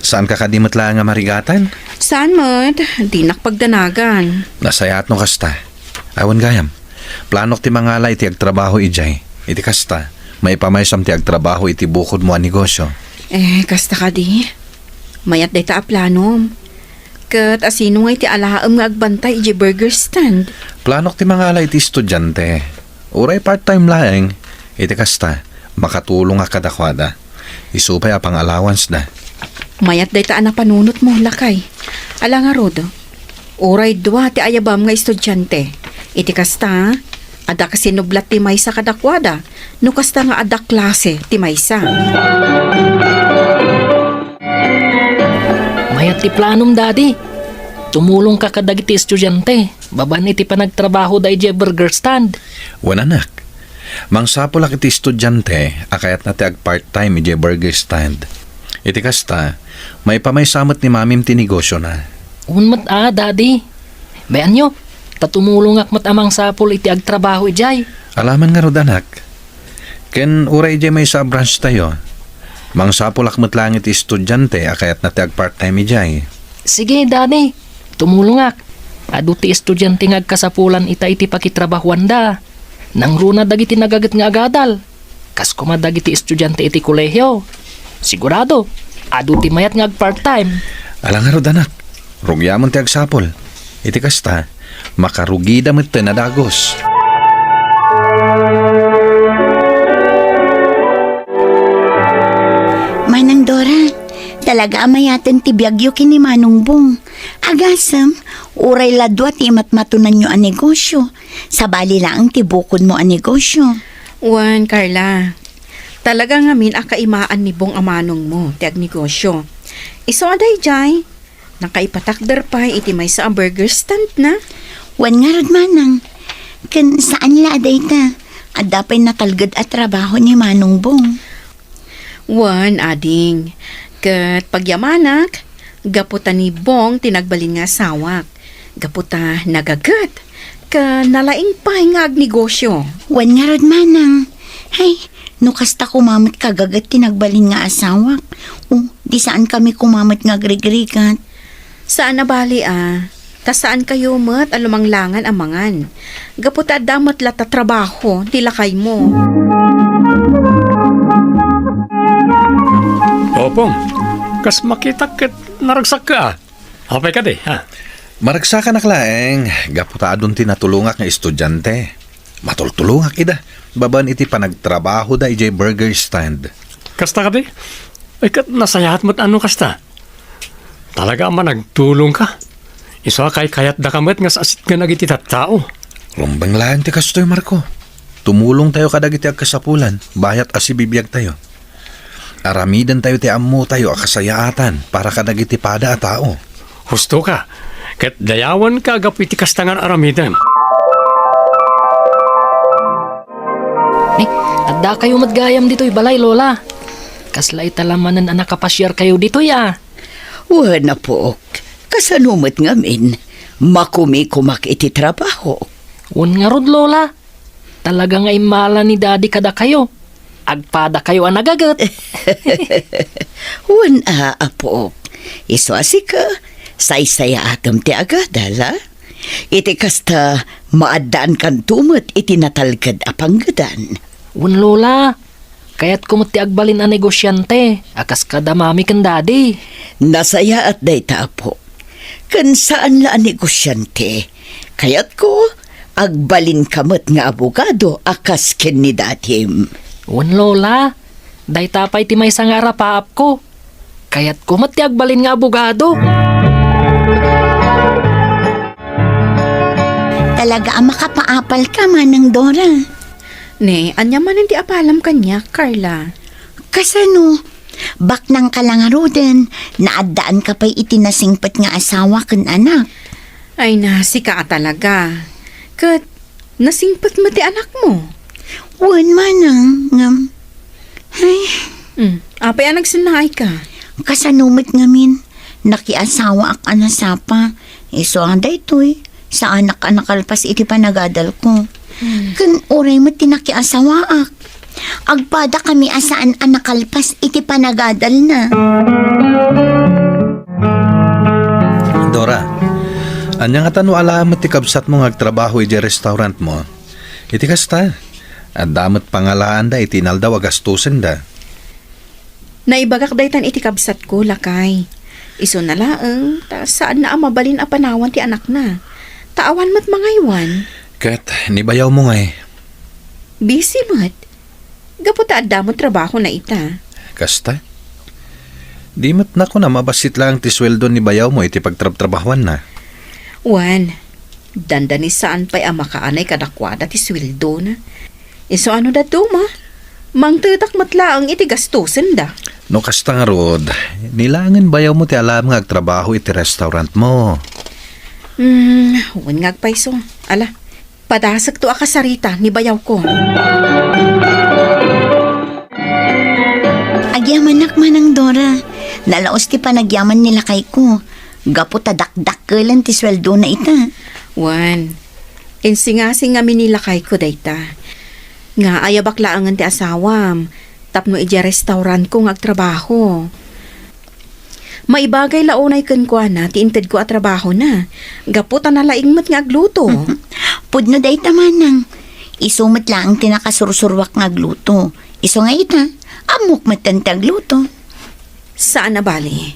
Saan ka kadimot lang nga marigatan? Saan mod? Di nakpagdanagan. Nasayat no kasta. Awan gayam. Planok ti mangalay iti agtrabaho ijay. Iti kasta. May pamaysam ti agtrabaho iti bukod mo ang negosyo. Kasta ka di. Mayat day ta a planom. Kat asino nga iti alaam nga agbantay iji burger stand. Planok ti mangalay iti estudyante. Uray part-time laeng. Iti kasta. Makatulong nga kadakwada. Isupay a pang-allowance na. Mayat day ta na panunot mo, lakay. Ala nga rod, uray dua ti ayabam nga estudyante. Iti kasta, ada kasi nublat ti maysa kadakwada, no kasta nga ada klase ti maysa. Mayat ti planom, daddy. Tumulong ka kadag iti estudyante. Baban iti panagtrabaho da iti burger stand. Wan anak. Mangsapulak iti estudyante, akayat na ti ag part-time iti burger stand. Iti kasta, may pamaysamot ni mamim ti negosyo na. Unmat daddy. Bayan nyo, tatumulong ak amang sapul iti agtrabaho ijay. Alaman nga rod anak. Ken uray ijay may sa branch tayo. Mangsapulak mo't lang iti estudyante, akayat na ti ag part-time ijay. Sige, daddy. Tumulong ak. Adu ti estudyante nga agkasapulan iti pakitrabahuan da. Nang runa dagiti nagagat nga agadal. Kas kumadagiti estudyante iti kolehyo. Sigurado, adu ti mayat nga part-time. Alang nga rod anak. Rugyamon ti agsapol. Iti kasta, makarugida mo't na dagos. Manang Dora, talaga amayaten ti biyagyo kini Manong Bong. Agasam, uray ladwa ti matmatunan nyo ang negosyo. Sabali lang ti bukod mo ang negosyo. Wan, Carla. Talaga nga min akaimaan ni Bong amanong mo, ti ag negosyo. Iso aday jay, nakaipatakder pa iti may sa burger stand na. Wan nga rod manang, kan saan la aday ta? Adapay natalgad at trabaho ni Manong Bong. Wan, ading. Kat pagyamanak, gaputa ni Bong tinagbalin nga sawak. Gaputa nagagat. Ka nalaing pa nga ag negosyo. Wan nga rod manang. Hay, no kasta kumamit kagagat tinagbalin nga asawak. Di saan kami kumamit nga grigrigat. Saan na bali Kasaan kayo mat alumanglangan amangan. Gaputa damat lata trabaho, tilakay mo. Opong, kas makita ket naragsak ka. Hapay ka di, ha? Maragsa ka naklaeng, gaputa adun tinatulungak nga estudyante. Matultulungak ida, baban iti panagtrabaho da ijay burger stand. Kasta ka di? Ay kat nasayahat mo't ano kasta? Talaga man nagtulong ka. Iso kay kayat da kamet nga sasit nga nagiti tao. Lumbang lang ti kastoy Marco. Tumulong tayo kadag iti agkasapulan, bayat asibibiyag tayo. Aramidan tayo ti ammo tayo akasayaatan para kadag iti pada a tao. Husto ka. Ket dayawan ka agapiti kastangan aramidan. Adda kayo matgayam dito'y balay, Lola. Kaslay talamanan ang nakapasyar kayo dito'y Wana po, kasanumat ngamin, makumi-kumak iti trabaho. Wan nga rod, Lola. Talaga nga imala ni daddy kada kayo. Agpada kayo ang nagagat. Wan apo. Iswasi ka. Say-saya atom ti agadal, ha? Iti kasta maadaan kan tumot iti natalgad apanggadan. Wan lola, kaya't kumati agbalin ang negosyante. Akas kada mami kan daddy. Nasaya at dayta apo. Kan saan la ang negosyante? Kaya't ko agbalin kamot nga abogado akas ken ni datim. Wan lola, day tapay ti may sangara paap ko. Kaya't kumati agbalin nga abogado. Talaga ang makapaapal ka, Manang Dora. Ne, anya man hindi apalam kanya, Carla. Kasano? Bak nang kalangaroden, naadaan ka pa'y itinasingpat nga asawa kan anak. Ay na, sika talaga. Kat, nasingpat mo ti anak mo. Wan manang, ngam. Ay, Apay ang nagsinay ka. kasanumit ngamin, nakiasawa ak anasapa. Iso anda ito'y, sa anak-anak alpas iti panagadal ko. Kan oray mo tinakiasawa ak. Agpada kami asaan anak alpas iti panagadal na. Dora, anya nga tanu alamat ti kabsat mo ngagtrabaho iti restaurant mo. Iti kasta, at damat pangalaan da iti naldaw agastusin da. Naibagak daytan iti kabsat ko, lakay. Iso na laeng, ta saan na amabalin a panawan ti anak na. Taawan mat mangaywan. Kat, nibayaw mo nga eh. Busy mat. Gaputa adda mo trabaho na ita. Kasta? Di mat na ko na mabasit lang ti sweldo ni bayaw mo iti pagtrabahuan na. Wan, dandani saan pa'y amakaanay kadakwada ti sweldo na. Iso ano da ma? Mangtutak matlaang iti gastusin da. No kasta nga rod, nilangan bayaw mo ti alam nga agtrabaho iti restaurant mo. Wan ngagpaiso. Ala, padasag to akasarita ni bayaw ko. Agyamanak Manang Dora. Nalaos ti panagyaman nila kay ko. Gapo tadak-dak lang ti sweldo na ita. Wan, insingasing nga minila kay ko dayta. Nga ayabak laangan ti asawam. Tapno iti restaurant ko ngagtrabaho. Maibagay launay ken ko na, tiinted ko at trabaho na. Gaputa na laingmat nga agluto. Pudno dayta Manang. Isumot lang ang tinakasursurwak nga agluto. Iso nga ita, amok matantag luto. Saan na bali?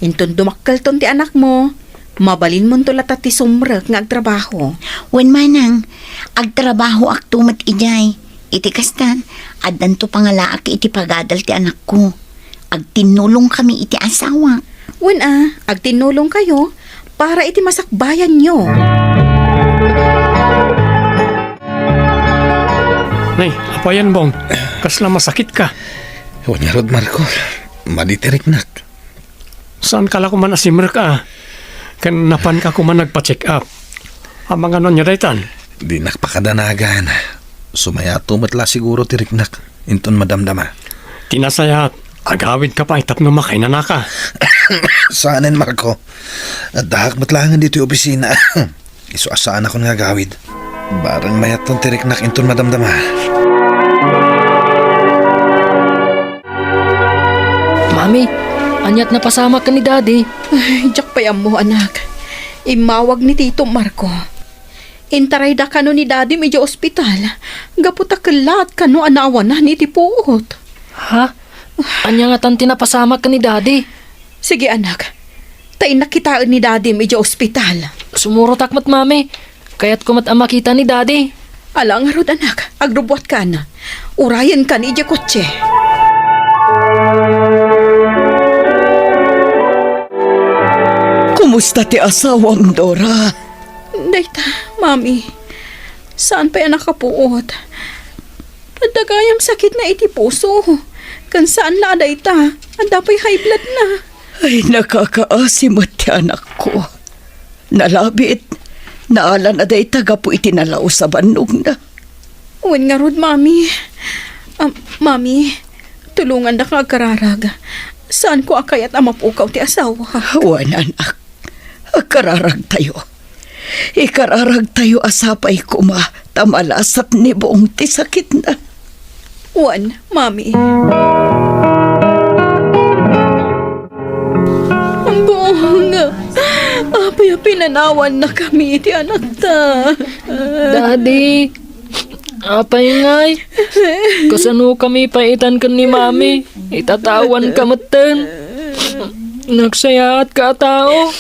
Inton dumakkel ton ti anak mo, mabalin mo tula ti sumrek nga agtrabaho. Wen Manang, agtrabaho ak tumat ijay. Iti kastan, addan to pangalaak iti pagadal ti anak ko. Agtinulong kami iti asawa. Wen agtinulong kayo para iti masakbayan nyo. Nay, apayan bong. Kasla masakit ka. Huwag nga rod, Marco. Maditirik nak. Saan ka la kuman asimmer ka? Kan napan ka kuman nagpa-check up. Ang mga non daytan. Di nakpakadanagan. Sumaya tumatla siguro tiriknak. Inton madamdama. Tinasayat. Agawid ka pa, itap na makainana ka. Saanin, Marco? At dahak matlangan dito yung opisina. Iso asaan ako nga gawid. Barang mayat tong tiriknak inton madamdama. Mami, anyat na pasama ka ni daddy. Ay, jak payam mo anak. Imawag ni Tito Marco. Intaray da kano ni daddy medyo ospital. Gaputa kelat kano anawan na ni tipuot. Ha? Anya nga tanti na pasama ka ni daddy. Sige anak. Tain nakitaan ni daddy medyo ospital. Sumuro takmat mami. Kaya't kumat ang makita ni daddy. Alang arod anak, agrobot ka na. Urayan ka ni kotse. Kumusta ti asawang Dora? Dayta, mami. Saan pa yan nakapuot? Padagayam sakit na iti puso. Kan saan la dayta? Anda pa'y high blood na. Ay, nakakaasim at ti anak ko. Nalabit. Naala na day taga po itinalaw sa bandog na. Uwan nga rod, mami. Mami, tulungan na ka kararag. Saan ko akayat ang mapukaw ti asawa? Wan, anak. Kararag tayo. Ikararag tayo asapay kuma, tamalasat ni buong ti sakit na. Wan, Mami. Ang buong apay pinanawan na kami iti anak ta. Daddy, apay ngay. Kasano kami paitan kan ni Mami. Itatawan ka matan. Nagsayaat ka tao.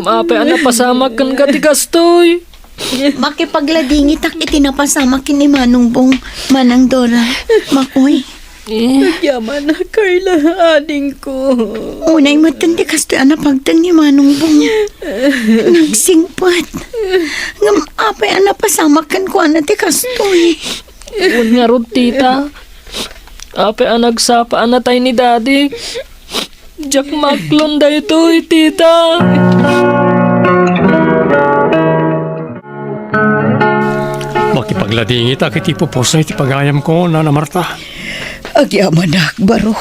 Apay pasamak kan katigastoy. Makipagladingit ak itinapasama kini Manong Bong, Manang Dora, Makoy. Yaman na, Carla, ading ko. Unay matandi kastoy pagtan ni Manong Bong. Nagsingpat. Ngam apay pasamakan ko ti kastoy. Un nga rod, tita. Apay nagsapa tayo ni Daddy. Jack Macklon da ito, tita. Makipagladingit ak iti pupusa iti pagayam ko, Nana Marta. Agyaman na, baro.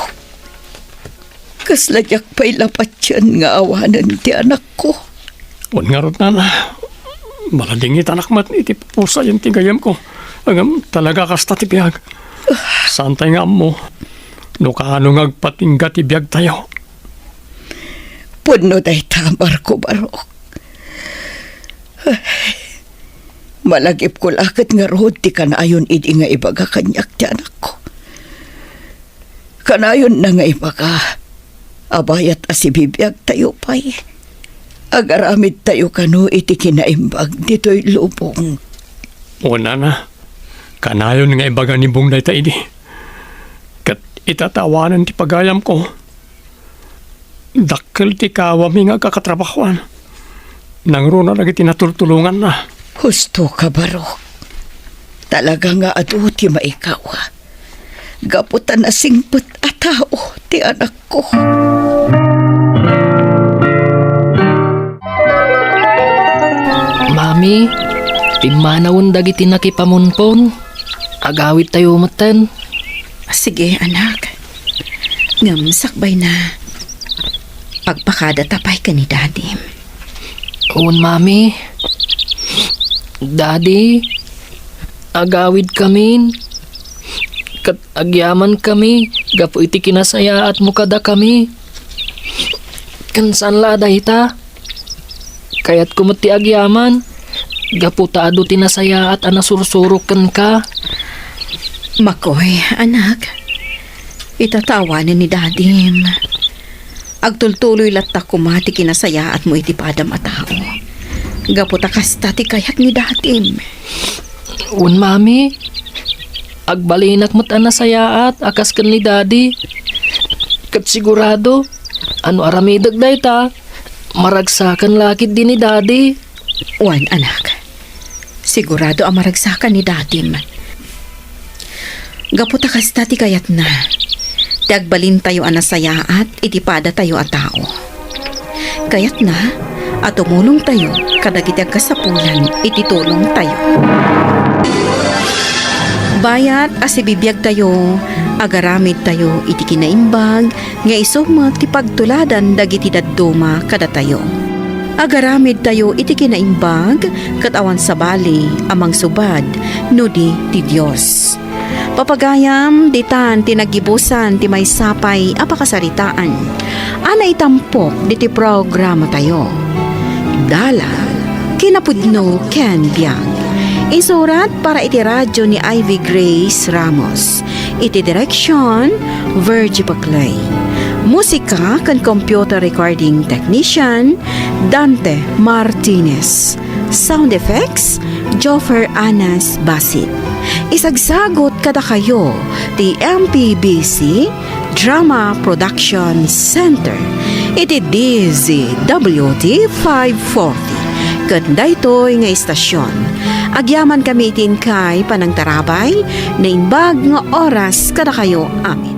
Kasladyak pa'y lapat yan nga awanan ti anak ko. Huwag nga ron, Nana. Maladingit anak mat iti pupusa yung tigayam ko. Agam talaga kasta ti biyag. Santay nga mo. No kaano ngagpatingga ti biyag tayo. Puno day tamar ko, baro. Malagip ko lakit nga rood ti kanayon idi nga ibaga kanyak ti anak ko. Kanayon na nga ibaga, abayat asibibiyag tayo pa'y. Agaramid tayo kano iti kinaimbag dito'y lubong. O Nana, kanayon nga ibaga ni Bong dayta idi. Kat itatawanan ti pagayam ko. Dakkel ti kawami nga kakatrabahuan. Nangro na lagi tinatultulungan na. Husto ka, baro. Talaga nga adu ti maikawa. Gaputan na singput at tao ti anak ko. Mami, pimanawon dagiti nakipamunpon. Agawit tayo matan. Sige, anak. Ngam sakbay na. Pagpakada tapay ka ni Daddy. Un, Mami. Daddy, agawid kami. Kat agyaman kami. Gapo iti kinasaya at mukada kami. Kansan la dahita. Kaya't kumati agyaman. Gapo taado tinasaya at anasursurukan ka. Makoy, anak. Itatawanan ni Daddy. Agtultuloy latta kumati kinasaya at mo iti padam a tao. Gaputa kasta ti kayat ni Datim. Un, Mami. Agbalinak mo't nasayaat akas kan ni Daddy. Kat sigurado, ano aramidag day ta, maragsakan lakit din ni Daddy. Wan, anak. Sigurado ang maragsakan ni Datim. Gaputa kasta ti kayat na. Dagbalin tayo anasayaat, itipada tayo a tao. Kayat na, at tumulong tayo, kadagitag kasapulan, ititulong tayo. Bayat, asibibiyag tayo, agaramid tayo, iti kinaimbag, nga isumag ti pagtuladan dagiti dadduma kada tayo. Agaramid tayo, iti kinaimbag, katawan sa bali, amang subad, nudi ti Diyos. Papagayam, ditan, tinagibusan, ti may sapay, apakasaritaan. Ana itampok, diti programa tayo. Dala, kinapudno ken biyag. Isurat para iti radyo ni Ivy Grace Ramos. Iti direksyon, Virgie Baclay. Musika kan computer recording technician, Dante Martinez. Sound effects, Joffer Anas Basit. Isagsagot kada kayo ti MPBC Drama Production Center. Iti DZWT 540. Kanda ito'y nga istasyon. Agyaman kami itin kay panangtarabay na imbag nga oras kada kayo amin.